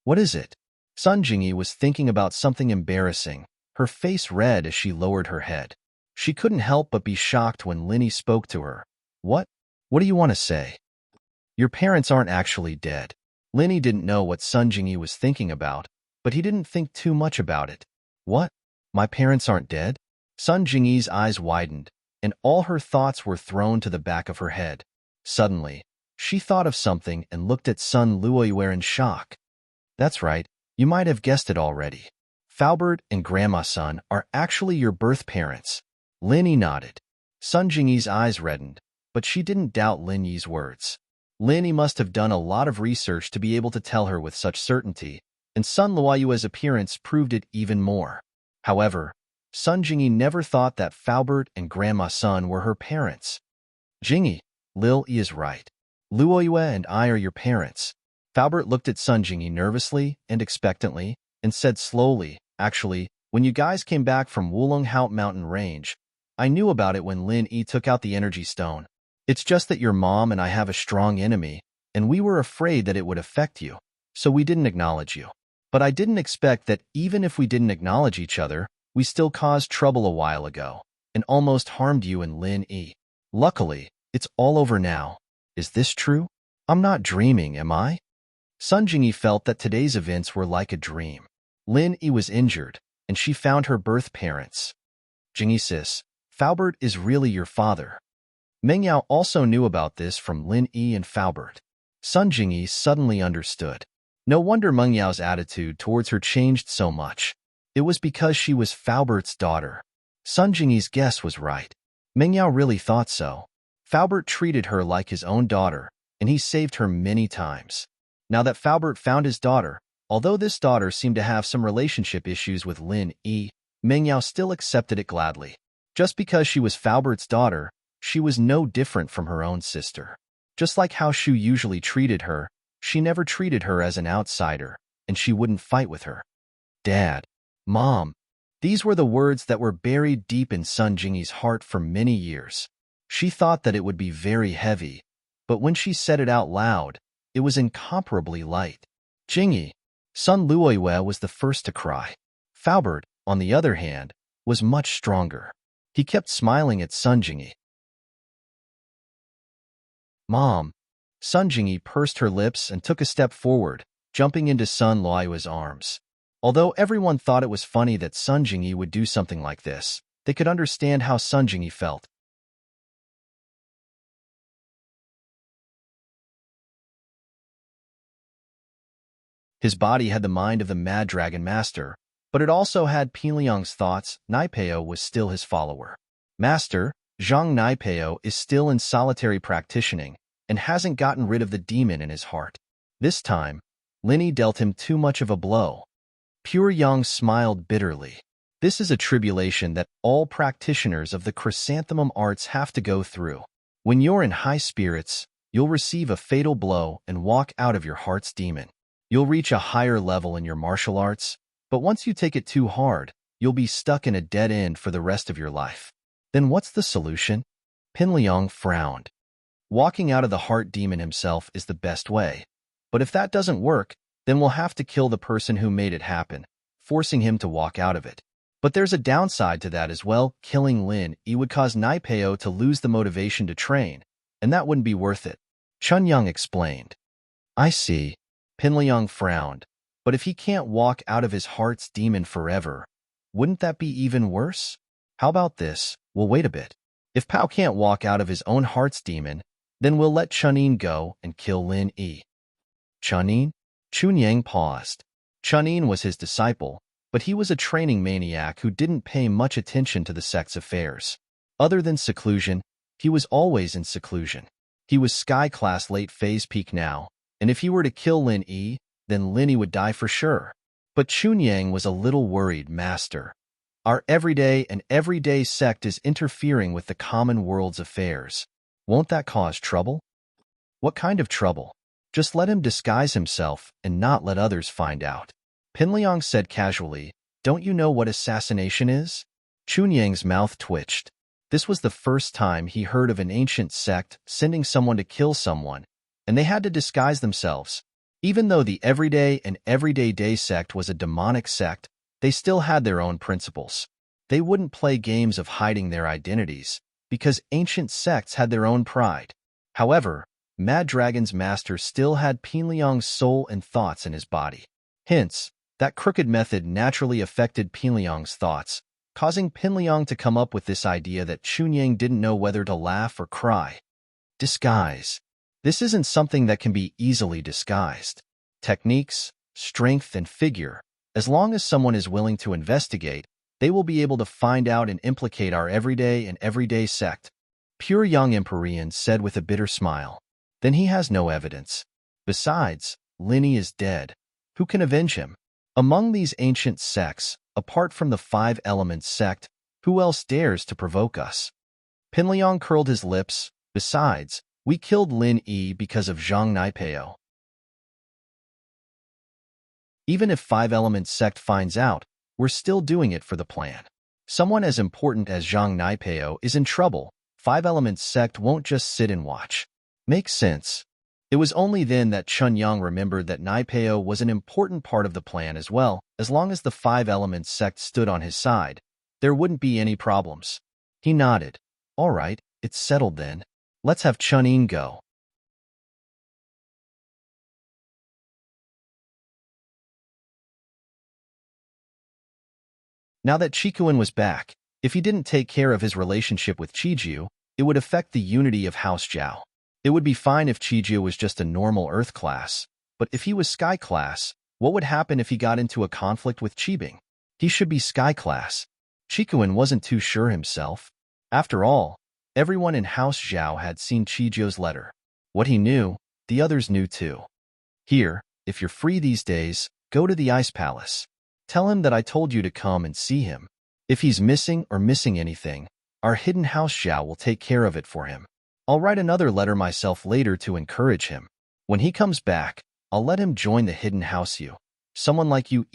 What is it? Sun Jingyi was thinking about something embarrassing, her face red as she lowered her head. She couldn't help but be shocked when Lin Yi spoke to her. What? What do you want to say? Your parents aren't actually dead. Lin Yi didn't know what Sun Jingyi was thinking about, but he didn't think too much about it. What? My parents aren't dead? Sun Jingyi's eyes widened, and all her thoughts were thrown to the back of her head. Suddenly, she thought of something and looked at Sun Luoyue in shock. That's right, you might have guessed it already. Faubert and Grandma Sun are actually your birth parents. Lin Yi nodded. Sun Jingyi's eyes reddened, but she didn't doubt Lin Yi's words. Lin Yi must have done a lot of research to be able to tell her with such certainty, and Sun Luoyue's appearance proved it even more. However, Sun Jingyi never thought that Faubert and Grandma Sun were her parents. Jingyi, Lil Yi is right. Luoyue and I are your parents. Faubert looked at Sun Jingyi nervously and expectantly, and said slowly, actually, when you guys came back from Wulonghout Mountain Range, I knew about it when Lin Yi took out the energy stone. It's just that your mom and I have a strong enemy, and we were afraid that it would affect you. so we didn't acknowledge you. But I didn't expect that even if we didn't acknowledge each other, we still caused trouble a while ago and almost harmed you and Lin E. Luckily, it's all over now. Is this true? I'm not dreaming, am I? Sun Jingyi felt that today's events were like a dream. Lin E was injured, and she found her birth parents. Jingyi sis, Faubert is really your father. Meng Yao also knew about this from Lin E and Faubert. Sun Jingyi suddenly understood. No wonder Meng Yao's attitude towards her changed so much. It was because she was Faubert's daughter. Sun Jingyi's guess was right. Meng Yao really thought so. Faubert treated her like his own daughter, and he saved her many times. Now that Faubert found his daughter, although this daughter seemed to have some relationship issues with Lin E, Meng Yao still accepted it gladly. Just because she was Faubert's daughter, she was no different from her own sister. Just like how Shu usually treated her, she never treated her as an outsider, and she wouldn't fight with her. Dad, Mom. These were the words that were buried deep in Sun Jingyi's heart for many years. She thought that it would be very heavy, but when she said it out loud, it was incomparably light. Jingyi. Sun Luoyue was the first to cry. Faubert, on the other hand, was much stronger. He kept smiling at Sun Jingyi. Mom. Sun Jingyi pursed her lips and took a step forward, jumping into Sun Luoyue's arms. Although everyone thought it was funny that Sun Jingyi would do something like this, they could understand how Sun Jingyi felt. His body had the mind of the Mad Dragon Master, but it also had Pinliang's thoughts. Naipeo was still his follower. Master, Zhang Naipeo is still in solitary practicing and hasn't gotten rid of the demon in his heart. This time, Linny dealt him too much of a blow. Pure Yang smiled bitterly. This is a tribulation that all practitioners of the chrysanthemum arts have to go through. When you're in high spirits, you'll receive a fatal blow and walk out of your heart's demon. You'll reach a higher level in your martial arts, but once you take it too hard, you'll be stuck in a dead end for the rest of your life. Then what's the solution? Pinliang frowned. Walking out of the heart demon himself is the best way, but if that doesn't work, then we'll have to kill the person who made it happen, forcing him to walk out of it. But there's a downside to that as well. Killing Lin Yi would cause Naipeo to lose the motivation to train, and that wouldn't be worth it. Chunyang explained. I see. Pinliang frowned. But if he can't walk out of his heart's demon forever, wouldn't that be even worse? How about this? We'll wait a bit. If Pao can't walk out of his own heart's demon, then we'll let Chunin go and kill Lin Yi. Chunin? Chunyang paused. Chunin was his disciple, but he was a training maniac who didn't pay much attention to the sect's affairs. Other than seclusion, he was always in seclusion. He was sky-class late phase peak now, and if he were to kill Lin Yi, then Lin Yi would die for sure. But Chunyang was a little worried. Master, our everyday sect is interfering with the common world's affairs. Won't that cause trouble? What kind of trouble? Just let him disguise himself and not let others find out. Pinliang said casually, don't you know what assassination is? Chunyang's mouth twitched. This was the first time he heard of an ancient sect sending someone to kill someone, and they had to disguise themselves. Even though the everyday day sect was a demonic sect, they still had their own principles. They wouldn't play games of hiding their identities, because ancient sects had their own pride. However, Mad Dragon's master still had Pinliang's soul and thoughts in his body. Hence, that crooked method naturally affected Pinliang's thoughts, causing Pinliang to come up with this idea that Chunyang didn't know whether to laugh or cry. Disguise. This isn't something that can be easily disguised. Techniques, strength, and figure, as long as someone is willing to investigate, they will be able to find out and implicate our everyday sect. Pure Young Empyrean said with a bitter smile. Then he has no evidence. Besides, Lin Yi is dead. Who can avenge him? Among these ancient sects, apart from the Five Elements sect, who else dares to provoke us? Pinliang curled his lips. Besides, we killed Lin Yi because of Zhang Naipeo. Even if Five Elements sect finds out, we're still doing it for the plan. Someone as important as Zhang Naipeo is in trouble. Five Elements sect won't just sit and watch. Makes sense. It was only then that Chunyang remembered that Naipeo was an important part of the plan as well. As long as the Five Elements sect stood on his side, there wouldn't be any problems. He nodded. All right, it's settled then. Let's have Chunin go. Now that Chikuin was back, if he didn't take care of his relationship with Chiju, it would affect the unity of House Zhao. It would be fine if Chiju was just a normal Earth class, but if he was Sky class, what would happen if he got into a conflict with Qibing? He should be Sky class. Chikuin wasn't too sure himself. After all, everyone in House Zhao had seen Chiju's letter. What he knew, the others knew too. Here, if you're free these days, go to the Ice Palace. Tell him that I told you to come and see him. If he's missing anything, our hidden House Zhao will take care of it for him. I'll write another letter myself later to encourage him. When he comes back, I'll let him join the hidden house you. Someone like you,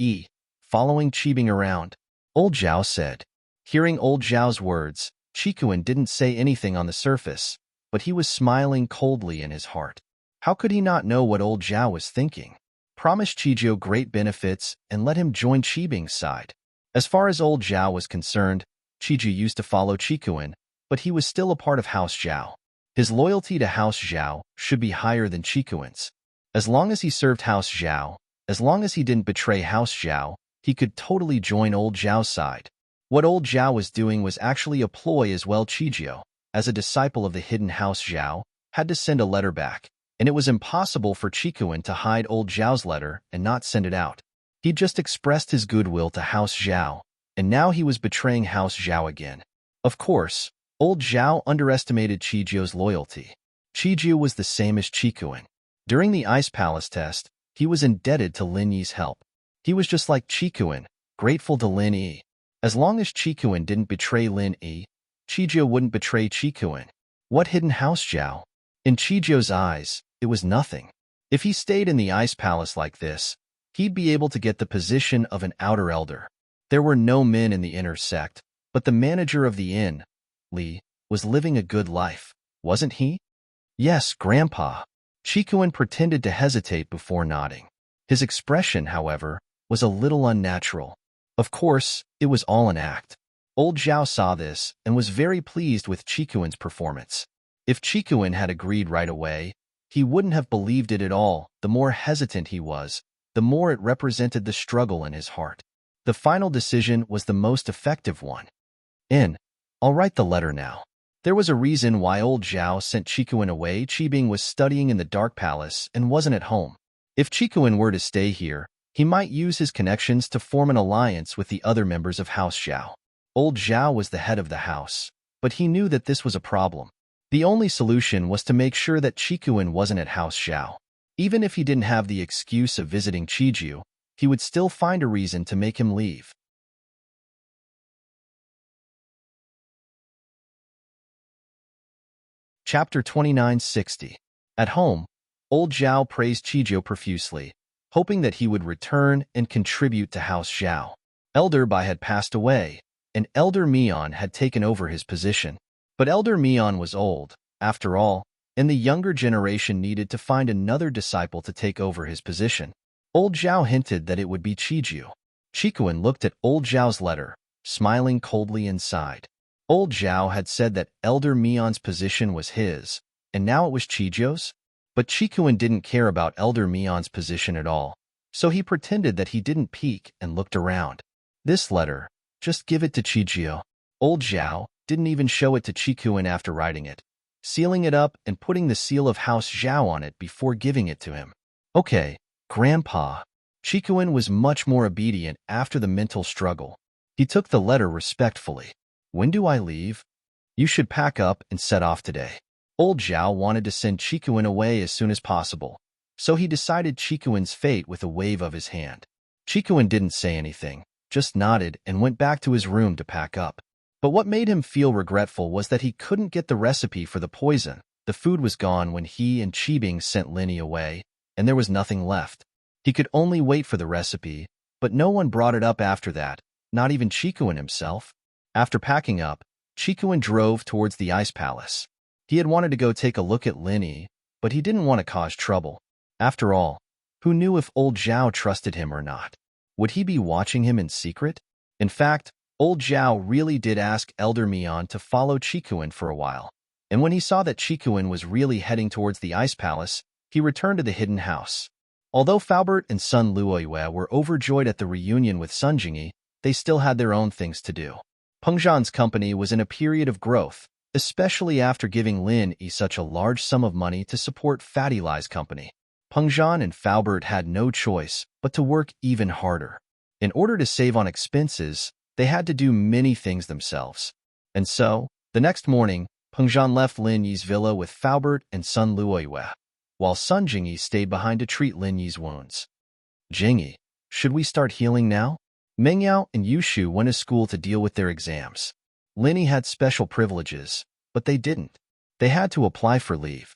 following Qibing around. Old Zhao said. Hearing Old Zhao's words, Chikuin didn't say anything on the surface, but he was smiling coldly in his heart. How could he not know what Old Zhao was thinking? Promise Chijo great benefits and let him join Qibing's side. As far as Old Zhao was concerned, Chiju used to follow Chikuin, but he was still a part of House Zhao. His loyalty to House Zhao should be higher than Chikuin's. As long as he served House Zhao, as long as he didn't betray House Zhao, he could totally join Old Zhao's side. What Old Zhao was doing was actually a ploy as well. Chijio, as a disciple of the hidden House Zhao, had to send a letter back, and it was impossible for Chikuin to hide Old Zhao's letter and not send it out. He'd just expressed his goodwill to House Zhao, and now he was betraying House Zhao again. Of course, Old Zhao underestimated Chijio's loyalty. Chijio was the same as Chikuin. During the Ice Palace test, he was indebted to Lin Yi's help. He was just like Chikuin, grateful to Lin Yi. As long as Chikuin didn't betray Lin Yi, Chijio wouldn't betray Chikuin. What hidden House Zhao? In Chijio's eyes, it was nothing. If he stayed in the Ice Palace like this, he'd be able to get the position of an outer elder. There were no men in the inner sect, but the manager of the inn, Li, was living a good life, wasn't he? Yes, Grandpa. Chikuin pretended to hesitate before nodding. His expression, however, was a little unnatural. Of course, it was all an act. Old Zhao saw this and was very pleased with Chikuin's performance. If Chikuin had agreed right away, he wouldn't have believed it at all. The more hesitant he was, the more it represented the struggle in his heart. The final decision was the most effective one. I'll write the letter now. There was a reason why Old Zhao sent Chikuin away. Qibing was studying in the Dark Palace and wasn't at home. If Chikuin were to stay here, he might use his connections to form an alliance with the other members of House Zhao. Old Zhao was the head of the house, but he knew that this was a problem. The only solution was to make sure that Chikuin wasn't at House Zhao. Even if he didn't have the excuse of visiting Chiju, he would still find a reason to make him leave. Chapter 2960. At home, Old Zhao praised Chiju profusely, hoping that he would return and contribute to House Zhao. Elder Bai had passed away, and Elder Mian had taken over his position. But Elder Mian was old, after all, and the younger generation needed to find another disciple to take over his position. Old Zhao hinted that it would be Chiju. Chikuin looked at Old Zhao's letter, smiling coldly inside. Old Zhao had said that Elder Mian's position was his, and now it was Chiju's? But Chikuin didn't care about Elder Mian's position at all, so he pretended that he didn't peek and looked around. This letter, just give it to Chiju. Old Zhao didn't even show it to Chikuin after writing it, sealing it up and putting the seal of House Zhao on it before giving it to him. Okay, Grandpa. Chikuin was much more obedient after the mental struggle. He took the letter respectfully. When do I leave? You should pack up and set off today. Old Zhao wanted to send Chikuin away as soon as possible, so he decided Chikuin's fate with a wave of his hand. Chikuin didn't say anything, just nodded and went back to his room to pack up. But what made him feel regretful was that he couldn't get the recipe for the poison. The food was gone when he and Qibing sent Linny away, and there was nothing left. He could only wait for the recipe, but no one brought it up after that, not even Chikuin himself. After packing up, Chikuin drove towards the Ice Palace. He had wanted to go take a look at Linny, but he didn't want to cause trouble. After all, who knew if old Zhao trusted him or not? Would he be watching him in secret? In fact, old Zhao really did ask Elder Mian to follow Qikuan for a while. And when he saw that Qikuan was really heading towards the Ice Palace, he returned to the hidden house. Although Faubert and Sun Luoyue were overjoyed at the reunion with Sun Jingyi, they still had their own things to do. Peng Zhan's company was in a period of growth, especially after giving Lin Yi such a large sum of money to support Fatty Lie's company. Peng Zhan and Faubert had no choice but to work even harder. In order to save on expenses, they had to do many things themselves. And so, the next morning, Peng Zhan left Lin Yi's villa with Faubert and Sun Luoyue, while Sun Jingyi stayed behind to treat Lin Yi's wounds. Jingyi, should we start healing now? Mengyao and Yushu went to school to deal with their exams. Lin Yi had special privileges, but they didn't. They had to apply for leave.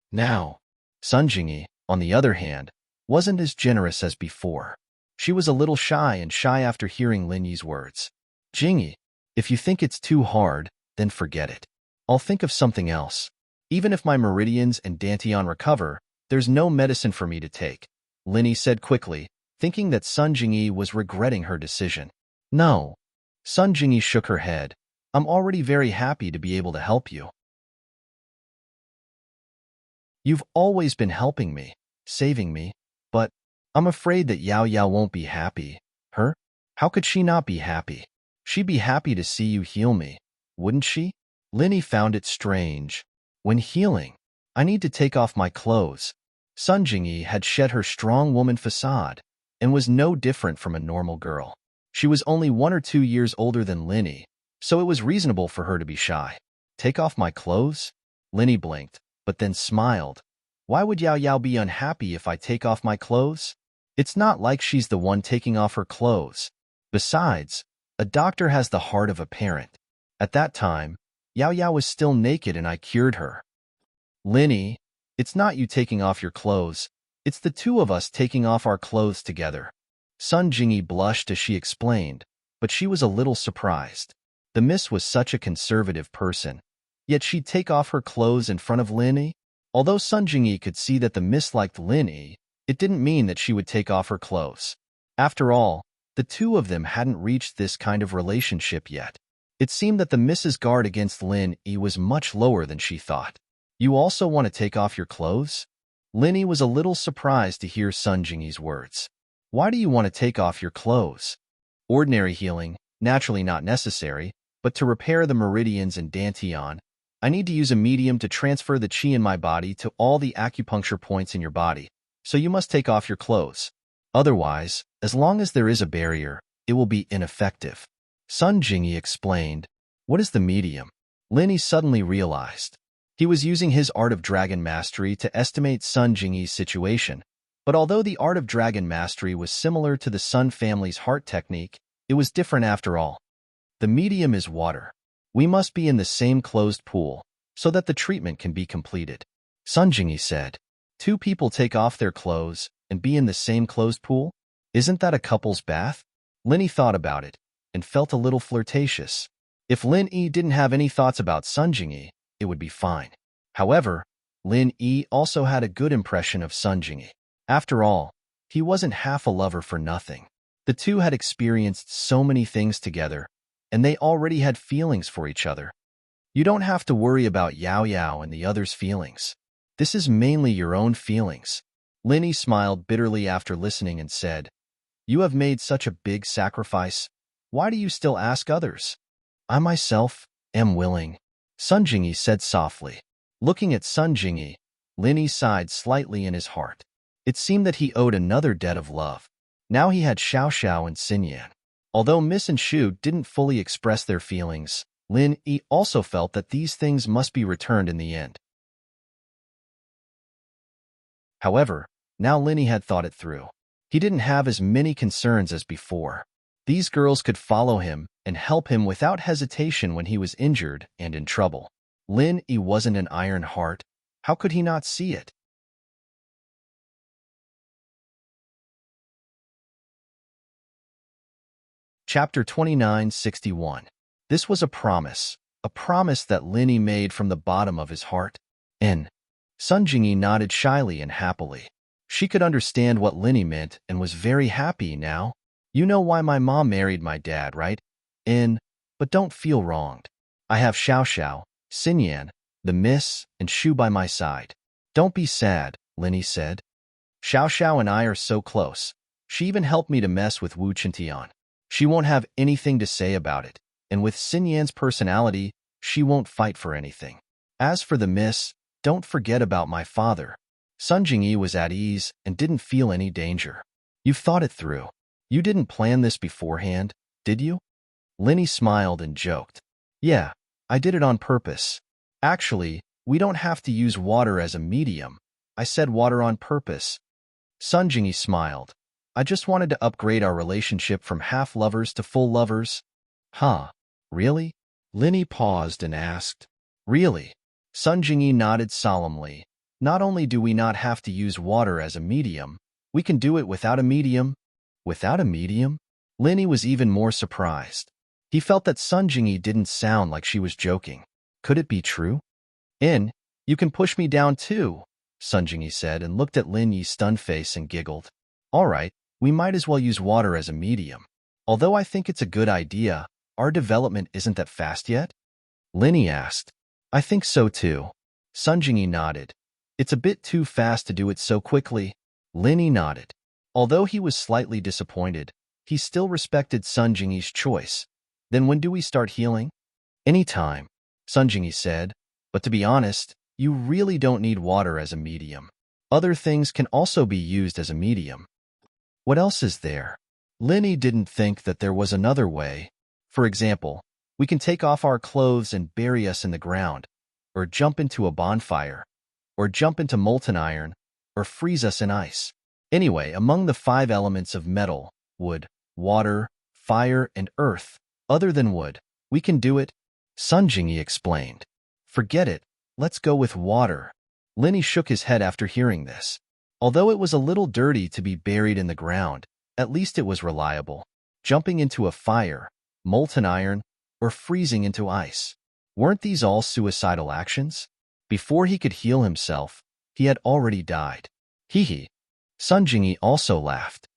Now, Sun Jingyi, on the other hand, wasn't as generous as before. She was a little shy after hearing Lin Yi's words. Jingyi, if you think it's too hard, then forget it. I'll think of something else. Even if my meridians and dantian recover, there's no medicine for me to take, Lin Yi said quickly, thinking that Sun Jingyi was regretting her decision. No. Sun Jingyi shook her head. I'm already very happy to be able to help you. You've always been helping me, saving me, but I'm afraid that Yao Yao won't be happy. Her? How could she not be happy? She'd be happy to see you heal me, wouldn't she? Lin Yi found it strange. When healing, I need to take off my clothes. Sun Jingyi had shed her strong woman facade and was no different from a normal girl. She was only 1 or 2 years older than Lin Yi, so it was reasonable for her to be shy. Take off my clothes? Lin Yi blinked, but then smiled. Why would Yao Yao be unhappy if I take off my clothes? It's not like she's the one taking off her clothes. Besides, a doctor has the heart of a parent. At that time, Yao Yao was still naked and I cured her. Lin Yi, it's not you taking off your clothes. It's the two of us taking off our clothes together. Sun Jingyi blushed as she explained, but she was a little surprised. The miss was such a conservative person, yet she'd take off her clothes in front of Lin Yi? Although Sun Jingyi could see that the miss liked Lin Yi, it didn't mean that she would take off her clothes. After all, the two of them hadn't reached this kind of relationship yet. It seemed that the miss's guard against Lin Yi was much lower than she thought. You also want to take off your clothes? Lin Yi was a little surprised to hear Sun Jingyi's words. Why do you want to take off your clothes? Ordinary healing, naturally not necessary, but to repair the meridians and dantian, I need to use a medium to transfer the qi in my body to all the acupuncture points in your body, so you must take off your clothes. Otherwise, as long as there is a barrier, it will be ineffective. Sun Jingyi explained. What is the medium? Lin Yi suddenly realized. He was using his art of dragon mastery to estimate Sun Jingyi's situation, but although the art of dragon mastery was similar to the Sun family's heart technique, it was different after all. The medium is water. We must be in the same closed pool, so that the treatment can be completed. Sun Jingyi said. 2 people take off their clothes and be in the same closed pool? Isn't that a couple's bath? Lin Yi thought about it and felt a little flirtatious. If Lin Yi didn't have any thoughts about Sun Jingyi, it would be fine. However, Lin Yi also had a good impression of Sun Jingyi. After all, he wasn't half a lover for nothing. The two had experienced so many things together, and they already had feelings for each other. You don't have to worry about Yao Yao and the other's feelings. This is mainly your own feelings. Lin Yi smiled bitterly after listening and said, You have made such a big sacrifice. Why do you still ask others? I myself am willing, Sun Jingyi said softly. Looking at Sun Jingyi, Lin Yi sighed slightly in his heart. It seemed that he owed another debt of love. Now he had Xiao Xiao and Xinyan. Although Miss and Shu didn't fully express their feelings, Lin Yi also felt that these things must be returned in the end. However, now Lin Yi had thought it through. He didn't have as many concerns as before. These girls could follow him and help him without hesitation when he was injured and in trouble. Lin Yi wasn't an iron heart. How could he not see it? Chapter 2961. This was a promise that Lin Yi made from the bottom of his heart. Sun Jingyi nodded shyly and happily. She could understand what Linny meant and was very happy now. You know why my mom married my dad, right? But don't feel wronged. I have Xiao Xiao, Xinyan, the Miss, and Shu by my side. Don't be sad, Linny said. Xiao Xiao and I are so close. She even helped me to mess with Wu Qintian. She won't have anything to say about it, and with Xinyan's personality, she won't fight for anything. As for the Miss, don't forget about my father. Sun Jingyi was at ease and didn't feel any danger. You've thought it through. You didn't plan this beforehand, did you? Linny smiled and joked. Yeah, I did it on purpose. Actually, we don't have to use water as a medium. I said water on purpose. Sun Jingyi smiled. I just wanted to upgrade our relationship from half-lovers to full lovers. Huh, really? Linny paused and asked. Really? Sun Jingyi nodded solemnly. Not only do we not have to use water as a medium, we can do it without a medium. Without a medium? Linny was even more surprised. He felt that Sun Jingyi didn't sound like she was joking. Could it be true? You can push me down too, Sun Jingyi said and looked at Lin Yi's stunned face and giggled. All right, we might as well use water as a medium. Although I think it's a good idea, our development isn't that fast yet? Linny asked. I think so too. Sun Jingyi nodded. It's a bit too fast to do it so quickly. Linny nodded. Although he was slightly disappointed, he still respected Sun Jingyi's choice. Then when do we start healing? Anytime, Sun Jingyi said. But to be honest, you really don't need water as a medium. Other things can also be used as a medium. What else is there? Linny didn't think that there was another way. For example, we can take off our clothes and bury us in the ground, or jump into a bonfire, or jump into molten iron, or freeze us in ice. Anyway, among the 5 elements of metal, wood, water, fire, and earth, other than wood, we can do it, Sun Jingyi explained. Forget it, let's go with water. Linny shook his head after hearing this. Although it was a little dirty to be buried in the ground, at least it was reliable. Jumping into a fire, molten iron, or freezing into ice. Weren't these all suicidal actions? Before he could heal himself, he had already died. Hee. Sun Jingyi also laughed.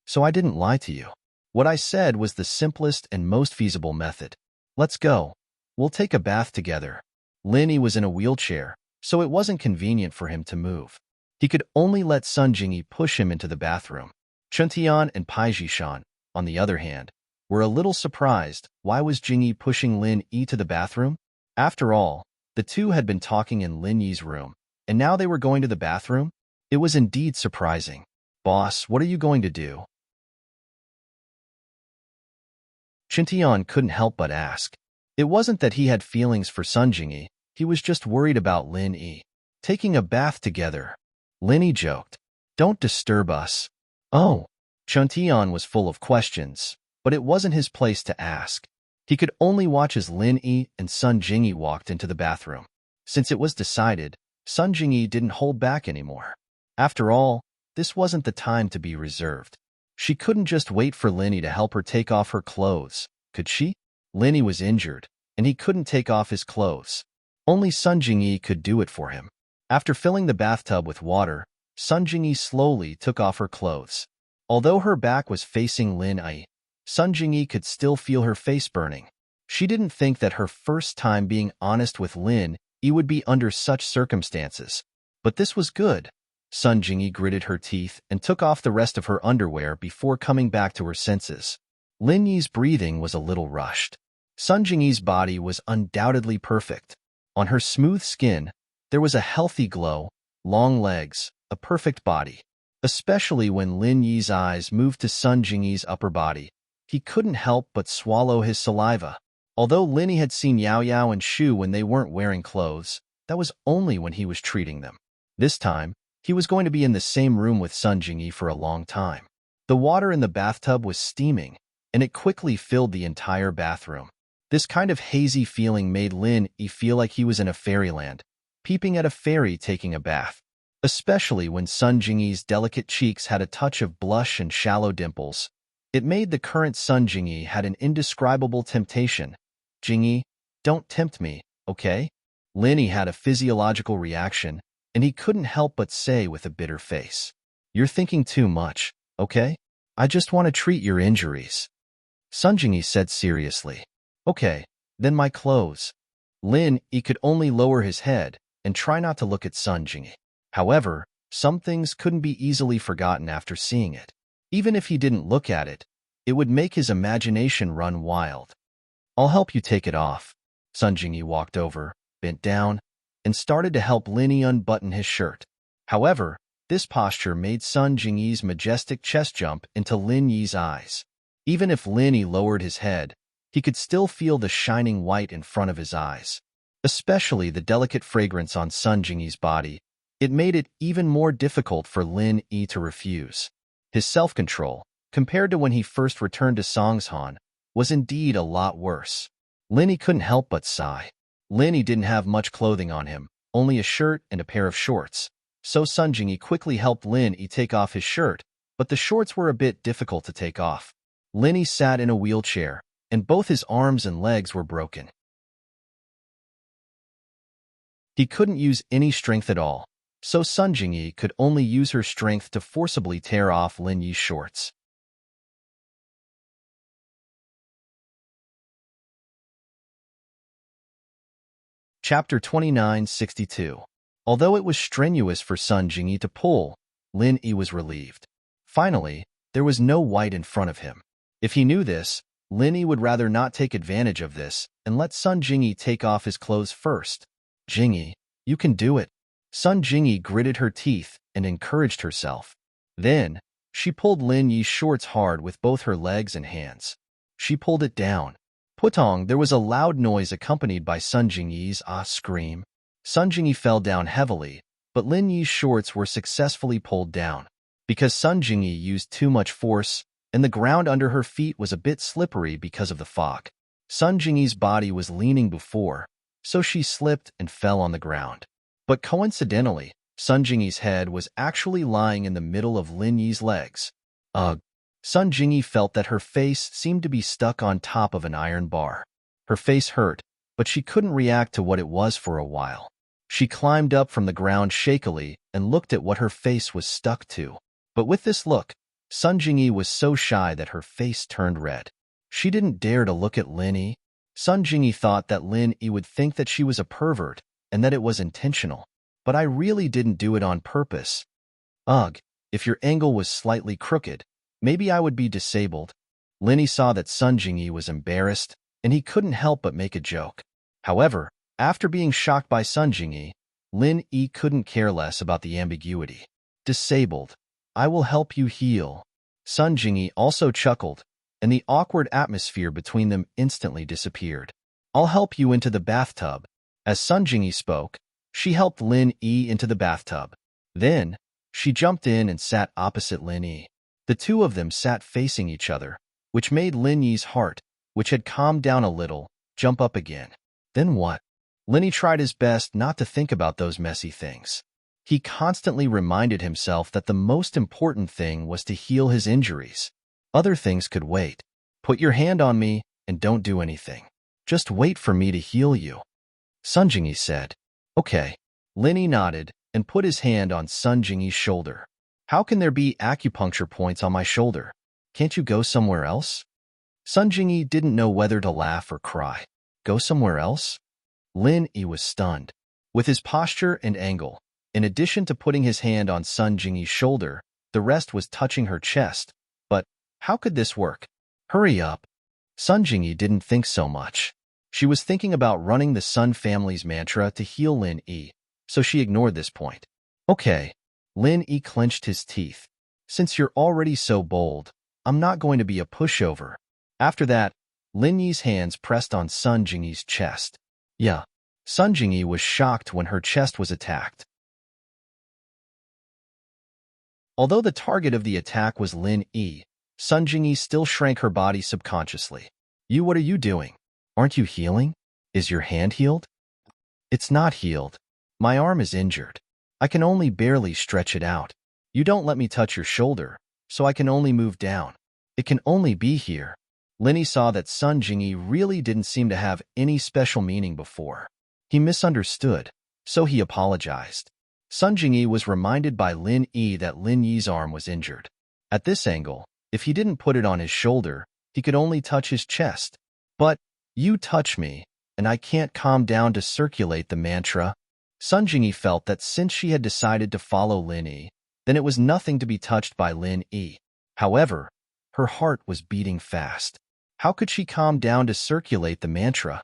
So I didn't lie to you. What I said was the simplest and most feasible method. Let's go. We'll take a bath together. Linny was in a wheelchair, so it wasn't convenient for him to move. He could only let Sun Jingyi push him into the bathroom. Chuntian and Pai Jishan, on the other hand, were a little surprised. Why was Jingyi pushing Lin Yi to the bathroom? After all, the two had been talking in Lin Yi's room, and now they were going to the bathroom? It was indeed surprising. Boss, what are you going to do? Chuntian couldn't help but ask. It wasn't that he had feelings for Sun Jingyi, he was just worried about Lin Yi. Taking a bath together. Lin Yi joked. Don't disturb us. Oh. Chuntian was full of questions, but it wasn't his place to ask. He could only watch as Lin Yi and Sun Jingyi walked into the bathroom. Since it was decided, Sun Jingyi didn't hold back anymore. After all, this wasn't the time to be reserved. She couldn't just wait for Lin Yi to help her take off her clothes, could she? Lin Yi was injured, and he couldn't take off his clothes. Only Sun Jingyi could do it for him. After filling the bathtub with water, Sun Jingyi slowly took off her clothes. Although her back was facing Lin Yi, Sun Jingyi could still feel her face burning. She didn't think that her first time being honest with Lin Yi would be under such circumstances. But this was good. Sun Jingyi gritted her teeth and took off the rest of her underwear before coming back to her senses. Lin Yi's breathing was a little rushed. Sun Jingyi's body was undoubtedly perfect. On her smooth skin, there was a healthy glow, long legs, a perfect body. Especially when Lin Yi's eyes moved to Sun Jingyi's upper body, he couldn't help but swallow his saliva. Although Lin Yi had seen Yao Yao and Shu when they weren't wearing clothes, that was only when he was treating them. This time, he was going to be in the same room with Sun Jingyi for a long time. The water in the bathtub was steaming, and it quickly filled the entire bathroom. This kind of hazy feeling made Lin Yi feel like he was in a fairyland, peeping at a fairy taking a bath. Especially when Sun Jingyi's delicate cheeks had a touch of blush and shallow dimples. It made the current Sun Jingyi had an indescribable temptation. Jingyi, don't tempt me, okay? Lin Yi had a physiological reaction, and he couldn't help but say with a bitter face, "You're thinking too much, okay? I just want to treat your injuries." Sun Jingyi said seriously. "Okay, then my clothes." Lin Yi could only lower his head and try not to look at Sun Jingyi. However, some things couldn't be easily forgotten after seeing it. Even if he didn't look at it, it would make his imagination run wild. "I'll help you take it off." Sun Jingyi walked over, bent down, and started to help Lin Yi unbutton his shirt. However, this posture made Sun Jingyi's majestic chest jump into Lin Yi's eyes. Even if Lin Yi lowered his head, he could still feel the shining white in front of his eyes. Especially the delicate fragrance on Sun Jingyi's body, it made it even more difficult for Lin Yi to refuse. His self-control, compared to when he first returned to Songshan, was indeed a lot worse. Lin Yi couldn't help but sigh. Lin Yi didn't have much clothing on him, only a shirt and a pair of shorts. So Sun Jingyi quickly helped Lin Yi take off his shirt, but the shorts were a bit difficult to take off. Lin Yi sat in a wheelchair, and both his arms and legs were broken. He couldn't use any strength at all, so Sun Jingyi could only use her strength to forcibly tear off Lin Yi's shorts. Chapter 2962. Although it was strenuous for Sun Jingyi to pull, Lin Yi was relieved. Finally, there was no white in front of him. If he knew this, Lin Yi would rather not take advantage of this and let Sun Jingyi take off his clothes first. "Jingyi, you can do it." Sun Jingyi gritted her teeth and encouraged herself. Then, she pulled Lin Yi's shorts hard with both her legs and hands. She pulled it down. Putong, there was a loud noise accompanied by Sun Jingyi's scream. Sun Jingyi fell down heavily, but Lin Yi's shorts were successfully pulled down. Because Sun Jingyi used too much force, and the ground under her feet was a bit slippery because of the fog. Sun Jingyi's body was leaning before, so she slipped and fell on the ground. But coincidentally, Sun Jingyi's head was actually lying in the middle of Lin Yi's legs. Ugh! Sun Jingyi felt that her face seemed to be stuck on top of an iron bar. Her face hurt, but she couldn't react to what it was for a while. She climbed up from the ground shakily and looked at what her face was stuck to. But with this look, Sun Jingyi was so shy that her face turned red. She didn't dare to look at Lin Yi. Sun Jingyi thought that Lin Yi would think that she was a pervert and that it was intentional. "But I really didn't do it on purpose." "Ugh, if your angle was slightly crooked, maybe I would be disabled." Lin Yi saw that Sun Jingyi was embarrassed, and he couldn't help but make a joke. However, after being shocked by Sun Jingyi, Lin Yi couldn't care less about the ambiguity. "Disabled. I will help you heal." Sun Jingyi also chuckled, and the awkward atmosphere between them instantly disappeared. "I'll help you into the bathtub." As Sun Jingyi spoke, she helped Lin Yi into the bathtub. Then, she jumped in and sat opposite Lin Yi. The two of them sat facing each other, which made Lin Yi's heart, which had calmed down a little, jump up again. Then what? Lin Yi tried his best not to think about those messy things. He constantly reminded himself that the most important thing was to heal his injuries. Other things could wait. "Put your hand on me and don't do anything. Just wait for me to heal you," Sun Jingyi said. "Okay." Lin Yi nodded and put his hand on Sun Jingyi's shoulder. "How can there be acupuncture points on my shoulder? Can't you go somewhere else?" Sun Jingyi didn't know whether to laugh or cry. Go somewhere else? Lin Yi was stunned. With his posture and angle, in addition to putting his hand on Sun Jingyi's shoulder, the rest was touching her chest. But how could this work? "Hurry up." Sun Jingyi didn't think so much. She was thinking about running the Sun family's mantra to heal Lin Yi, so she ignored this point. "Okay." Lin Yi clenched his teeth. "Since you're already so bold, I'm not going to be a pushover." After that, Lin Yi's hands pressed on Sun Jingyi's chest. Yeah. Sun Jingyi was shocked when her chest was attacked. Although the target of the attack was Lin Yi, Sun Jingyi still shrank her body subconsciously. What are you doing? Aren't you healing? Is your hand healed?" "It's not healed. My arm is injured. I can only barely stretch it out. You don't let me touch your shoulder, so I can only move down. It can only be here." Lin Yi saw that Sun Jingyi really didn't seem to have any special meaning before. He misunderstood, so he apologized. Sun Jingyi was reminded by Lin Yi that Lin Yi's arm was injured. At this angle, if he didn't put it on his shoulder, he could only touch his chest. But, you touch me, and I can't calm down to circulate the mantra. Sun Jingyi felt that since she had decided to follow Lin Yi, then it was nothing to be touched by Lin Yi. However, her heart was beating fast. How could she calm down to circulate the mantra?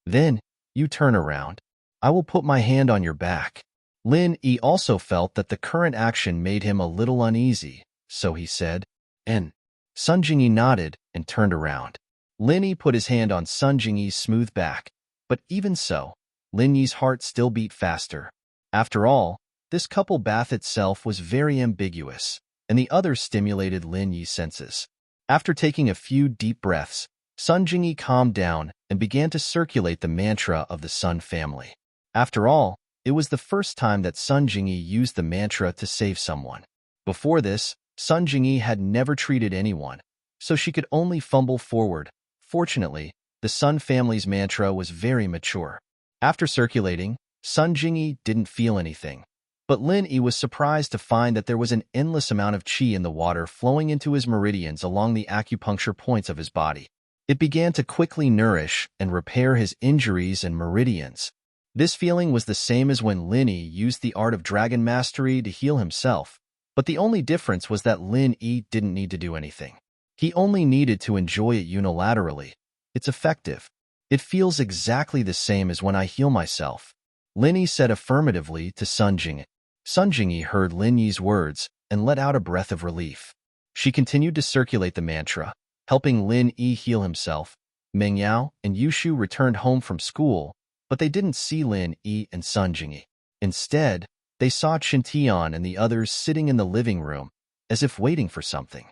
Then, you turn around. I will put my hand on your back. Lin Yi also felt that the current action made him a little uneasy, so he said, and Sun Jingyi nodded and turned around. Lin Yi put his hand on Sun Jingyi's smooth back, but even so, Lin Yi's heart still beat faster. After all, this couple bath itself was very ambiguous, and the other stimulated Lin Yi's senses. After taking a few deep breaths, Sun Jingyi calmed down and began to circulate the mantra of the Sun family. After all, it was the first time that Sun Jingyi used the mantra to save someone. Before this, Sun Jingyi had never treated anyone, so she could only fumble forward. Fortunately, the Sun family's mantra was very mature. After circulating, Sun Jingyi didn't feel anything. But Lin Yi was surprised to find that there was an endless amount of qi in the water flowing into his meridians along the acupuncture points of his body. It began to quickly nourish and repair his injuries and meridians. This feeling was the same as when Lin Yi used the art of dragon mastery to heal himself, but the only difference was that Lin Yi didn't need to do anything. He only needed to enjoy it unilaterally. It's effective. It feels exactly the same as when I heal myself. Lin Yi said affirmatively to Sun Jingyi. Sun Jingyi heard Lin Yi's words and let out a breath of relief. She continued to circulate the mantra, helping Lin Yi heal himself. Meng Yao and Yushu returned home from school, but they didn't see Lin Yi and Sun Jingyi. Instead, they saw Qintian and the others sitting in the living room, as if waiting for something.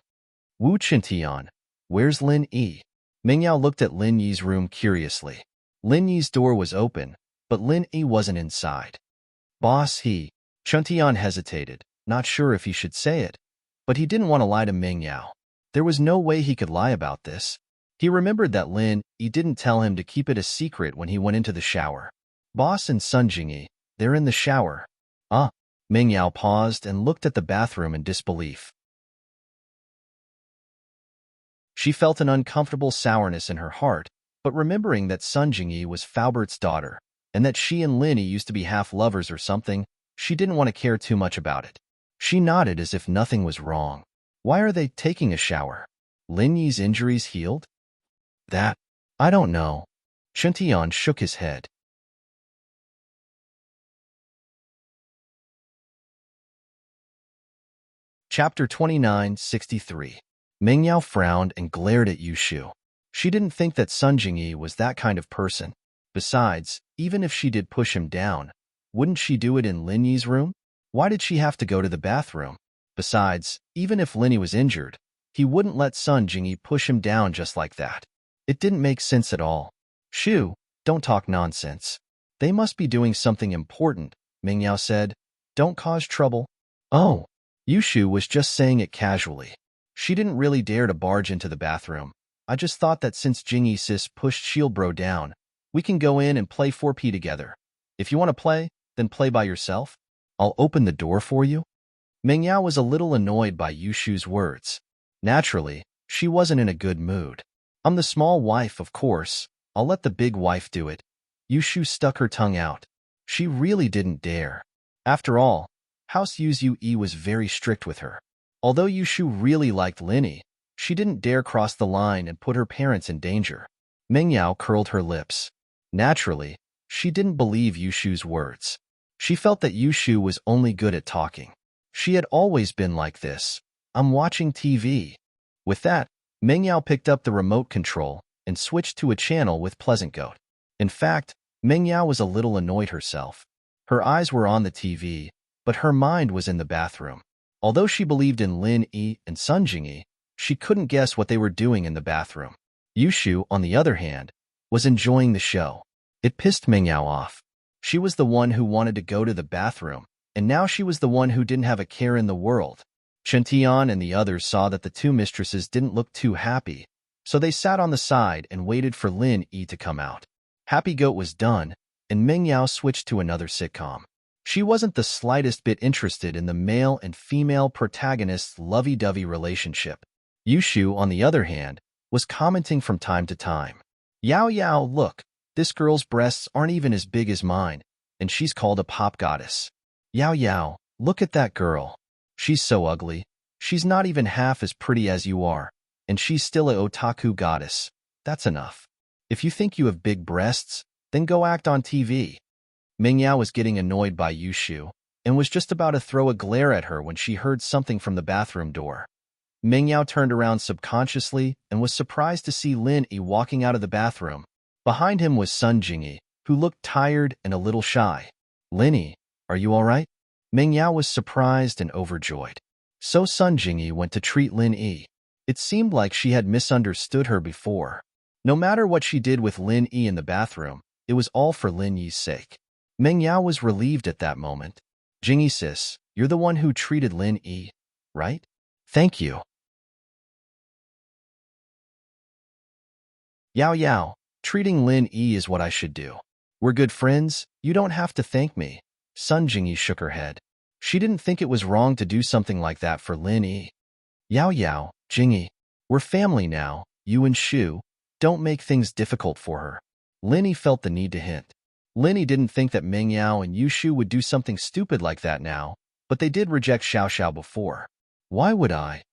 Wu Qintian, where's Lin Yi? Meng Yao looked at Lin Yi's room curiously. Lin Yi's door was open, but Lin Yi wasn't inside. Boss, Qintian hesitated, not sure if he should say it, but he didn't want to lie to Meng Yao. There was no way he could lie about this. He remembered that Lin Yi didn't tell him to keep it a secret when he went into the shower. Boss and Sun Jingyi, they're in the shower. Meng Yao paused and looked at the bathroom in disbelief. She felt an uncomfortable sourness in her heart, but remembering that Sun Jingyi was Faubert's daughter, and that she and Lin Yi used to be half-lovers or something, she didn't want to care too much about it. She nodded as if nothing was wrong. Why are they taking a shower? Lin Yi's injuries healed? That, I don't know. Qintian shook his head. Chapter 29:63. Meng Yao frowned and glared at Yushu. She didn't think that Sun Jingyi was that kind of person. Besides, even if she did push him down, wouldn't she do it in Lin Yi's room? Why did she have to go to the bathroom? Besides, even if Lin Yi was injured, he wouldn't let Sun Jingyi push him down just like that. It didn't make sense at all. Shu, don't talk nonsense. They must be doing something important, Meng Yao said. Don't cause trouble. Oh, Yushu was just saying it casually. She didn't really dare to barge into the bathroom. I just thought that since Jingyi sis pushed Shield Bro down, we can go in and play 4P together. If you want to play, then play by yourself. I'll open the door for you. Meng Yao was a little annoyed by Yushu's words. Naturally, she wasn't in a good mood. I'm the small wife, of course. I'll let the big wife do it. Yushu stuck her tongue out. She really didn't dare. After all, House Yue was very strict with her. Although Yushu really liked Lin Yi, she didn't dare cross the line and put her parents in danger. Meng Yao curled her lips. Naturally, she didn't believe Yushu's words. She felt that Yushu was only good at talking. She had always been like this. I'm watching TV. With that, Meng Yao picked up the remote control and switched to a channel with Pleasant Goat. In fact, Meng Yao was a little annoyed herself. Her eyes were on the TV, but her mind was in the bathroom. Although she believed in Lin Yi and Sun Jingyi, she couldn't guess what they were doing in the bathroom. Yushu, on the other hand, was enjoying the show. It pissed Meng Yao off. She was the one who wanted to go to the bathroom, and now she was the one who didn't have a care in the world. Qintian and the others saw that the two mistresses didn't look too happy, so they sat on the side and waited for Lin Yi to come out. Happy Goat was done, and Meng Yao switched to another sitcom. She wasn't the slightest bit interested in the male and female protagonist's lovey-dovey relationship. Yushu, on the other hand, was commenting from time to time. Yao Yao, look, this girl's breasts aren't even as big as mine, and she's called a pop goddess. Yao Yao, look at that girl. She's so ugly. She's not even half as pretty as you are, and she's still a otaku goddess. That's enough. If you think you have big breasts, then go act on TV. Mingyao was getting annoyed by Yushu and was just about to throw a glare at her when she heard something from the bathroom door. Mingyao turned around subconsciously and was surprised to see Lin Yi walking out of the bathroom. Behind him was Sun Jingyi, who looked tired and a little shy. Lin Yi, are you all right? Mingyao was surprised and overjoyed. So Sun Jingyi went to treat Lin Yi. It seemed like she had misunderstood her before. No matter what she did with Lin Yi in the bathroom, it was all for Lin Yi's sake. Mingyao was relieved at that moment. Jingyi sis, you're the one who treated Lin Yi, right? Thank you. Yao Yao, treating Lin Yi is what I should do. We're good friends, you don't have to thank me. Sun Jingyi shook her head. She didn't think it was wrong to do something like that for Lin Yi. Yao Yao, Jingyi, we're family now, you and Shu. Don't make things difficult for her. Lin Yi felt the need to hint. Lin Yi didn't think that Mingyao and Yushu would do something stupid like that now, but they did reject Xiao Xiao before. Why would I?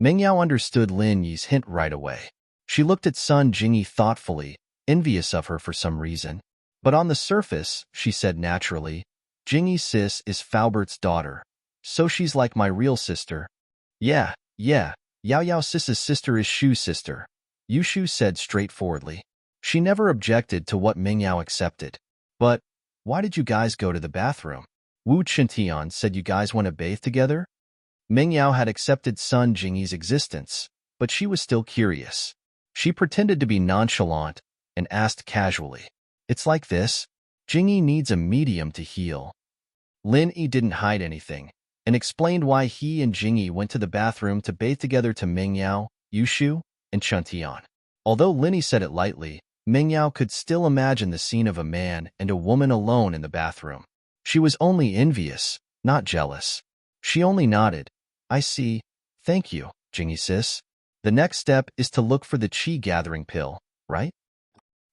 Mingyao understood Lin Yi's hint right away. She looked at Sun Jingyi thoughtfully, envious of her for some reason. But on the surface, she said naturally, Jingyi sis is Falbert's daughter, so she's like my real sister. Yeah, Yao Yao sis's sister is Shu's sister. Yushu said straightforwardly. She never objected to what Mingyao accepted. But, why did you guys go to the bathroom? Wu Chintian said you guys want to bathe together? Mingyao had accepted Sun Jingyi's existence, but she was still curious. She pretended to be nonchalant and asked casually. It's like this. Jingyi needs a medium to heal. Lin Yi didn't hide anything and explained why he and Jingyi went to the bathroom to bathe together to Mingyao, Yushu, and Chintian. Although Lin Yi said it lightly, Mingyao could still imagine the scene of a man and a woman alone in the bathroom. She was only envious, not jealous. She only nodded. I see. Thank you, Jingyi sis. The next step is to look for the chi gathering pill, right?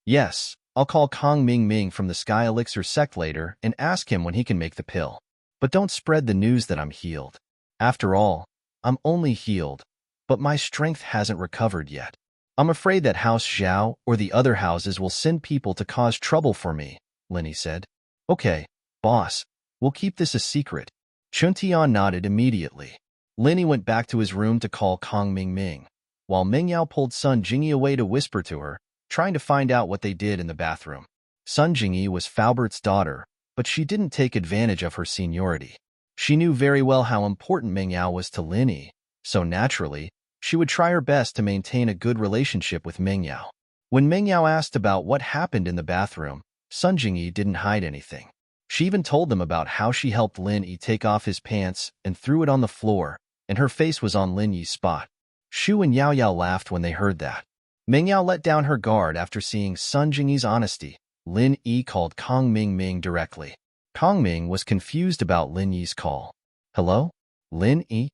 Yes, I'll call Kong Ming Ming from the Sky Elixir sect later and ask him when he can make the pill. But don't spread the news that I'm healed. After all, I'm only healed, but my strength hasn't recovered yet. I'm afraid that House Zhao or the other houses will send people to cause trouble for me, Lin Yi said. Okay, boss, we'll keep this a secret. Chuntian nodded immediately. Lin Yi went back to his room to call Kong Ming Ming, while Mingyao pulled Sun Jingyi away to whisper to her, trying to find out what they did in the bathroom. Sun Jingyi was Falbert's daughter, but she didn't take advantage of her seniority. She knew very well how important Mingyao was to Lin Yi, so naturally, she would try her best to maintain a good relationship with Mingyao. When Mingyao asked about what happened in the bathroom, Sun Jingyi didn't hide anything. She even told them about how she helped Lin Yi take off his pants and threw it on the floor, and her face was on Lin Yi's spot. Shu and Yao Yao laughed when they heard that. Mingyao let down her guard after seeing Sun Jingyi's honesty. Lin Yi called Kong Ming Ming directly. Kong Ming was confused about Lin Yi's call. Hello? Lin Yi?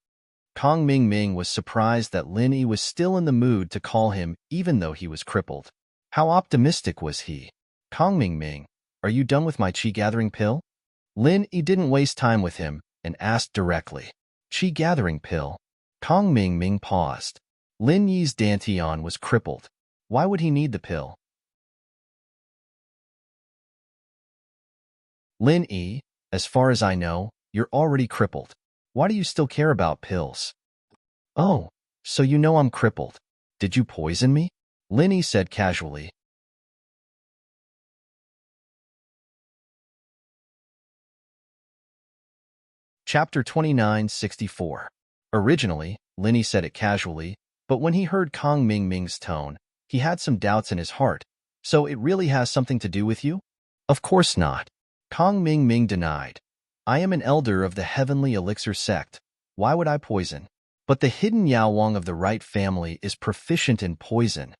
Kong Ming Ming was surprised that Lin Yi was still in the mood to call him even though he was crippled. How optimistic was he? Kong Ming Ming, are you done with my chi gathering pill? Lin Yi didn't waste time with him and asked directly. Chi gathering pill? Kong Ming Ming paused. Lin Yi's dantian was crippled. Why would he need the pill? Lin Yi, as far as I know, you're already crippled. Why do you still care about pills? Oh, so you know I'm crippled. Did you poison me? Lin Yi said casually. Chapter 2964. Originally, Lin Yi said it casually, but when he heard Kong Ming Ming's tone, he had some doubts in his heart. So it really has something to do with you? Of course not. Kong Ming Ming denied. I am an elder of the Heavenly Elixir sect. Why would I poison? But the hidden Yao Wang of the right family is proficient in poison.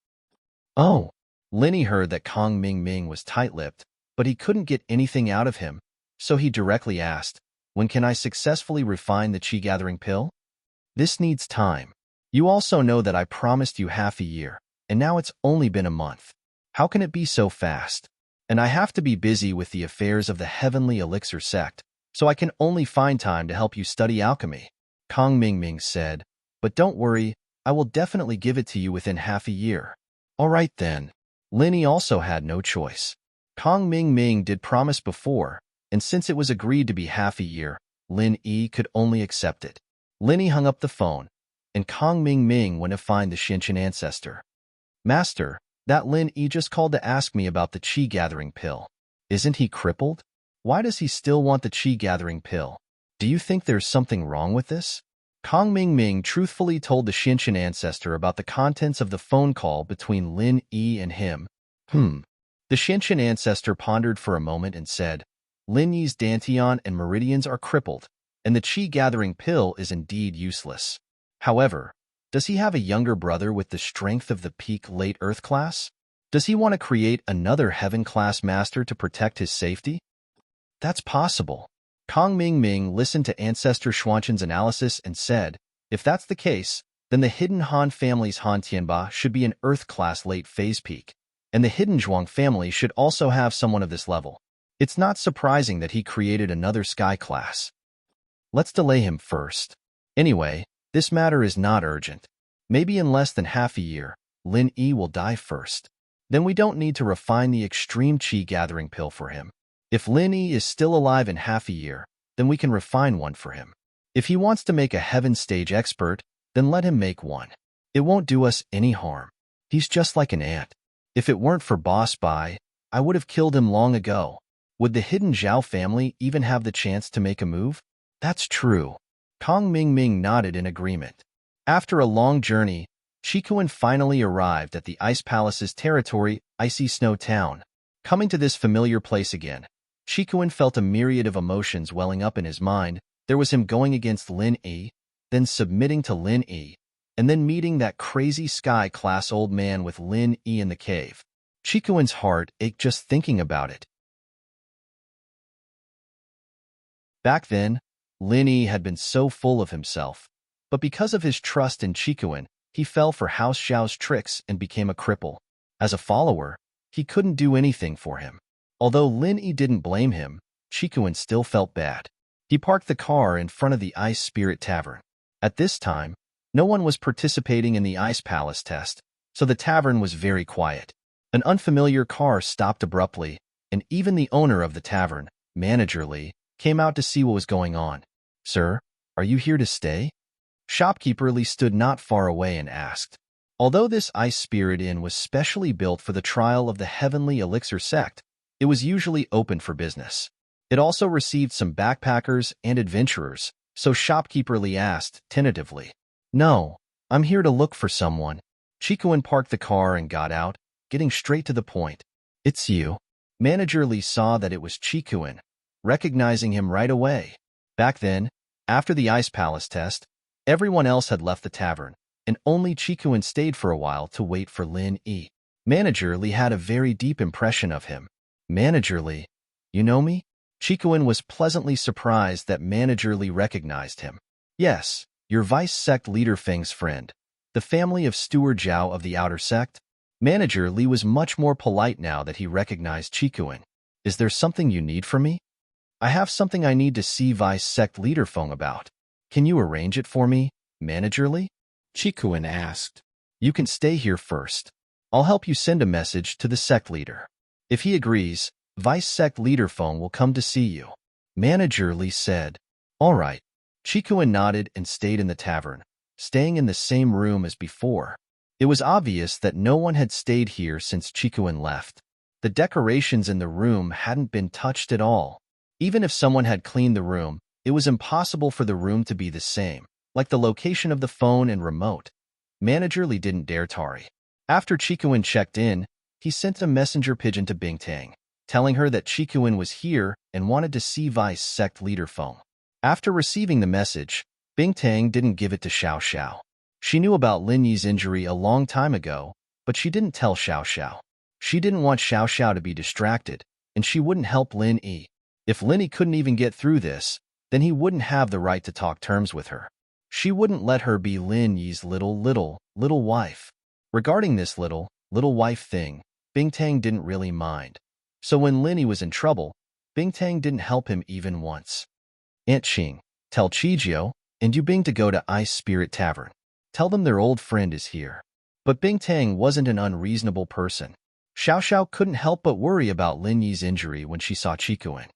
Oh. Lin Yi heard that Kong Ming Ming was tight-lipped, but he couldn't get anything out of him, So he directly asked, "When can I successfully refine the chi-gathering pill?" "This needs time. You also know that I promised you half a year, and now it's only been a month. How can it be so fast? And I have to be busy with the affairs of the Heavenly Elixir sect, so I can only find time to help you study alchemy," Kong Mingming said. "But don't worry, I will definitely give it to you within half a year." All right then. Lin Yi also had no choice. Kong Mingming did promise before, and since it was agreed to be half a year, Lin Yi could only accept it. Lin Yi hung up the phone, and Kong Mingming went to find the Xianqian ancestor. "Master, that Lin Yi just called to ask me about the chi-gathering pill. Isn't he crippled? Why does he still want the chi-gathering pill? Do you think there's something wrong with this?" Kong Mingming truthfully told the Xianqian ancestor about the contents of the phone call between Lin Yi and him. The Xianqian ancestor pondered for a moment and said, "Lin Yi's dantian and meridians are crippled, and the chi-gathering pill is indeed useless. However, does he have a younger brother with the strength of the peak late Earth class? Does he want to create another Heaven class master to protect his safety?" "That's possible." Kong Mingming listened to Ancestor Xuanqian's analysis and said, "If that's the case, then the hidden Han family's Han Tianba should be an Earth class late phase peak, and the hidden Zhuang family should also have someone of this level. It's not surprising that he created another Sky class. Let's delay him first. Anyway, this matter is not urgent. Maybe in less than half a year, Lin Yi will die first. Then we don't need to refine the extreme chi-gathering pill for him. If Lin Yi is still alive in half a year, then we can refine one for him. If he wants to make a Heaven stage expert, then let him make one. It won't do us any harm. He's just like an ant. If it weren't for Boss Bai, I would have killed him long ago. Would the hidden Zhao family even have the chance to make a move?" "That's true." Kong Mingming nodded in agreement. After a long journey, Qikuan finally arrived at the Ice Palace's territory, Icy Snow Town. Coming to this familiar place again, Qikuan felt a myriad of emotions welling up in his mind. There was him going against Lin Yi, then submitting to Lin Yi, and then meeting that crazy Sky-class old man with Lin Yi in the cave. Qikuan's heart ached just thinking about it. Back then, Lin Yi had been so full of himself, but because of his trust in Qikuan, he fell for House Xiao's tricks and became a cripple. As a follower, he couldn't do anything for him. Although Lin Yi didn't blame him, Qikuan still felt bad. He parked the car in front of the Ice Spirit Tavern. At this time, no one was participating in the Ice Palace test, so the tavern was very quiet. An unfamiliar car stopped abruptly, and even the owner of the tavern, Manager Li, came out to see what was going on. "Sir, are you here to stay?" Shopkeeper Li stood not far away and asked. Although this Ice Spirit Inn was specially built for the trial of the Heavenly Elixir sect, it was usually open for business. It also received some backpackers and adventurers, so Shopkeeper Li asked, tentatively, "No, I'm here to look for someone." Qikuan parked the car and got out, getting straight to the point. "It's you." Manager Li saw that it was Qikuan, recognizing him right away. Back then, after the Ice Palace test, everyone else had left the tavern, and only Qikuan stayed for a while to wait for Lin Yi. Manager Li had a very deep impression of him. "Manager Li, you know me?" Qikuan was pleasantly surprised that Manager Li recognized him. "Yes, your vice sect leader Feng's friend, the family of Steward Zhao of the Outer Sect." Manager Li was much more polite now that he recognized Qikuan. "Is there something you need from me?" "I have something I need to see vice sect leader Feng about. Can you arrange it for me, Manager Li?" Qikuan asked. "You can stay here first. I'll help you send a message to the sect leader. If he agrees, Vice Sect Leader Feng will come to see you." Manager Li said. "All right." Qikuan nodded and stayed in the tavern, staying in the same room as before. It was obvious that no one had stayed here since Qikuan left. The decorations in the room hadn't been touched at all. Even if someone had cleaned the room, it was impossible for the room to be the same, like the location of the phone and remote. Manager Li didn't dare tarry. After Qikuan checked in, he sent a messenger pigeon to Bingtang, telling her that Qikuan was here and wanted to see Vice Sect Leader Feng. After receiving the message, Bingtang didn't give it to Xiao Xiao. She knew about Lin Yi's injury a long time ago, but she didn't tell Xiao Xiao. She didn't want Xiao Xiao to be distracted, and she wouldn't help Lin Yi. If Linny couldn't even get through this, then he wouldn't have the right to talk terms with her. She wouldn't let her be Lin Yi's little wife. Regarding this little wife thing, Bingtang didn't really mind. So when Linny was in trouble, Bingtang didn't help him even once. Aunt Qing, tell Chijio and Yubing to go to Ice Spirit Tavern. Tell them their old friend is here. But Bingtang wasn't an unreasonable person. Xiao Xiao couldn't help but worry about Lin Yi's injury when she saw Chikuin.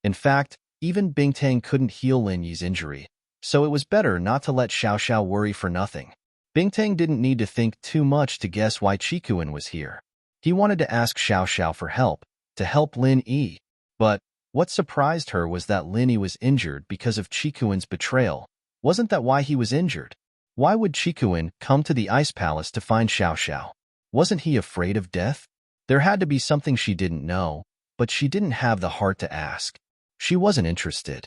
In fact, even Bingtang couldn't heal Lin Yi's injury, so it was better not to let Xiao Xiao worry for nothing. Bingtang didn't need to think too much to guess why Chikuin was here. He wanted to ask Xiao Xiao for help, to help Lin Yi. But what surprised her was that Lin Yi was injured because of Chikuin's betrayal. Wasn't that why he was injured? Why would Chikuin come to the Ice Palace to find Xiao Xiao? Wasn't he afraid of death? There had to be something she didn't know, but she didn't have the heart to ask. She wasn't interested.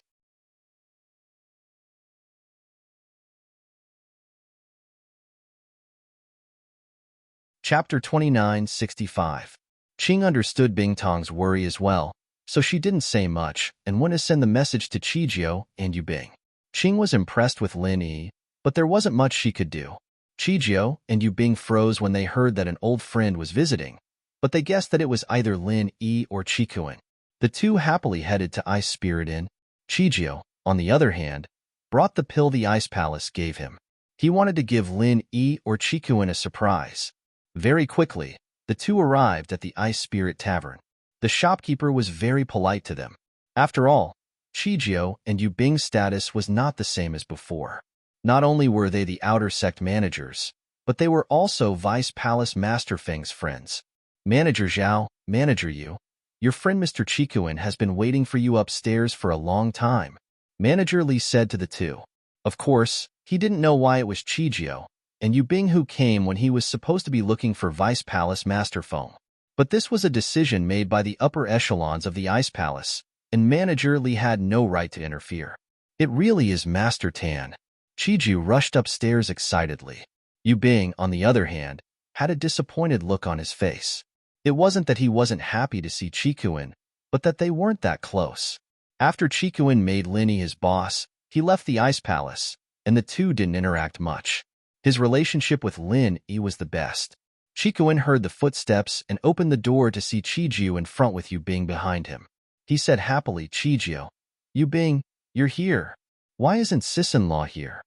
Chapter 29:65. Qing understood Bingtang's worry as well, so she didn't say much and went to send the message to Chijio and Yubing. Qing was impressed with Lin Yi, but there wasn't much she could do. Chijio and Yubing froze when they heard that an old friend was visiting, but they guessed that it was either Lin Yi or Chikuin. The two happily headed to Ice Spirit Inn. Chijio, on the other hand, brought the pill the Ice Palace gave him. He wanted to give Lin Yi or Chikuin a surprise. Very quickly, the two arrived at the Ice Spirit Tavern. The shopkeeper was very polite to them. After all, Chijio and Yubing's status was not the same as before. Not only were they the outer sect managers, but they were also Vice Palace Master Feng's friends. Manager Zhao, Manager Yu, your friend Mr. Chikuin has been waiting for you upstairs for a long time, Manager Li said to the two. Of course, he didn't know why it was Chijio and Yubing who came when he was supposed to be looking for Vice Palace Master Feng. But this was a decision made by the upper echelons of the Ice Palace, and Manager Li had no right to interfere. It really is Master Tan. Chiju rushed upstairs excitedly. Yubing, on the other hand, had a disappointed look on his face. It wasn't that he wasn't happy to see Chikuin, but that they weren't that close. After Chikuin made Lin Yi his boss, he left the Ice Palace, and the two didn't interact much. His relationship with Lin Yi was the best. Chikuin heard the footsteps and opened the door to see Chiju in front with Yubing behind him. He said happily, Chiju, Yubing, you're here. Why isn't sis-in-law here?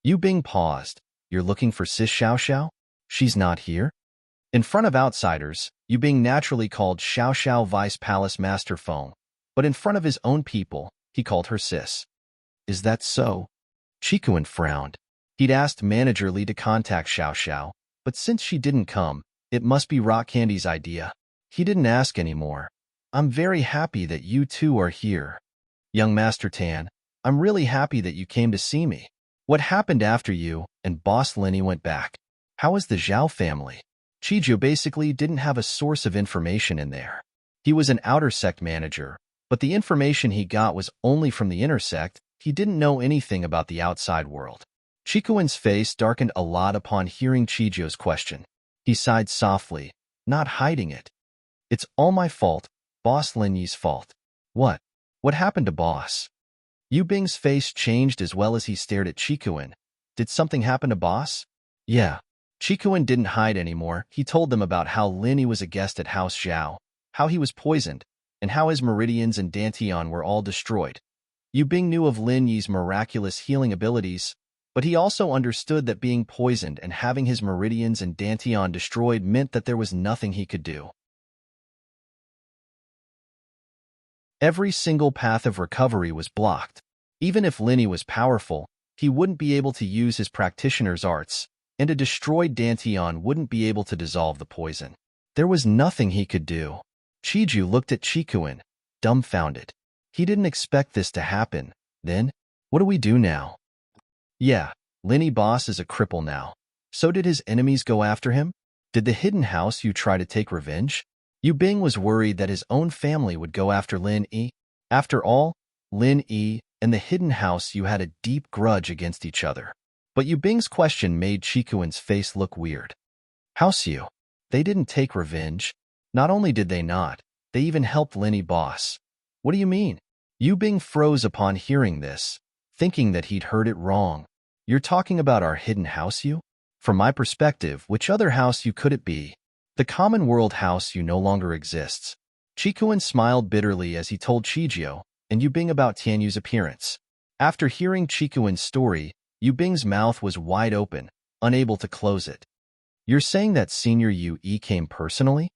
Yubing paused. You're looking for sis Xiao Xiao? She's not here? In front of outsiders, Yubing naturally called Xiao Xiao Vice Palace Master Feng, but in front of his own people, he called her sis. Is that so? Chikuin frowned. He'd asked Manager Li to contact Xiao Xiao, but since she didn't come, it must be Rock Candy's idea. He didn't ask anymore. I'm very happy that you two are here. Young Master Tan, I'm really happy that you came to see me. What happened after you and Boss Linny went back? How is the Zhao family? Chiju basically didn't have a source of information in there. He was an outer sect manager, but the information he got was only from the inner sect. He didn't know anything about the outside world. Chikuin's face darkened a lot upon hearing Chiju's question. He sighed softly, not hiding it. It's all my fault, Boss Lin Yi's fault. What? What happened to Boss? Yubing's face changed as well as he stared at Chikuin. Did something happen to Boss? Yeah. Chikuin didn't hide anymore. He told them about how Lin Yi was a guest at House Zhao, how he was poisoned, and how his meridians and dantian were all destroyed. Yubing knew of Lin Yi's miraculous healing abilities, but he also understood that being poisoned and having his meridians and dantian destroyed meant that there was nothing he could do. Every single path of recovery was blocked. Even if Lin Yi was powerful, he wouldn't be able to use his practitioner's arts, and a destroyed dantian wouldn't be able to dissolve the poison. There was nothing he could do. Chiju looked at Chikuin, dumbfounded. He didn't expect this to happen. Then, what do we do now? Yeah, Lin Yi Boss is a cripple now. So did his enemies go after him? Did the hidden house you try to take revenge? Yubing was worried that his own family would go after Lin Yi. After all, Lin Yi and the hidden house you had a deep grudge against each other. But Yubing's question made Chikuin's face look weird. House you? They didn't take revenge. Not only did they not, they even helped Lin boss. What do you mean? Yu Bing froze upon hearing this, thinking that he'd heard it wrong. You're talking about our hidden house, Yu? From my perspective, which other house Yu could it be? The common world house Yu no longer exists. Chikuan smiled bitterly as he told Chijio and Yu Bing about Tianyu's appearance. After hearing Chikuan's story, Yu Bing's mouth was wide open, unable to close it. You're saying that Senior Yu came personally?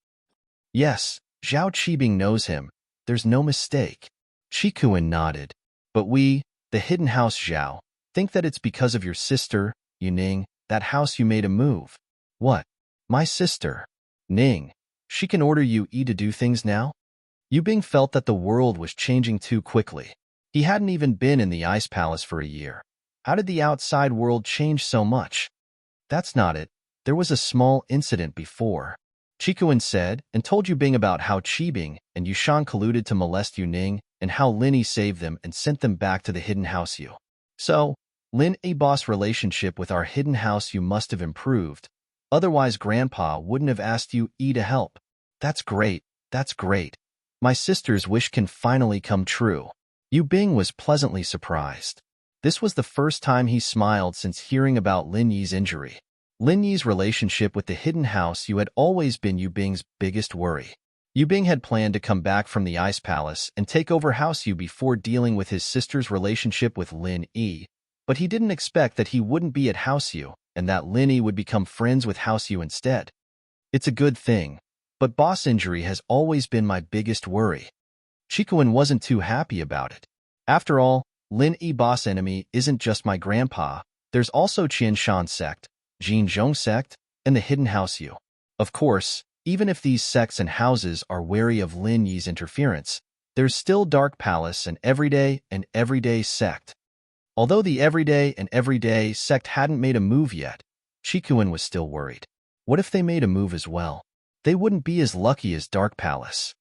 Yes, Zhao Qibing knows him. There's no mistake. Chikuan nodded. But we, the hidden house Zhao, think that it's because of your sister, Yu Ning, that house you made a move. What? My sister? Ning. She can order Yu to do things now? Yu Bing felt that the world was changing too quickly. He hadn't even been in the Ice Palace for a year. How did the outside world change so much? That's not it. There was a small incident before. Chikuan said and told Yu Bing about how Qibing and Yushan colluded to molest Yu Ning and how Lin saved them and sent them back to the hidden house Yu. So, Lin boss relationship with our hidden house Yu must have improved. Otherwise, Grandpa wouldn't have asked Yu to help. That's great. That's great. My sister's wish can finally come true. Yu Bing was pleasantly surprised. This was the first time he smiled since hearing about Lin Yi's injury. Lin Yi's relationship with the hidden house Yu had always been Yu Bing's biggest worry. Yu Bing had planned to come back from the Ice Palace and take over House Yu before dealing with his sister's relationship with Lin Yi, but he didn't expect that he wouldn't be at House Yu and that Lin Yi would become friends with House Yu instead. It's a good thing, but boss injury has always been my biggest worry. Chikuan wasn't too happy about it. After all, Lin Yi boss enemy isn't just my grandpa, there's also Qian Shan sect, Jin Zhong sect, and the hidden house Yu. Of course, even if these sects and houses are wary of Lin Yi's interference, there's still Dark Palace and Everyday sect. Although the Everyday sect hadn't made a move yet, Chikuan was still worried. What if they made a move as well? They wouldn't be as lucky as Dark Palace.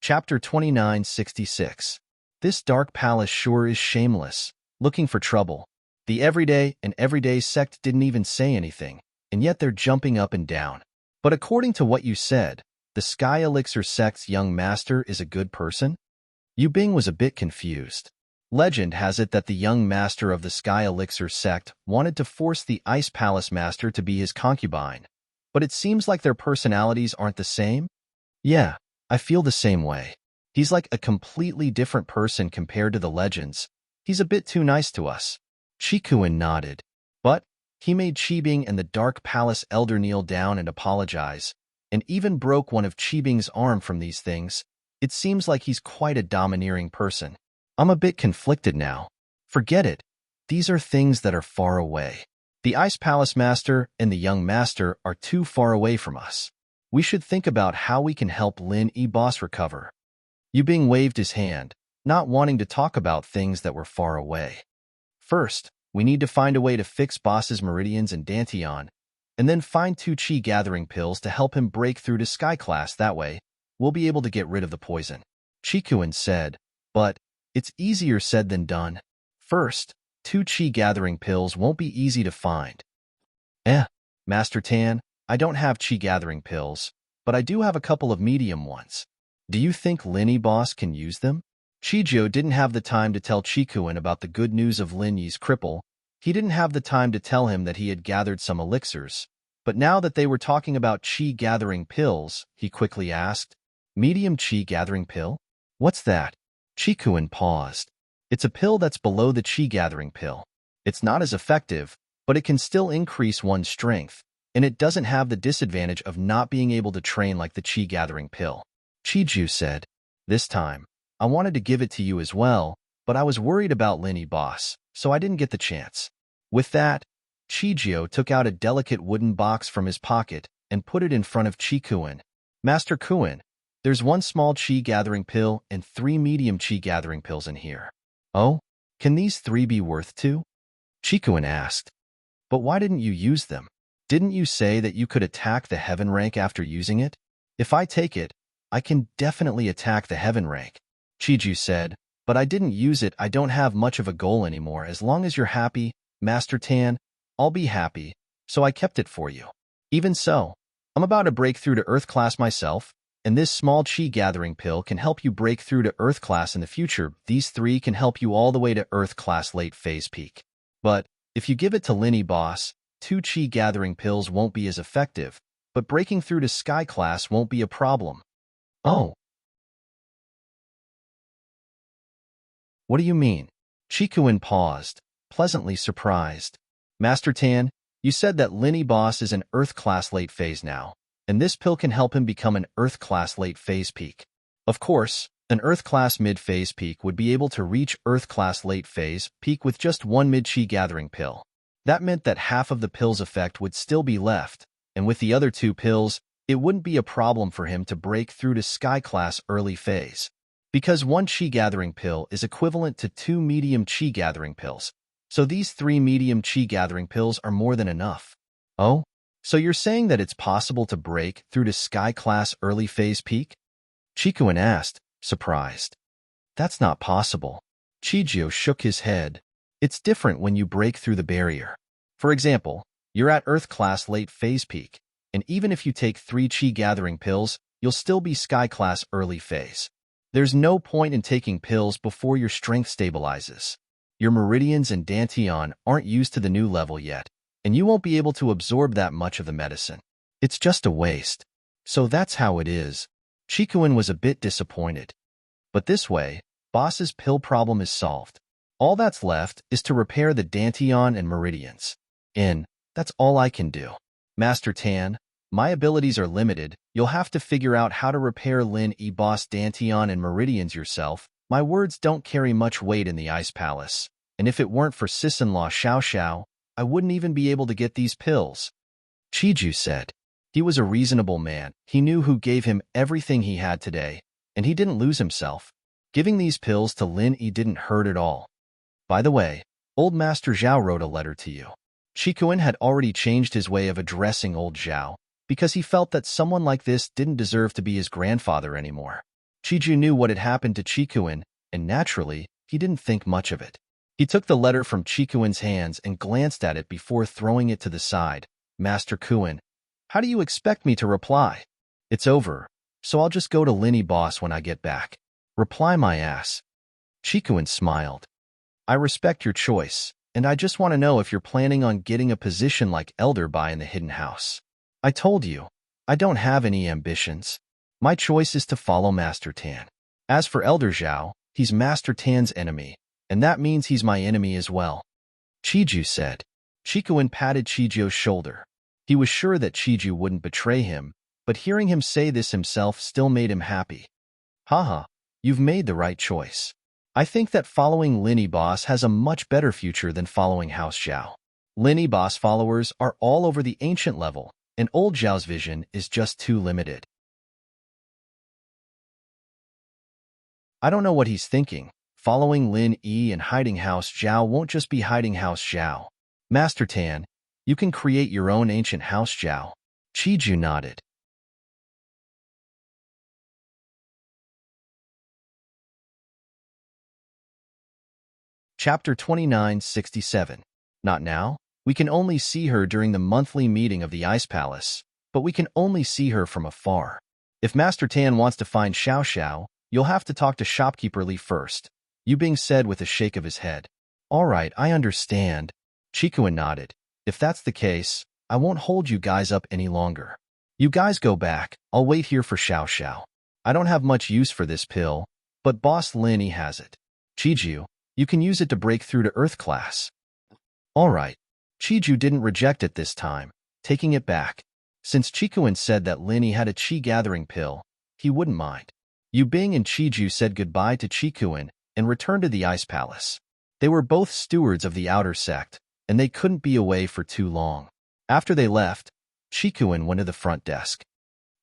Chapter 2966. This Dark Palace sure is shameless, looking for trouble. The Everyday sect didn't even say anything, and yet they're jumping up and down. But according to what you said, the Sky Elixir sect's young master is a good person? Yu Bing was a bit confused. Legend has it that the young master of the Sky Elixir sect wanted to force the Ice Palace master to be his concubine, but it seems like their personalities aren't the same? Yeah, I feel the same way. He's like a completely different person compared to the legends. He's a bit too nice to us. Chikuan nodded. But he made Qibing and the Dark Palace elder kneel down and apologize, and even broke one of Qibing's arm from these things. It seems like he's quite a domineering person. I'm a bit conflicted now. Forget it. These are things that are far away. The Ice Palace Master and the Young Master are too far away from us. We should think about how we can help Lin boss recover. Yu Bing waved his hand, not wanting to talk about things that were far away. First, we need to find a way to fix Boss's meridians and Dantian, and then find 2 Qi gathering pills to help him break through to Sky Class. That way, we'll be able to get rid of the poison. Chikuan said, but it's easier said than done. First, 2 Qi gathering pills won't be easy to find. Master Tan, I don't have Qi gathering pills, but I do have a couple of medium ones. Do you think Lin boss can use them? Chijio didn't have the time to tell Chikuan about the good news of Lin Yi's cripple. He didn't have the time to tell him that he had gathered some elixirs. But now that they were talking about Qi gathering pills, he quickly asked, Medium Qi gathering pill? What's that? Chikuan paused. It's a pill that's below the Qi gathering pill. It's not as effective, but it can still increase one's strength, and it doesn't have the disadvantage of not being able to train like the Qi gathering pill. Chiju said, This time, I wanted to give it to you as well, but I was worried about Lin boss, so I didn't get the chance. With that, Chijio took out a delicate wooden box from his pocket and put it in front of Chikuan. Master Kuan, there's 1 small Qi gathering pill and 3 medium Qi gathering pills in here. Oh, can these 3 be worth 2? Chikuan asked. But why didn't you use them? Didn't you say that you could attack the heaven rank after using it? If I take it, I can definitely attack the heaven rank. Chiju said, but I didn't use it. I don't have much of a goal anymore. As long as you're happy, Master Tan, I'll be happy, so I kept it for you. Even so, I'm about to break through to Earth class myself, and this small chi gathering pill can help you break through to Earth class in the future. These three can help you all the way to Earth class late phase peak. But if you give it to Linny Boss, 2 chi gathering pills won't be as effective, but breaking through to Sky class won't be a problem. Oh, what do you mean? Chikuin paused, pleasantly surprised. Master Tan, you said that Linny Boss is an Earth class late phase now, and this pill can help him become an Earth class late phase peak. Of course, an Earth class mid phase peak would be able to reach Earth class late phase peak with just one mid chi gathering pill. That meant that half of the pill's effect would still be left, and with the other 2 pills, it wouldn't be a problem for him to break through to Sky class early phase. Because 1 chi gathering pill is equivalent to 2 medium chi gathering pills, so these 3 medium chi gathering pills are more than enough. Oh? So you're saying that it's possible to break through to Sky class early phase peak? Chikuin asked, surprised. That's not possible. Chijio shook his head. It's different when you break through the barrier. For example, you're at Earth class late phase peak, and even if you take 3 chi gathering pills, you'll still be Sky class early phase. There's no point in taking pills before your strength stabilizes. Your meridians and dantian aren't used to the new level yet, and you won't be able to absorb that much of the medicine. It's just a waste. So that's how it is. Chikuin was a bit disappointed. But this way, Boss's pill problem is solved. All that's left is to repair the dantian and meridians. That's all I can do. Master Tan, my abilities are limited. You'll have to figure out how to repair Lin E Boss dantian and meridians yourself. My words don't carry much weight in the Ice Palace, and if it weren't for sis-in-law Xiao Xiao, I wouldn't even be able to get these pills. Chiju said. He was a reasonable man. He knew who gave him everything he had today, and he didn't lose himself. Giving these pills to Lin Yi didn't hurt at all. By the way, old Master Zhao wrote a letter to you. Chikuin had already changed his way of addressing old Zhao, because he felt that someone like this didn't deserve to be his grandfather anymore. Chiju knew what had happened to Chikuin, and naturally, he didn't think much of it. He took the letter from Chikuin's hands and glanced at it before throwing it to the side. Master Kuin, how do you expect me to reply? It's over, so I'll just go to Linny Boss when I get back. Reply my ass. Chikuin smiled. I respect your choice, and I just want to know if you're planning on getting a position like Elder Bai in the Hidden House. I told you, I don't have any ambitions. My choice is to follow Master Tan. As for Elder Zhao, he's Master Tan's enemy, and that means he's my enemy as well. Chiju said. Chikuin patted Chijio's shoulder. He was sure that Chiju wouldn't betray him, but hearing him say this himself still made him happy. Haha, you've made the right choice. I think that following Linny Boss has a much better future than following House Zhao. Linny Boss followers are all over the ancient level, and old Zhao's vision is just too limited. I don't know what he's thinking. Following Lin Yi and hiding House Zhao won't just be hiding House Zhao. Master Tan, you can create your own ancient House Zhao. Chiju nodded. Chapter 2967. Not now. We can only see her during the monthly meeting of the Ice Palace, but we can only see her from afar. If Master Tan wants to find Xiao Xiao, you'll have to talk to Shopkeeper Li first. Yu Bing said with a shake of his head. All right, I understand. Chikuin nodded. If that's the case, I won't hold you guys up any longer. You guys go back. I'll wait here for Xiao Xiao. I don't have much use for this pill, but Boss Linny has it. Chiju, you can use it to break through to Earth class. All right. Chiju didn't reject it this time, taking it back. Since Chikuin said that Linny had a chi gathering pill, he wouldn't mind. Yu Bing and Chiju said goodbye to Chikuin and returned to the Ice Palace. They were both stewards of the outer sect, and they couldn't be away for too long. After they left, Chikuin went to the front desk.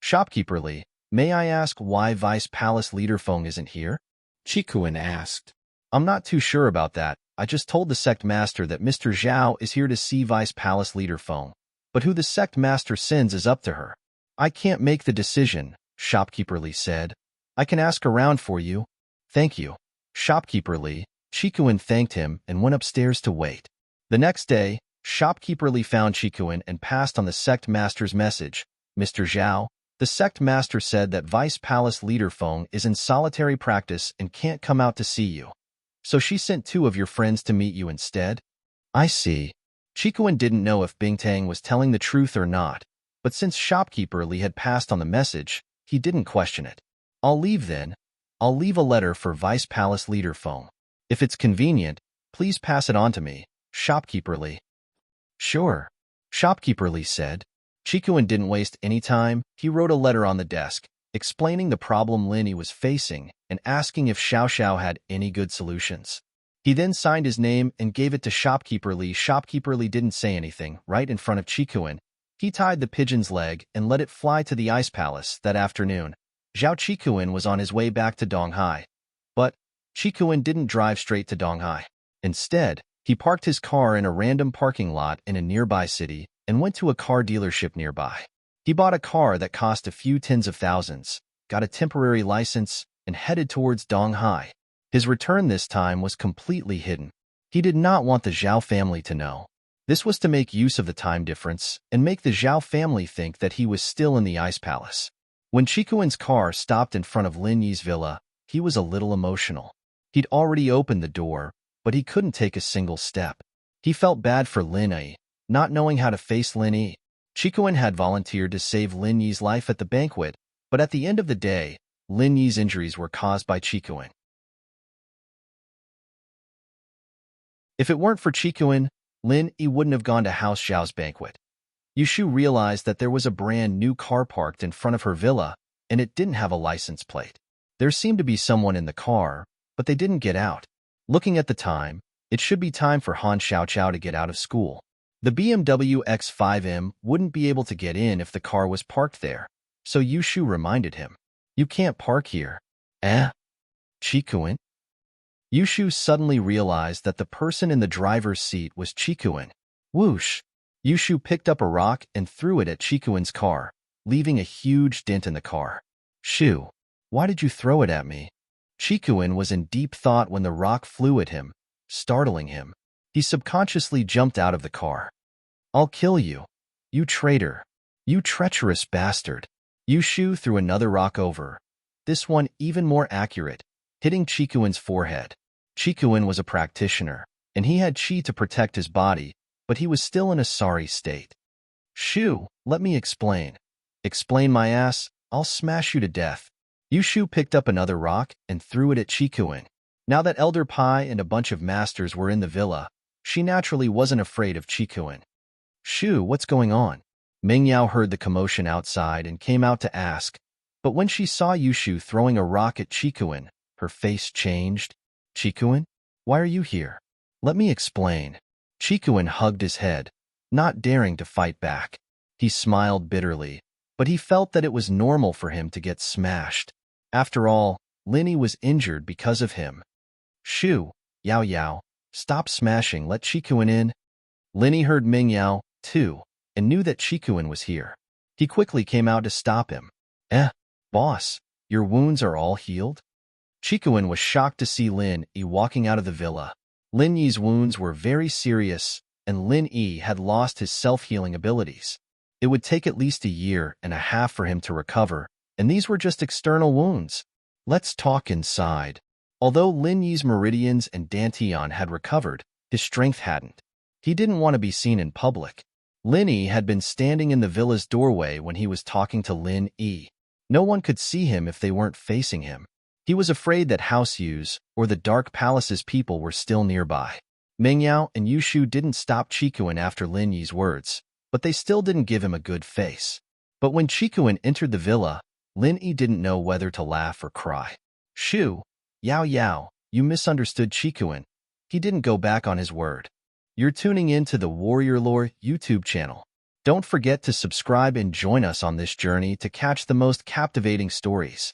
Shopkeeper Li, may I ask why Vice Palace Leader Feng isn't here? Chikuin asked. I'm not too sure about that. I just told the sect master that Mr. Zhao is here to see Vice Palace Leader Feng, but who the sect master sends is up to her. I can't make the decision, Shopkeeper Li said. I can ask around for you. Thank you. Shopkeeper Li, Chikuin thanked him and went upstairs to wait. The next day, shopkeeper Li found Chikuan and passed on the sect master's message. Mr. Zhao, the sect master said that Vice Palace leader Feng is in solitary practice and can't come out to see you. So she sent 2 of your friends to meet you instead? I see. Chikuan didn't know if Bingtang was telling the truth or not, but since shopkeeper Li had passed on the message, he didn't question it. I'll leave then. I'll leave a letter for Vice Palace leader Feng. If it's convenient, please pass it on to me, shopkeeper Li. Sure, shopkeeper Li said. Chikuan didn't waste any time. He wrote a letter on the desk, explaining the problem Lin Yi was facing and asking if Xiao Xiao had any good solutions. He then signed his name and gave it to shopkeeper Li. Shopkeeper Li didn't say anything. Right in front of Chikuan, he tied the pigeon's leg and let it fly to the ice palace. That afternoon, Zhao Chikuan was on his way back to Donghai. But Chikuan didn't drive straight to Donghai. Instead, he parked his car in a random parking lot in a nearby city and went to a car dealership nearby. He bought a car that cost a few tens of thousands, got a temporary license, and headed towards Donghai. His return this time was completely hidden. He did not want the Zhao family to know. This was to make use of the time difference and make the Zhao family think that he was still in the ice palace. When Chikuan's car stopped in front of Lin Yi's villa, he was a little emotional. He'd already opened the door, but he couldn't take a single step. He felt bad for Lin Yi, not knowing how to face Lin Yi. Chikuan had volunteered to save Lin Yi's life at the banquet, but at the end of the day, Lin Yi's injuries were caused by Chikuan. If it weren't for Chikuan, Lin Yi wouldn't have gone to House Zhao's banquet. Yushu realized that there was a brand new car parked in front of her villa, and it didn't have a license plate. There seemed to be someone in the car, but they didn't get out. Looking at the time, it should be time for Han Xiaoqiao to get out of school. The BMW X5M wouldn't be able to get in if the car was parked there, so Yushu reminded him, "You can't park here." Chikuan? Yushu suddenly realized that the person in the driver's seat was Chikuan. Whoosh! Yushu picked up a rock and threw it at Chikuan's car, leaving a huge dent in the car. "Shu, why did you throw it at me?" Chikuan was in deep thought when the rock flew at him, startling him. He subconsciously jumped out of the car. "I'll kill you, you traitor, you treacherous bastard." Yushu threw another rock over, this one even more accurate, hitting Chikuan's forehead. Chikuan was a practitioner, and he had chi to protect his body, but he was still in a sorry state. "Shu, let me explain." "Explain my ass, I'll smash you to death." Yushu picked up another rock and threw it at Chikuan. Now that Elder Pai and a bunch of masters were in the villa, she naturally wasn't afraid of Chikuan. "Shu, what's going on?" Mingyao heard the commotion outside and came out to ask, but when she saw Yushu throwing a rock at Chikuan, her face changed. "Chikuan, why are you here?" "Let me explain." Chikuan hugged his head, not daring to fight back. He smiled bitterly, but he felt that it was normal for him to get smashed. After all, Lin Yi was injured because of him. "Shu, Yao Yao, stop smashing, let Chikuan in." Lin Yi heard Mingyao, too, and knew that Chikuan was here. He quickly came out to stop him. Boss, your wounds are all healed?" Chikuan was shocked to see Lin Yi walking out of the villa. Lin Yi's wounds were very serious, and Lin Yi had lost his self-healing abilities. It would take at least a year and a half for him to recover, and these were just external wounds. "Let's talk inside." Although Lin Yi's meridians and dantian had recovered, his strength hadn't. He didn't want to be seen in public. Lin Yi had been standing in the villa's doorway when he was talking to Lin Yi. No one could see him if they weren't facing him. He was afraid that House Yu's or the Dark Palace's people were still nearby. Mingyao and Yushu didn't stop Chikuan after Lin Yi's words, but they still didn't give him a good face. But when Chikuan entered the villa, Lin Yi didn't know whether to laugh or cry. "Shu, Yao Yao, you misunderstood Chikuan. He didn't go back on his word." You're tuning in to the Warrior Lore YouTube channel. Don't forget to subscribe and join us on this journey to catch the most captivating stories.